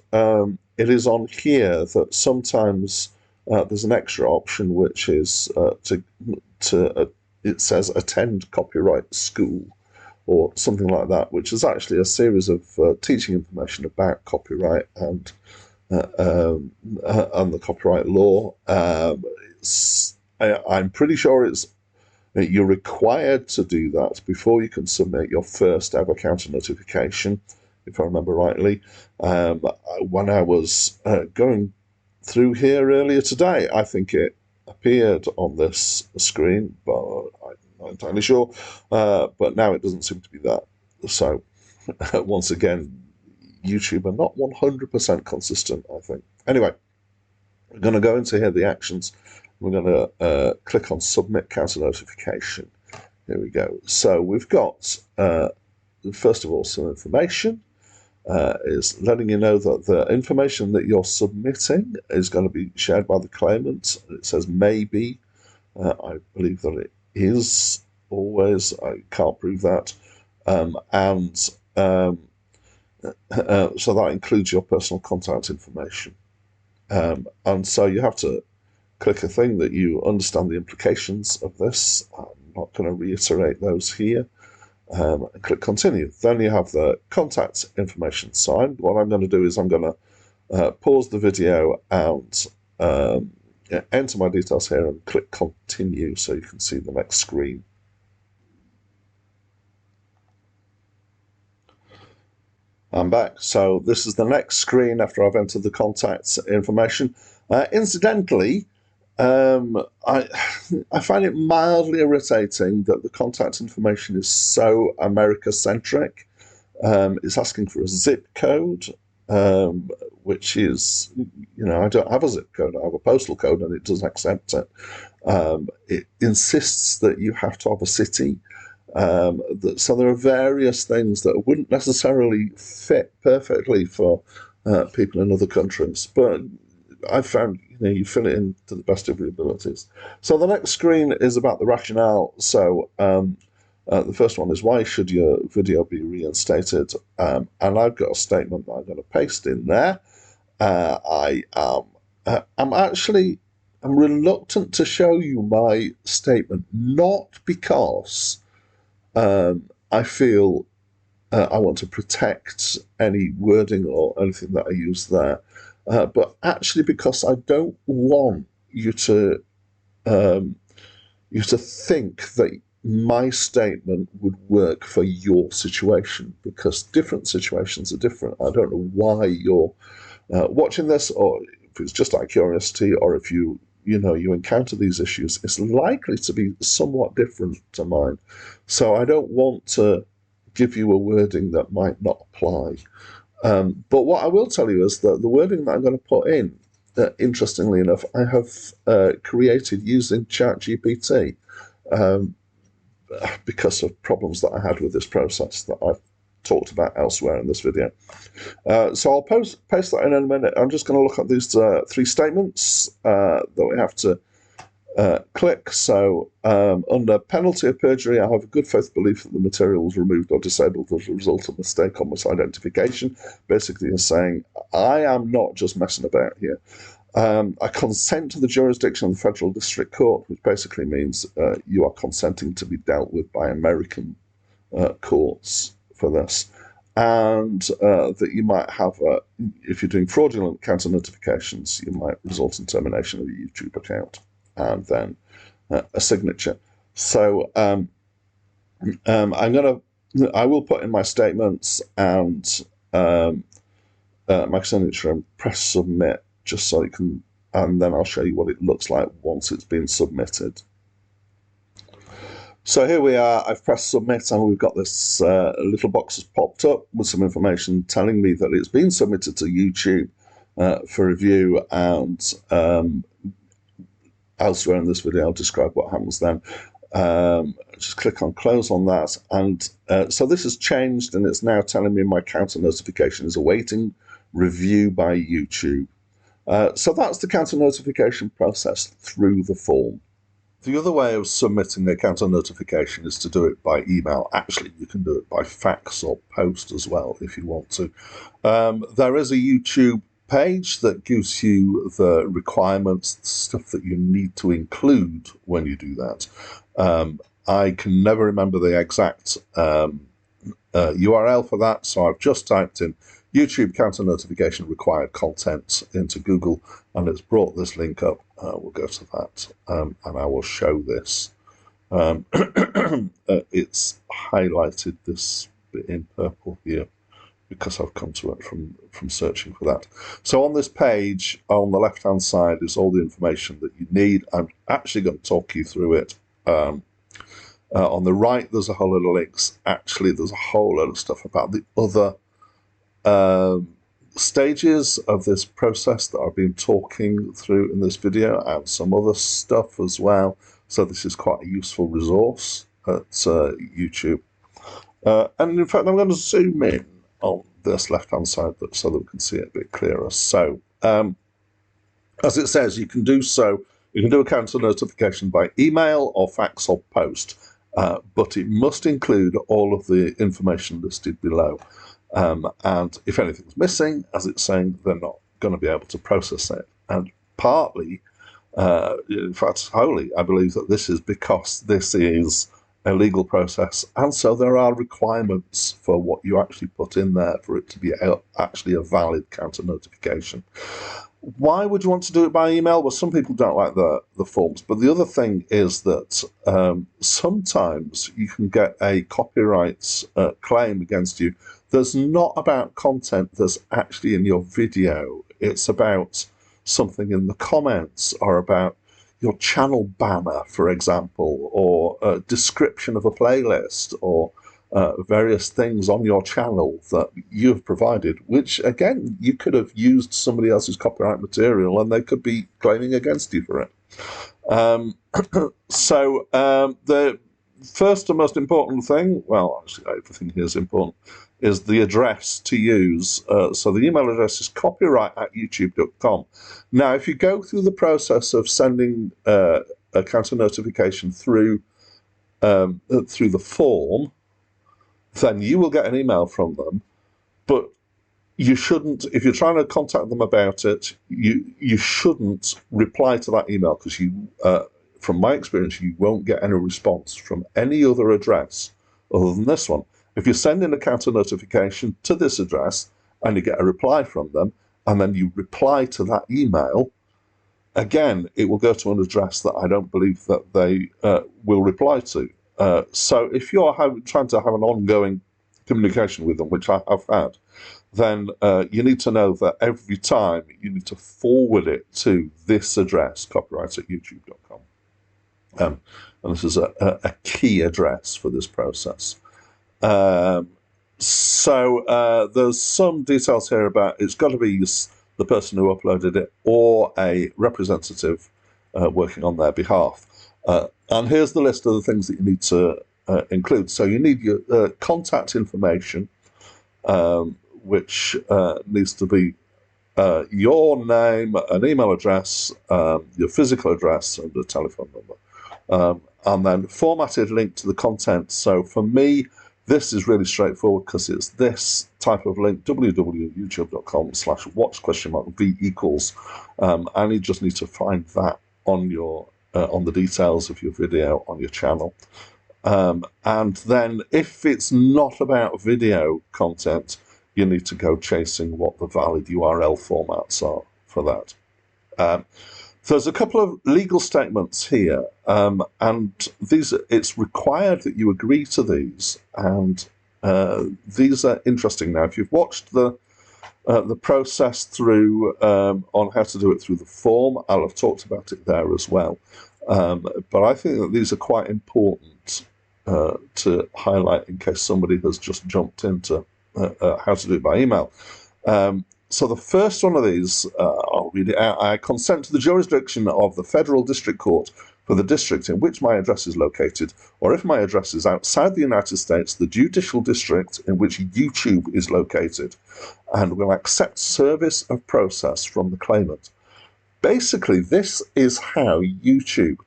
it is on here that sometimes there's an extra option, which is it says attend copyright school or something like that, which is actually a series of teaching information about copyright and the copyright law. I'm pretty sure you're required to do that before you can submit your first ever counter notification, if I remember rightly. When I was going through here earlier today, I think it appeared on this screen, but I'm not entirely sure. But now it doesn't seem to be that. So, once again, YouTube are not 100% consistent, I think. Anyway, we're going to go into here, the actions. We're going to click on Submit Counter Notification. Here we go. So we've got, first of all, some information. Is letting you know that the information that you're submitting is going to be shared by the claimant. It says maybe. I believe that it is always. I can't prove that. So that includes your personal contact information. And so you have to click a thing that you understand the implications of this. I'm not going to reiterate those here. And click continue. Then you have the contact information signed. What I'm going to do is I'm going to pause the video and enter my details here and click continue so you can see the next screen. I'm back. So this is the next screen after I've entered the contact information. Incidentally, I find it mildly irritating that the contact information is so America-centric. It's asking for a zip code, which is, I don't have a zip code. I have a postal code, and it does accept it. It insists that you have to have a city. So there are various things that wouldn't necessarily fit perfectly for people in other countries, but I've found you fill it in to the best of your abilities. So the next screen is about the rationale. So the first one is, why should your video be reinstated? And I've got a statement that I'm going to paste in there. I'm reluctant to show you my statement, not because I feel I want to protect any wording or anything that I use there. But actually, because I don't want you to think that my statement would work for your situation, because different situations are different. I don't know why you're watching this, or if it's just out of curiosity, or if you encounter these issues, it's likely to be somewhat different to mine. So I don't want to give you a wording that might not apply. But what I will tell you is that the wording that I'm going to put in, interestingly enough, I have created using ChatGPT, because of problems that I had with this process that I've talked about elsewhere in this video. So I'll paste that in a minute. I'm just going to look at these three statements that we have to click. So under penalty of perjury, I have a good faith belief that the material was removed or disabled as a result of mistake or misidentification. Basically, you're saying, I am not just messing about here. I consent to the jurisdiction of the Federal District Court, which basically means you are consenting to be dealt with by American courts for this. And that you might have, if you're doing fraudulent counter notifications, you might result in termination of your YouTube account and then a signature. So I will put in my statements and my signature and press submit, just so you can, and then I'll show you what it looks like once it's been submitted. So here we are, I've pressed submit, and we've got this little box has popped up with some information telling me that it's been submitted to YouTube for review, and elsewhere in this video I'll describe what happens then. Just click on close on that, and so this has changed, and it's now telling me my counter notification is awaiting review by YouTube. So that's the counter notification process through the form. The other way of submitting a counter notification is to do it by email. Actually, you can do it by fax or post as well if you want to. There is a YouTube page that gives you the requirements, the stuff that you need to include when you do that. I can never remember the exact URL for that, so I've just typed in YouTube counter notification required content into Google, and it's brought this link up. We'll go to that, and I will show this. It's highlighted this bit in purple here because I've come to it from searching for that. So on this page, on the left-hand side, is all the information that you need. I'm actually going to talk you through it. On the right, there's a whole lot of links. Actually, there's a whole lot of stuff about the other stages of this process that I've been talking through in this video, and some other stuff as well. So this is quite a useful resource at YouTube. And in fact, I'm going to zoom in on this left-hand side so that we can see it a bit clearer. So as it says, you can do a counter notification by email or fax or post, but it must include all of the information listed below. And if anything's missing, as it's saying, they're not going to be able to process it. And partly, in fact, wholly, I believe that this is because this is a legal process, and so there are requirements for what you actually put in there for it to be actually a valid counter notification. Why would you want to do it by email? Well, some people don't like the forms, but the other thing is that sometimes you can get a copyright claim against you that's not about content that's actually in your video. It's about something in the comments, or about your channel banner, for example, or a description of a playlist, or various things on your channel that you've provided, which, again, you could have used somebody else's copyright material and they could be claiming against you for it. So the first and most important thing, well, actually everything here is important, is the address to use. So the email address is copyright@youtube.com. Now, if you go through the process of sending a counter notification through the form, then you will get an email from them. But you shouldn't, if you're trying to contact them about it, you shouldn't reply to that email, because from my experience, you won't get any response from any other address other than this one. If you send in a counter notification to this address and you get a reply from them, and then you reply to that email, again, it will go to an address that I don't believe that they will reply to. So if you're trying to have an ongoing communication with them, which I have had, then you need to know that every time you need to forward it to this address, copyright@youtube.com. And this is a key address for this process. So there's some details here about it's got to be the person who uploaded it or a representative working on their behalf. And here's the list of the things that you need to include. So you need your contact information, which needs to be your name, an email address, your physical address, and a telephone number. And then formatted link to the content. So for me, this is really straightforward because it's this type of link, www.youtube.com/watch?v=, and you just need to find that on your on the details of your video on your channel. And then if it's not about video content, you need to go chasing what the valid URL formats are for that. There's a couple of legal statements here, and it's required that you agree to these, and these are interesting. Now, if you've watched the process through on how to do it through the form, I'll have talked about it there as well. But I think that these are quite important to highlight in case somebody has just jumped into how to do it by email. So the first one of these, I'll read it out. I consent to the jurisdiction of the Federal District Court for the district in which my address is located, or if my address is outside the United States, the judicial district in which YouTube is located, and will accept service of process from the claimant. Basically, this is how YouTube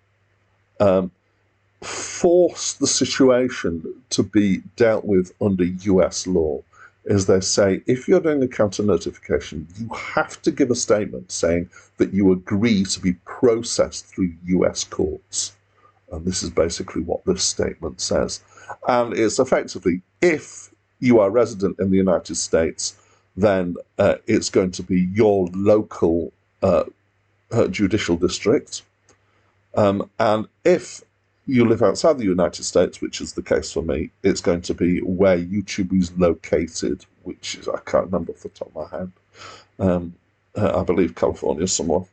force the situation to be dealt with under US law. Is they say, if you're doing a counter notification, you have to give a statement saying that you agree to be processed through US courts. And this is basically what this statement says. And it's effectively, if you are resident in the United States, then it's going to be your local judicial district. And if you live outside the United States, which is the case for me, it's going to be where YouTube is located, which is, I can't remember off the top of my head. I believe California somewhere.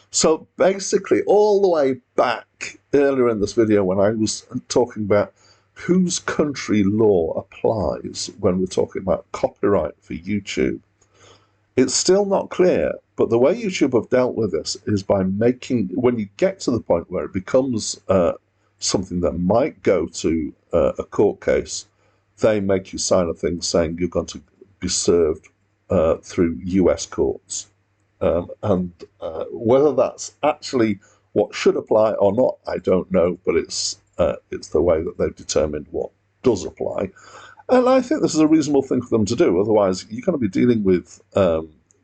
So basically, all the way back earlier in this video when I was talking about whose country law applies when we're talking about copyright for YouTube, it's still not clear, but the way YouTube have dealt with this is by making, when you get to the point where it becomes something that might go to a court case, they make you sign a thing saying you're going to be served through US courts. And whether that's actually what should apply or not, I don't know, but it's the way that they've determined what does apply. And I think this is a reasonable thing for them to do. Otherwise, you're going to be dealing with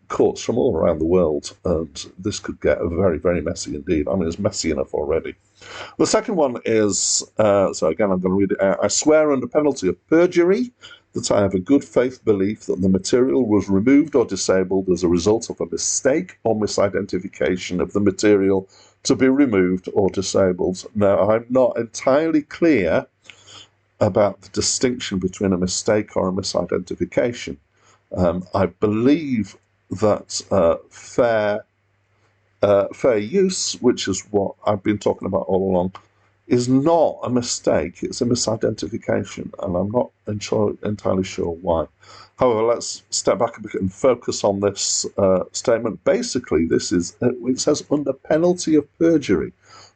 courts from all around the world, and this could get very, very messy indeed. I mean, it's messy enough already. The second one is, so again, I'm going to read it out. I swear under penalty of perjury that I have a good faith belief that the material was removed or disabled as a result of a mistake or misidentification of the material to be removed or disabled. Now, I'm not entirely clear about the distinction between a mistake or a misidentification. I believe that fair use, which is what I've been talking about all along, is not a mistake, it's a misidentification, and I'm not entirely sure why. However, let's step back a bit and focus on this statement. Basically, this is, it says under penalty of perjury.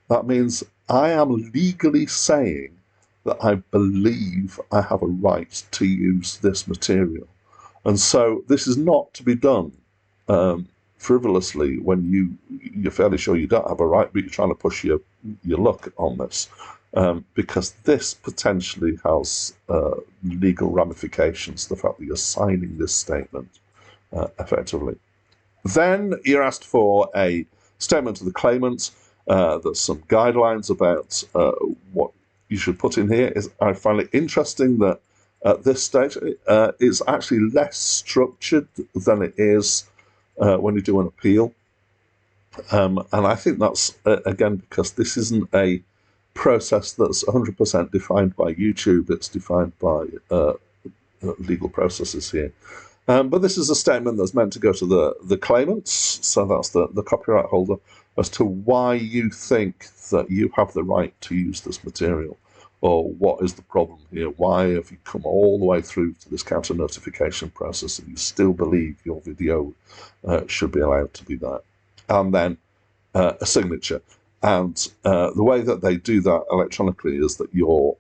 That means I am legally saying that I believe I have a right to use this material. And so this is not to be done frivolously when you're fairly sure you don't have a right, but you're trying to push your luck on this, because this potentially has legal ramifications, the fact that you're signing this statement effectively. Then you're asked for a statement to the claimant. There's some guidelines about what you should put in here is I find it interesting that at this stage it's actually less structured than it is when you do an appeal. And I think that's, again, because this isn't a process that's 100% defined by YouTube, it's defined by legal processes here. But this is a statement that's meant to go to the claimants, so that's the copyright holder, as to why you think that you have the right to use this material, or what is the problem here? Why have you come all the way through to this counter notification process and you still believe your video should be allowed to be there? And then a signature. And the way that they do that electronically is that you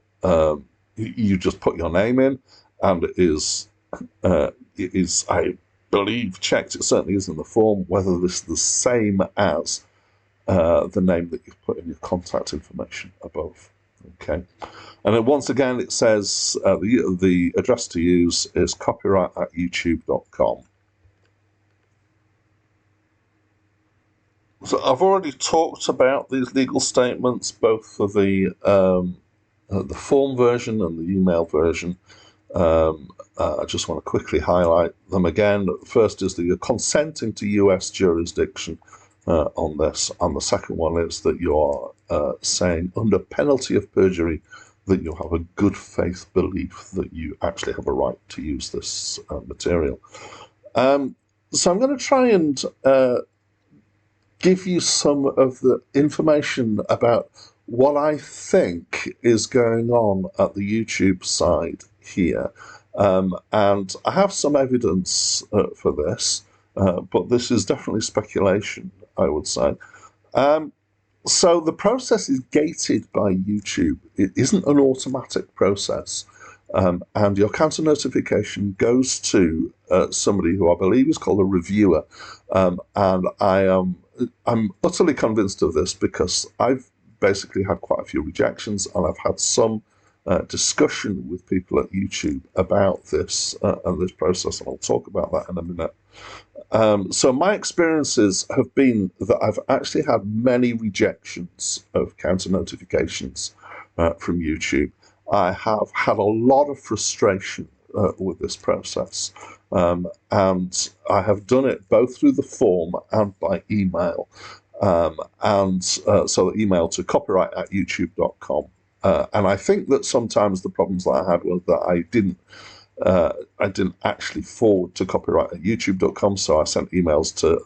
just put your name in, and it is, I believe, checked, it certainly is in the form, whether this is the same as the name that you've put in your contact information above. Okay, and then once again it says the address to use is copyright@youtube.com. So I've already talked about these legal statements, both for the form version and the email version. I just want to quickly highlight them again. First is that you're consenting to US jurisdiction on this, and the second one is that you're saying under penalty of perjury that you have a good faith belief that you actually have a right to use this material. So I'm going to try and give you some of the information about what I think is going on at the YouTube side here. And I have some evidence for this, but this is definitely speculation, I would say. So the process is gated by YouTube. It isn't an automatic process. And your counter notification goes to somebody who I believe is called a reviewer. And I'm utterly convinced of this because I've basically had quite a few rejections, and I've had some discussion with people at YouTube about this and this process, and I'll talk about that in a minute. So my experiences have been that I've actually had many rejections of counter notifications from YouTube. I have had a lot of frustration with this process, and I have done it both through the form and by email. So the email to copyright@youtube.com. And I think that sometimes the problems that I had was that I didn't actually forward to copyright@youtube.com, so I sent emails to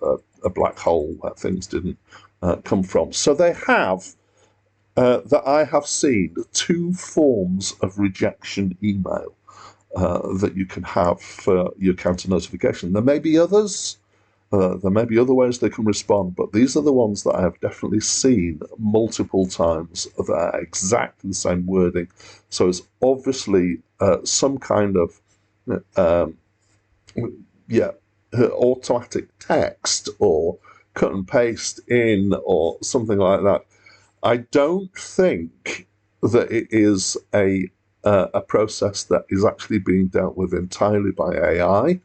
a black hole where things didn't come from. So they have, that I have seen, two forms of rejection email that you can have for your counter notification. There may be others. There may be other ways they can respond, but these are the ones that I have definitely seen multiple times that are exactly the same wording. So it's obviously some kind of automatic text or cut and paste in or something like that. I don't think that it is a process that is actually being dealt with entirely by AI.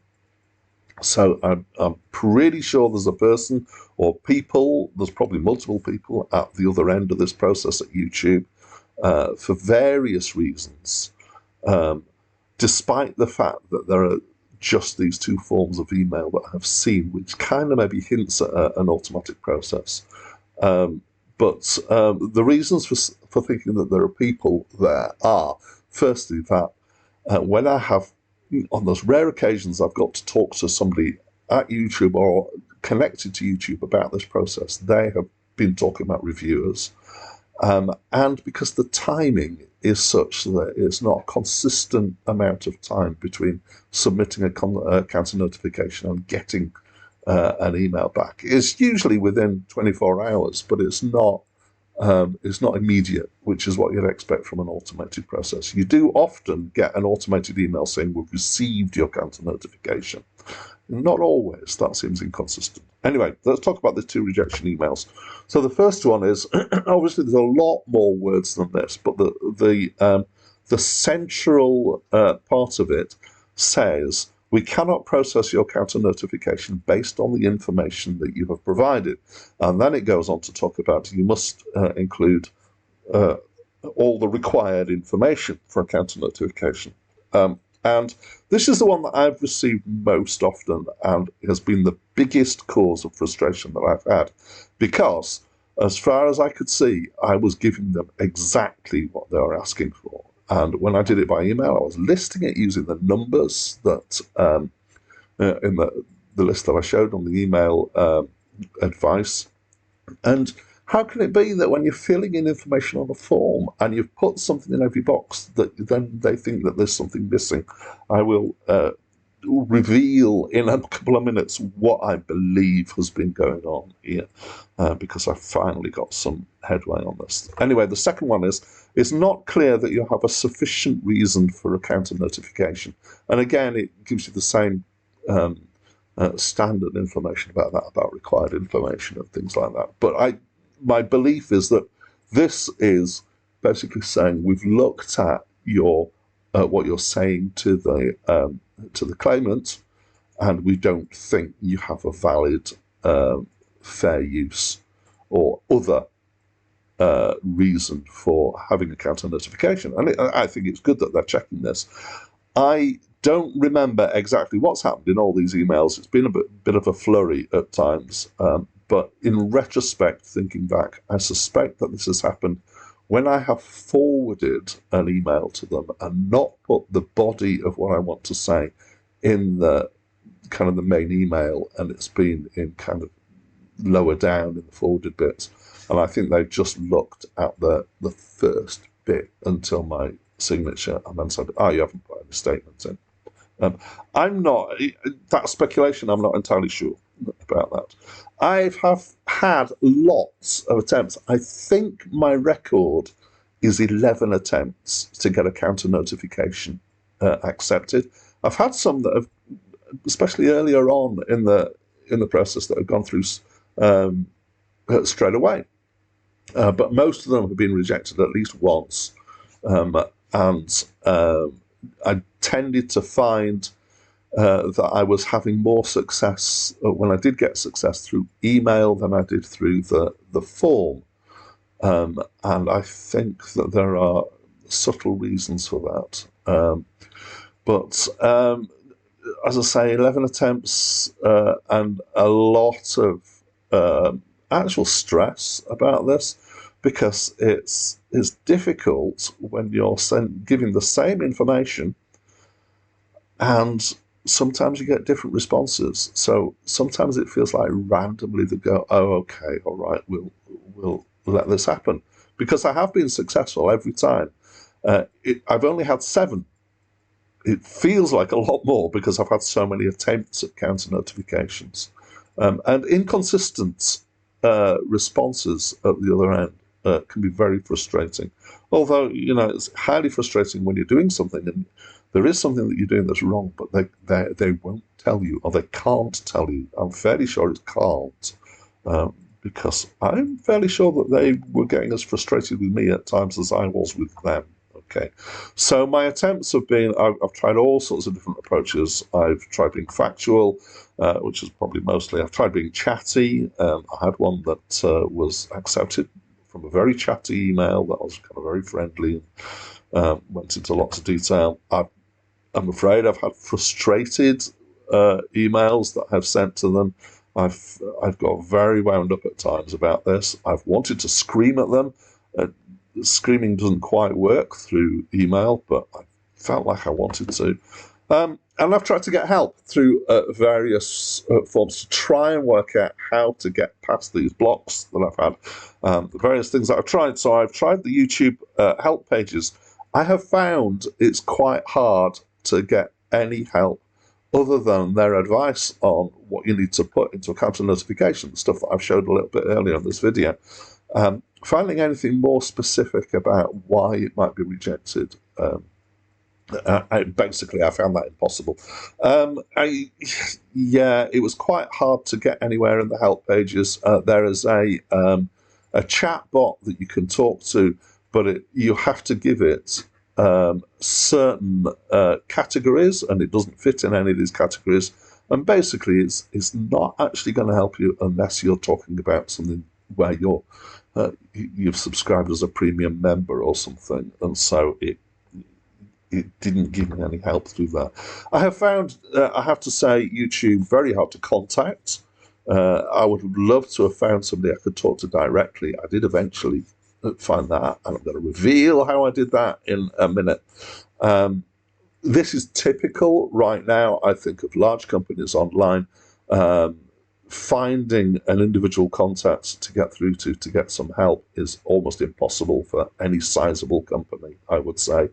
So I'm pretty sure there's a person or people, there's probably multiple people at the other end of this process at YouTube for various reasons, despite the fact that there are just these two forms of email that I've seen, which kind of maybe hints at an automatic process. But the reasons for thinking that there are people there are, firstly, that when I have, on those rare occasions I've got to talk to somebody at YouTube or connected to YouTube about this process, they have been talking about reviewers. And because the timing is such that it's not a consistent amount of time between submitting a counter notification and getting an email back. It's usually within 24 hours, but it's not immediate, which is what you'd expect from an automated process. You do often get an automated email saying we've received your counter notification. Not always. That seems inconsistent. Anyway, let's talk about the two rejection emails. So the first one is, obviously there's a lot more words than this, but the central part of it says, we cannot process your counter notification based on the information that you have provided. And then it goes on to talk about you must include all the required information for account notification. And this is the one that I've received most often and has been the biggest cause of frustration that I've had, because as far as I could see, I was giving them exactly what they were asking for. And when I did it by email, I was listing it using the numbers that in the list that I showed on the email advice. And how can it be that when you're filling in information on a form and you've put something in every box, that then they think that there's something missing? I will reveal in a couple of minutes what I believe has been going on here, because I finally got some headway on this. Anyway, the second one is, it's not clear that you have a sufficient reason for a counter notification. And again, it gives you the same standard information about that, about required information and things like that. But my belief is that this is basically saying we've looked at your what you're saying to the claimant, and we don't think you have a valid fair use or other reason for having a counter notification. And I think it's good that they're checking this. I don't remember exactly what's happened in all these emails. It's been a bit of a flurry at times. But in retrospect, thinking back, I suspect that this has happened when I have forwarded an email to them and not put the body of what I want to say in the kind of the main email, and it's been in kind of lower down in the forwarded bits. And I think they've just looked at the first bit until my signature and then said, oh, you haven't put any statements in. I'm not, that speculation, I'm not entirely sure about that. I have had lots of attempts. I think my record is 11 attempts to get a counter notification accepted. I've had some that have, especially earlier on in the process, that have gone through straight away. But most of them have been rejected at least once. I tended to find that I was having more success when I did get success through email than I did through the form. And I think that there are subtle reasons for that. But as I say, 11 attempts and a lot of actual stress about this, because it's difficult when you're giving the same information, and sometimes you get different responses. So sometimes it feels like randomly they go, oh, okay, all right, we'll let this happen. Because I have been successful every time. I've only had 7. It feels like a lot more because I've had so many attempts at counter notifications. And inconsistent responses at the other end can be very frustrating. Although, it's highly frustrating when you're doing something and there is something that you're doing that's wrong, but they won't tell you, or they can't tell you. I'm fairly sure it can't, because I'm fairly sure that they were getting as frustrated with me at times as I was with them. Okay, so my attempts have been, I've tried all sorts of different approaches. I've tried being factual, which is probably mostly. I've tried being chatty. I had one that was accepted from a very chatty email that was kind of very friendly and went into lots of detail. I'm afraid I've had frustrated emails that I've sent to them. I've got very wound up at times about this. I've wanted to scream at them. Screaming doesn't quite work through email, but I felt like I wanted to. And I've tried to get help through various forms to try and work out how to get past these blocks that I've had. The various things that I've tried. So I've tried the YouTube help pages. I have found it's quite hard to get any help other than their advice on what you need to put into a counter notification, stuff that I've showed a little bit earlier in this video. Finding anything more specific about why it might be rejected, I found that impossible. It was quite hard to get anywhere in the help pages. There is a chat bot that you can talk to, but you have to give it certain categories, and it doesn't fit in any of these categories. And basically, it's not actually going to help you unless you're talking about something where you're you've subscribed as a premium member or something, and so it didn't give me any help through that. I have found, I have to say, YouTube very hard to contact. I would love to have found somebody I could talk to directly. I did eventually find that, and I'm going to reveal how I did that in a minute. This is typical right now, I think, of large companies online. Finding an individual contact to get through to get some help is almost impossible for any sizable company, I would say.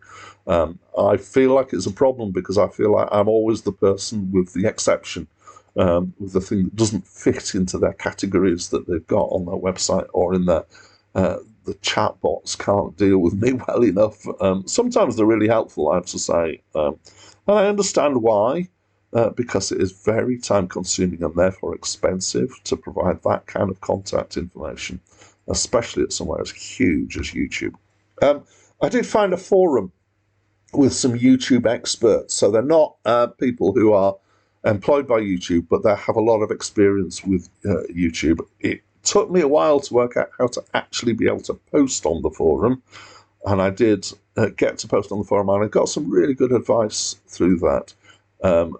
I feel like it's a problem because I feel like I'm always the person with the exception, with the thing that doesn't fit into their categories that they've got on their website or in their the chatbots can't deal with me well enough. Sometimes they're really helpful, I have to say, and I understand why. Because it is very time consuming and therefore expensive to provide that kind of contact information, especially at somewhere as huge as YouTube. I did find a forum with some YouTube experts. So they're not people who are employed by YouTube, but they have a lot of experience with YouTube. It took me a while to work out how to actually be able to post on the forum, and I did get to post on the forum, and I got some really good advice through that.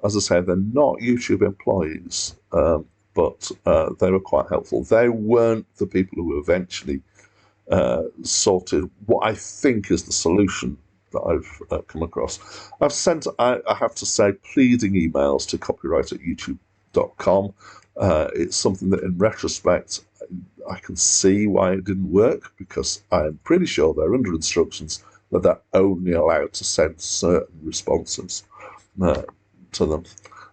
As I say, they're not YouTube employees, but they were quite helpful. They weren't the people who eventually sorted what I think is the solution that I've come across. I've sent, I have to say, pleading emails to copyright@youtube.com. It's something that, in retrospect, I can see why it didn't work, because I'm pretty sure they're under instructions that they're only allowed to send certain responses to them.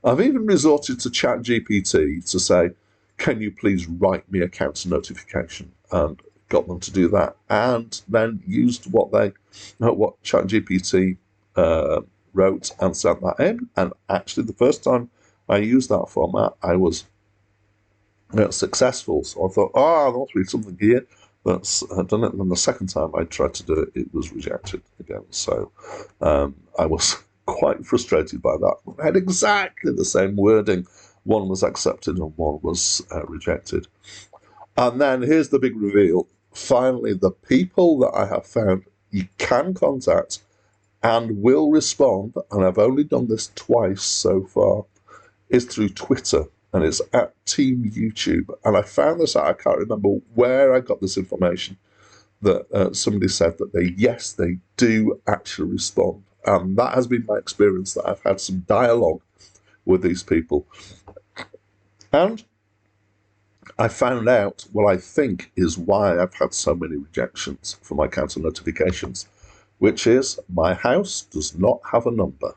I've even resorted to ChatGPT to say, can you please write me a counter notification? And got them to do that, and then used what ChatGPT wrote and sent that in. And actually, the first time I used that format, I was successful. So I thought, there must be something here that's done it. And then the second time I tried to do it, it was rejected again. So I was quite frustrated by that. I had exactly the same wording. One was accepted and one was rejected. And then here's the big reveal. Finally, the people that I have found you can contact and will respond, and I've only done this twice so far, is through Twitter, and it's at Team YouTube. And I found this out, I can't remember where I got this information, that somebody said that they do actually respond. And that has been my experience, that I've had some dialogue with these people. And I found out what I think is why I've had so many rejections for my counter notifications, which is my house does not have a number.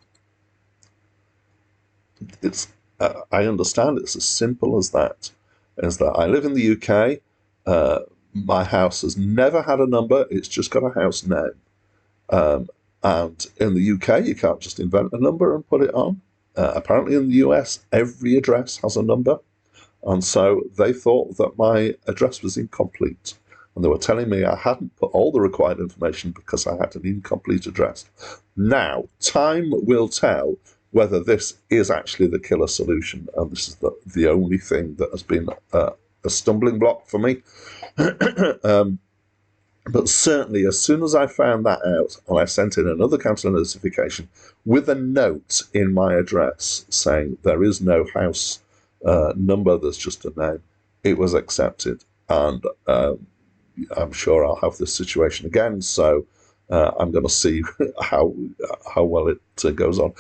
It's I understand it's as simple as that. I live in the UK. My house has never had a number. It's just got a house name. And in the UK, you can't just invent a number and put it on. Apparently in the US, every address has a number. And so they thought that my address was incomplete. And they were telling me I hadn't put all the required information because I had an incomplete address. Now, time will tell whether this is actually the killer solution. And this is the only thing that has been a stumbling block for me. But certainly, as soon as I found that out, and I sent in another counter notification with a note in my address saying there is no house number, there's just a name, it was accepted. And I'm sure I'll have this situation again, so I'm going to see how well it goes on.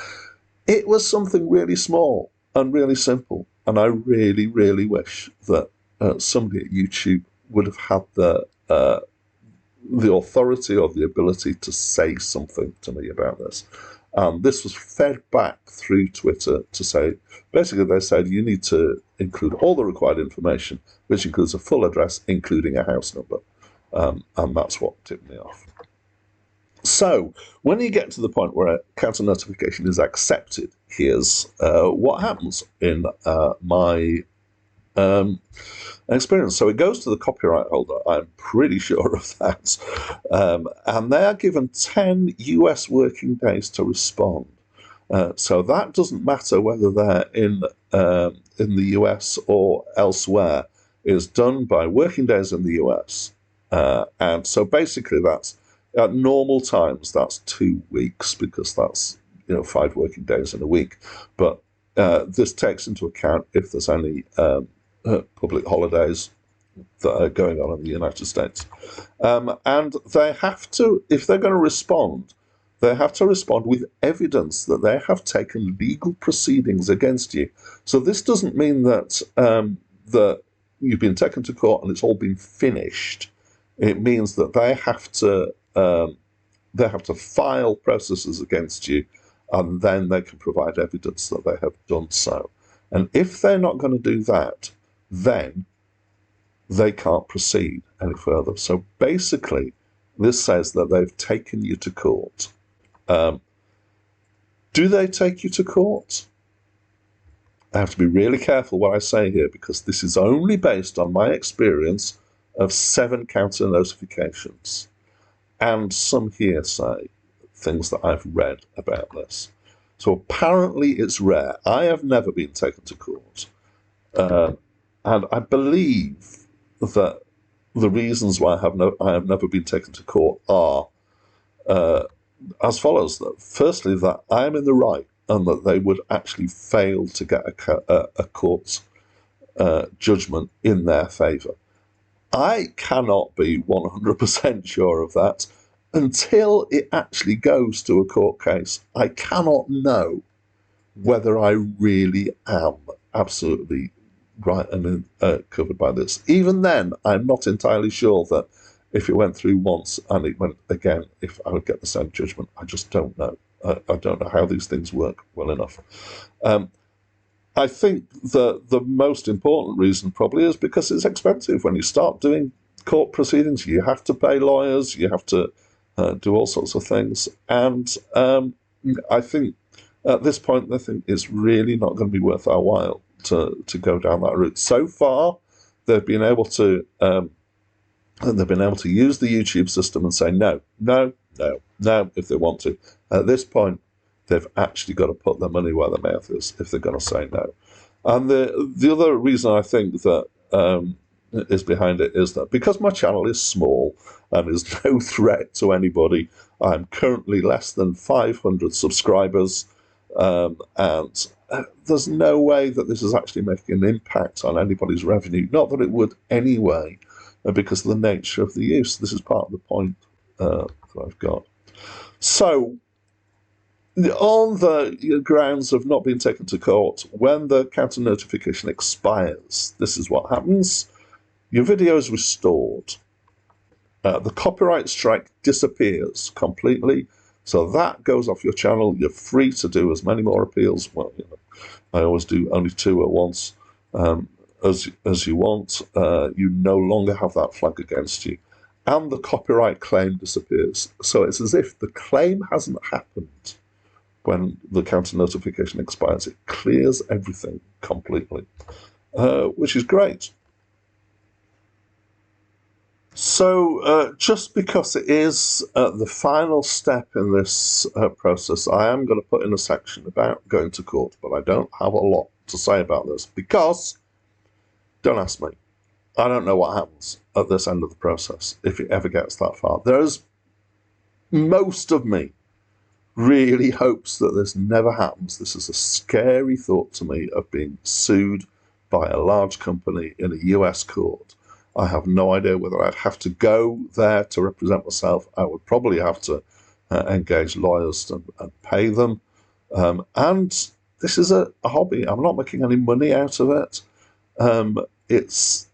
It was something really small and really simple, and I really, really wish that somebody at YouTube would have had the authority or the ability to say something to me about this. This was fed back through Twitter to say, basically they said you need to include all the required information, which includes a full address, including a house number. And that's what tipped me off. So when you get to the point where a counter notification is accepted, here's what happens in my experience. So it goes to the copyright holder, I'm pretty sure of that, and they are given 10 US working days to respond. So that doesn't matter whether they're in the US or elsewhere. It is done by working days in the US. And so basically that's, at normal times, that's 2 weeks, because that's, 5 working days in a week. But this takes into account if there's any public holidays that are going on in the United States. And they have to, if they're going to respond, they have to respond with evidence that they have taken legal proceedings against you. So this doesn't mean that that you've been taken to court and it's all been finished. It means that they have to file processes against you, and then they can provide evidence that they have done so. And if they're not going to do that, then they can't proceed any further. So basically, this says that they've taken you to court. Do they take you to court? I have to be really careful what I say here, because this is only based on my experience of 7 counter notifications and some hearsay, things that I've read about this. So apparently it's rare. I have never been taken to court. And I believe that the reasons why I have never been taken to court are as follows. Firstly, that I am in the right, and that they would actually fail to get a court judgment in their favour. I cannot be 100% sure of that until it actually goes to a court case. I cannot know whether I really am absolutely right and covered by this. Even then, I'm not entirely sure that if it went through once and it went again, if I would get the same judgment. I just don't know. I don't know how these things work well enough. I think the most important reason probably is because it's expensive. When you start doing court proceedings, you have to pay lawyers, you have to do all sorts of things. And I think at this point, I think it's really not going to be worth our while to go down that route. So far, they've been able to use the YouTube system and say no if they want to. At this point, they've actually got to put their money where their mouth is if they're going to say no. And the other reason I think that is behind it is that because my channel is small and is no threat to anybody, I'm currently less than 500 subscribers, and there's no way that this is actually making an impact on anybody's revenue. Not that it would anyway, because of the nature of the use. This is part of the point that I've got. So, on the grounds of not being taken to court, when the counter notification expires, this is what happens. Your video is restored. The copyright strike disappears completely. So that goes off your channel. You're free to do as many more appeals. Well, I always do only 2 at once, as you want. You no longer have that flag against you. And the copyright claim disappears. So it's as if the claim hasn't happened when the counter notification expires. It clears everything completely, which is great. So just because it is the final step in this process, I am going to put in a section about going to court, but I don't have a lot to say about this because, don't ask me, I don't know what happens at this end of the process if it ever gets that far. Most of me really hopes that this never happens. This is a scary thought to me, of being sued by a large company in a US court. I have no idea whether I'd have to go there to represent myself. I would probably have to engage lawyers and pay them. And this is a hobby. I'm not making any money out of it. It's,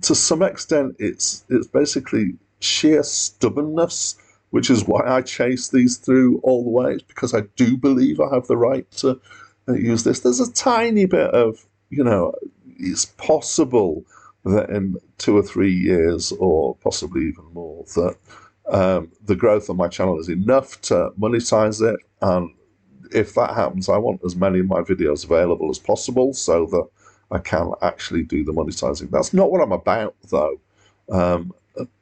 to some extent, it's basically sheer stubbornness, which is why I chase these through all the way. It's because I do believe I have the right to use this. There's a tiny bit of, it's possible that in 2 or 3 years, or possibly even more, that the growth of my channel is enough to monetize it. And if that happens, I want as many of my videos available as possible so that I can actually do the monetizing. That's not what I'm about, though.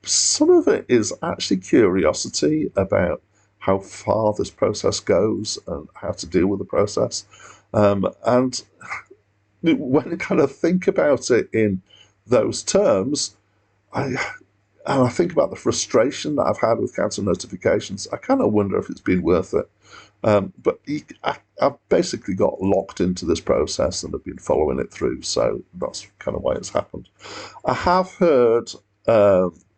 Some of it is actually curiosity about how far this process goes and how to deal with the process. And when I kind of think about it in those terms, and I think about the frustration that I've had with council notifications. I kind of wonder if it's been worth it. But I've basically got locked into this process and have been following it through, so that's kind of why it's happened. I have heard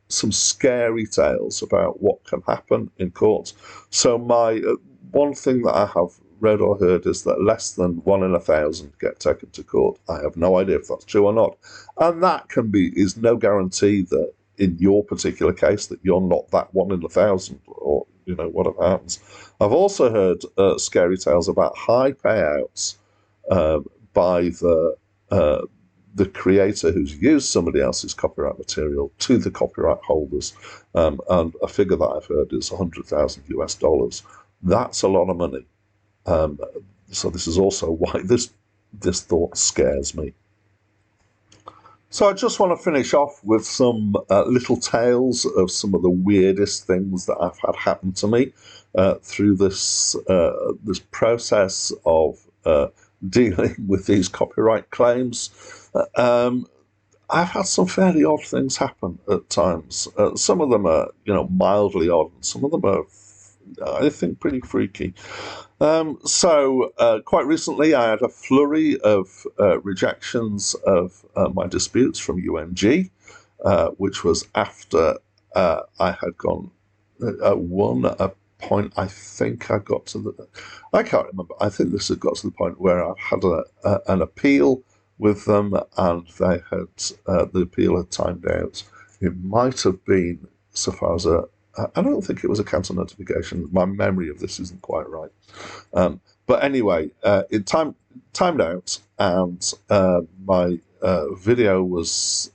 some scary tales about what can happen in court. So my one thing that I have read or heard is that less than 1 in 1,000 get taken to court. I have no idea if that's true or not, and that is no guarantee that in your particular case that you're not that 1 in 1,000, or whatever happens. I've also heard scary tales about high payouts by the creator who's used somebody else's copyright material to the copyright holders, and a figure that I've heard is $100,000 US. That's a lot of money. So this is also why this thought scares me. So I just want to finish off with some little tales of some of the weirdest things that I've had happen to me through this process of dealing with these copyright claims. I've had some fairly odd things happen at times. Some of them are, mildly odd, and some of them are, I think, pretty freaky. So quite recently, I had a flurry of rejections of my disputes from UMG, which was after I had won a point. I think I got to I can't remember. I think this had got to the point where I had an appeal with them, and they had the appeal had timed out. It might have been so far as I don't think it was a cancel notification. My memory of this isn't quite right. But anyway, it timed out, and my video was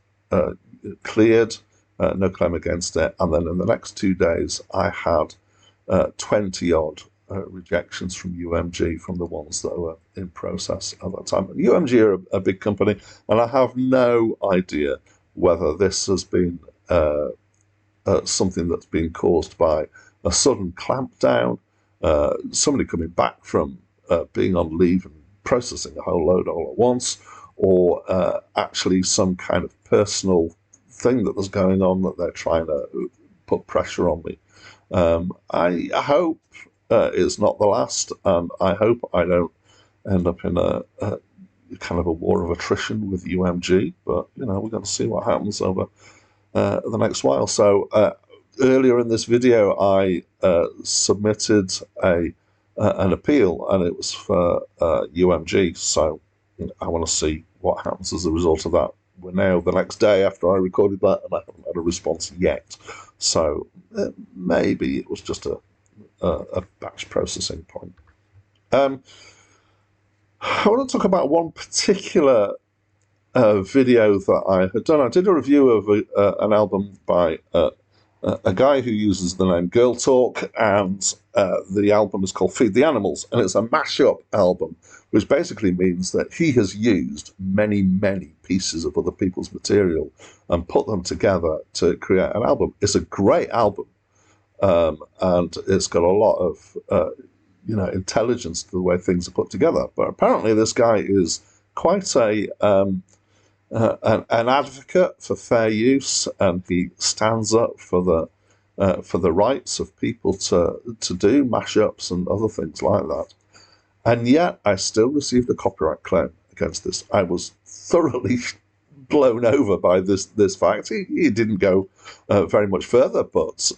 cleared, no claim against it. And then in the next 2 days, I had 20-odd rejections from UMG, from the ones that were in process at that time. UMG are a big company, and I have no idea whether this has been something that's been caused by a sudden clampdown, somebody coming back from being on leave and processing a whole load all at once, or actually some kind of personal thing that was going on that they're trying to put pressure on me. I hope it's not the last, and I hope I don't end up in a kind of a war of attrition with UMG, but we're going to see what happens over the next while. So earlier in this video, I submitted an appeal, and it was for UMG. So I want to see what happens as a result of that. We're now the next day after I recorded that, and I haven't had a response yet. So maybe it was just a batch processing point. I want to talk about one particular video that I had done. I did a review of an album by a guy who uses the name Girl Talk, and the album is called Feed the Animals, and it's a mashup album, which basically means that he has used many, many pieces of other people's material and put them together to create an album. It's a great album, and it's got a lot of intelligence to the way things are put together. But apparently this guy is quite an advocate for fair use, and he stands up for the rights of people to do mashups and other things like that. And yet I still received a copyright claim against this. I was thoroughly blown over by this fact. He didn't go very much further, but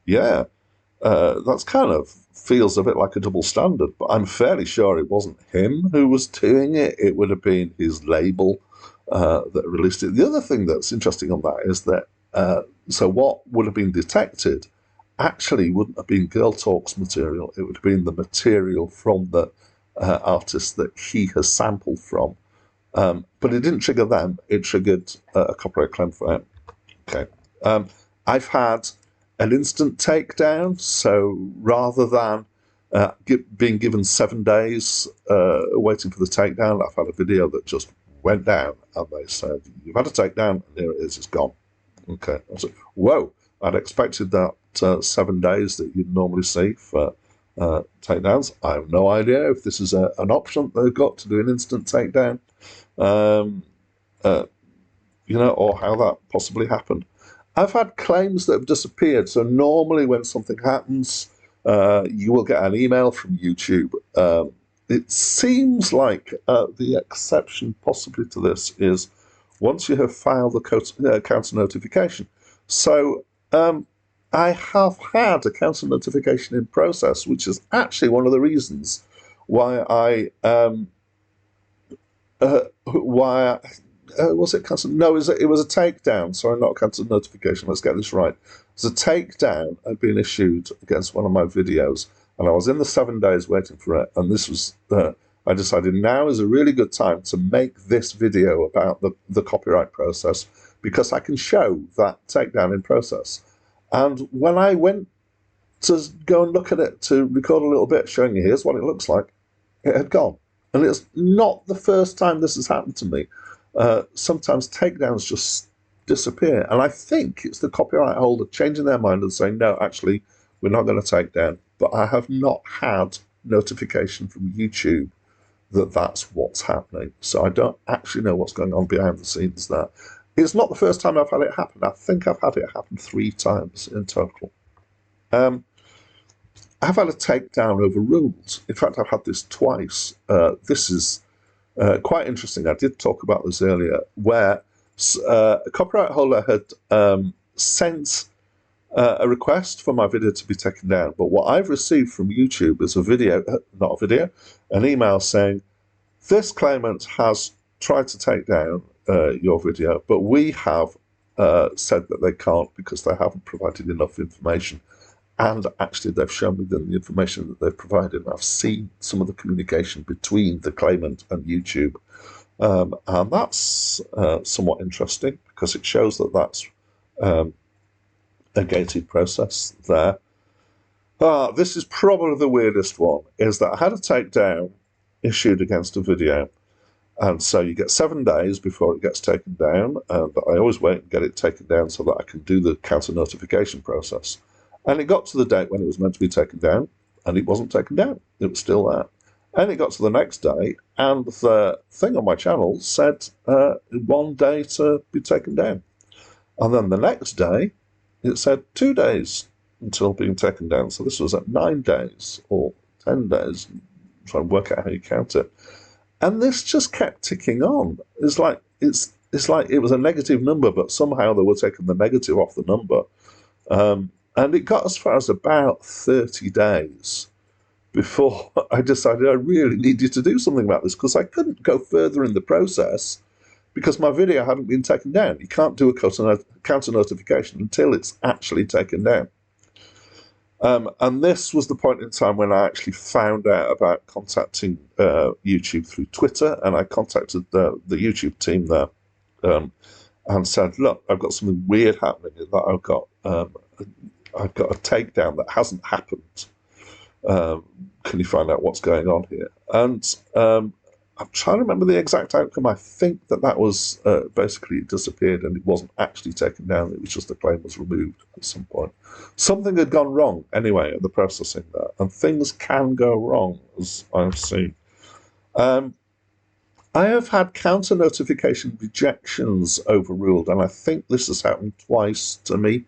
that's kind of feels a bit like a double standard. But I'm fairly sure it wasn't him who was doing it. It would have been his label that released it. The other thing that's interesting on that is that so what would have been detected actually wouldn't have been Girl Talk's material. It would have been the material from the artist that he has sampled from. But it didn't trigger them. It triggered a copyright claim for him. Okay. I've had an instant takedown, so rather than being given 7 days waiting for the takedown, I've had a video that just went down, and they said, "You've had a takedown, and here it is, it's gone." Okay. I said, whoa, I'd expected that 7 days that you'd normally see for takedowns. I have no idea if this is an option they've got to do an instant takedown, or how that possibly happened. I've had claims that have disappeared. So normally when something happens, you will get an email from YouTube. It seems like the exception possibly to this is once you have filed the counter notification. So I have had a counter notification in process, which is actually one of the reasons why why was it cancelled? No, it was a takedown. Sorry, not a cancelled notification. Let's get this right. It was a takedown had been issued against one of my videos, and I was in the 7 days waiting for it. And this was, I decided now is a really good time to make this video about the copyright process because I can show that takedown in process. And when I went to go and look at it to record a little bit showing you here's what it looks like, it had gone. And it's not the first time this has happened to me. Sometimes takedowns just disappear. And I think it's the copyright holder changing their mind and saying, no, actually, we're not going to take down. But I have not had notification from YouTube that that's what's happening. So I don't actually know what's going on behind the scenes there. It's not the first time I've had it happen. I think I've had it happen 3 times in total. I've had a takedown overruled. In fact, I've had this twice. This is quite interesting. I did talk about this earlier, where a copyright holder had sent a request for my video to be taken down. But what I've received from YouTube is a video, not a video, an email saying, this claimant has tried to take down your video, but we have said that they can't because they haven't provided enough information. And actually, they've shown me the information that they've provided. I've seen some of the communication between the claimant and YouTube. And that's somewhat interesting because it shows that that's a gated process there. This is probably the weirdest one, is that I had a takedown issued against a video. And so you get 7 days before it gets taken down. But I always wait and get it taken down so that I can do the counter notification process. And it got to the date when it was meant to be taken down, and it wasn't taken down. It was still there. And it got to the next day, and the thing on my channel said 1 day to be taken down. And then the next day, it said 2 days until being taken down. So this was at 9 days or 10 days. Try and work out how you count it. And this just kept ticking on. It's like it was a negative number, but somehow they were taking the negative off the number. And it got as far as about 30 days before I decided I really needed to do something about this because I couldn't go further in the process because my video hadn't been taken down. You can't do a counter notification until it's actually taken down. And this was the point in time when I actually found out about contacting YouTube through Twitter, and I contacted the YouTube team there and said, look, I've got something weird happening in that I've got a takedown that hasn't happened. Can you find out what's going on here? And I'm trying to remember the exact outcome. I think that was basically it disappeared and it wasn't actually taken down. It was just the claim was removed at some point. Something had gone wrong anyway at the processing there, and things can go wrong, as I've seen. I have had counter notification rejections overruled, and I think this has happened twice to me,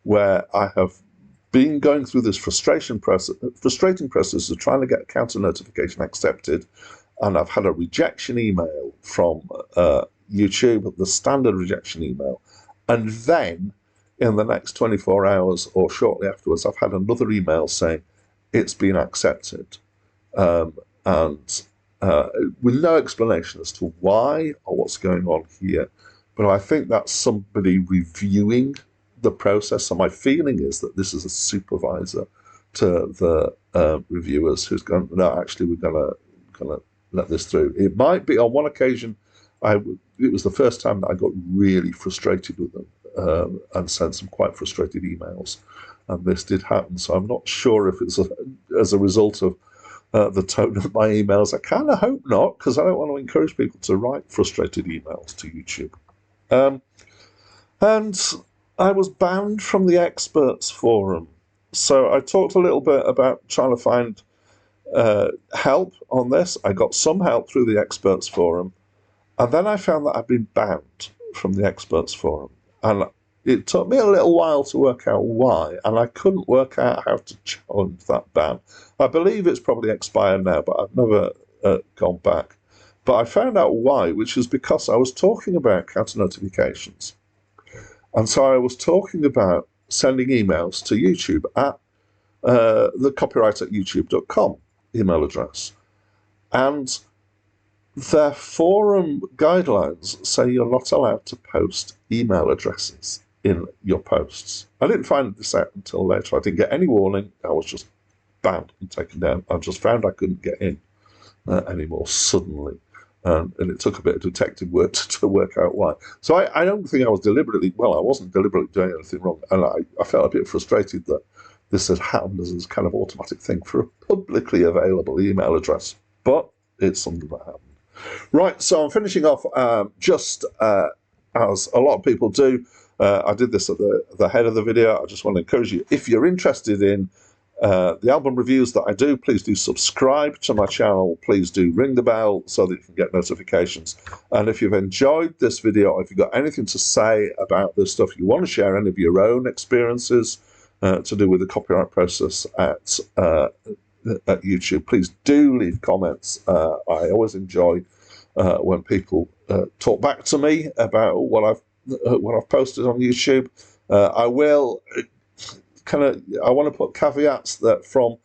where I have been going through this frustrating process of trying to get a counter notification accepted, and I've had a rejection email from YouTube, the standard rejection email, and then in the next 24 hours or shortly afterwards, I've had another email saying it's been accepted, and with no explanation as to why or what's going on here. But I think that's somebody reviewing the process. So my feeling is that this is a supervisor to the reviewers who's going, no, actually, we're going to let this through. It might be on one occasion, it was the first time that I got really frustrated with them and sent some quite frustrated emails. And this did happen. So I'm not sure if it's as a result of the tone of my emails. I kind of hope not, because I don't want to encourage people to write frustrated emails to YouTube. And I was banned from the experts forum. So I talked a little bit about trying to find help on this. I got some help through the experts forum. And then I found that I'd been banned from the experts forum. And it took me a little while to work out why, and I couldn't work out how to challenge that ban. I believe it's probably expired now, but I've never gone back. But I found out why, which is because I was talking about counter notifications. And so I was talking about sending emails to YouTube at the copyright@youtube.com email address. And their forum guidelines say you're not allowed to post email addresses in your posts. I didn't find this out until later. I didn't get any warning. I was just banned and taken down. I just found I couldn't get in anymore suddenly. And it took a bit of detective work to work out why. So I don't think I was deliberately, well, I wasn't deliberately doing anything wrong. And I felt a bit frustrated that this had happened as a kind of automatic thing for a publicly available email address. But it's something that happened. Right, so I'm finishing off just as a lot of people do. I did this at the head of the video. I just want to encourage you, if you're interested in the album reviews that I do, please do subscribe to my channel. Please do ring the bell so that you can get notifications. And if you've enjoyed this video, or if you've got anything to say about this stuff, you want to share any of your own experiences to do with the copyright process at YouTube, please do leave comments. I always enjoy when people talk back to me about what I've posted on YouTube. I will I want to put caveats that from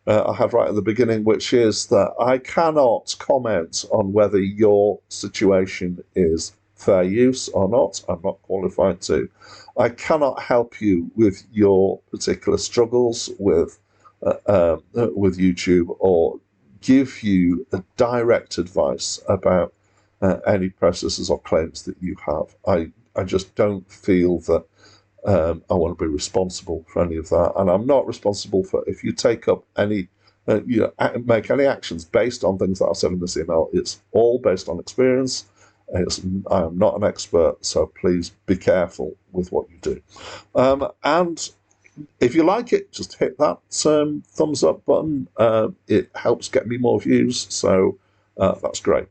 I had right at the beginning, which is that I cannot comment on whether your situation is fair use or not. I'm not qualified to. I cannot help you with your particular struggles with YouTube, or give you a direct advice about any processes or claims that you have. I just don't feel that I want to be responsible for any of that, and I'm not responsible for if you take up any, make any actions based on things that I've said in this email. It's all based on experience. I am not an expert, so please be careful with what you do. And if you like it, just hit that thumbs up button. It helps get me more views, so that's great.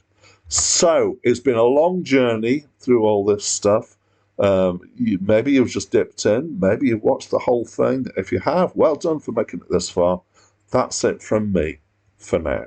So it's been a long journey through all this stuff. Maybe you've just dipped in. Maybe you've watched the whole thing. If you have, well done for making it this far. That's it from me for now.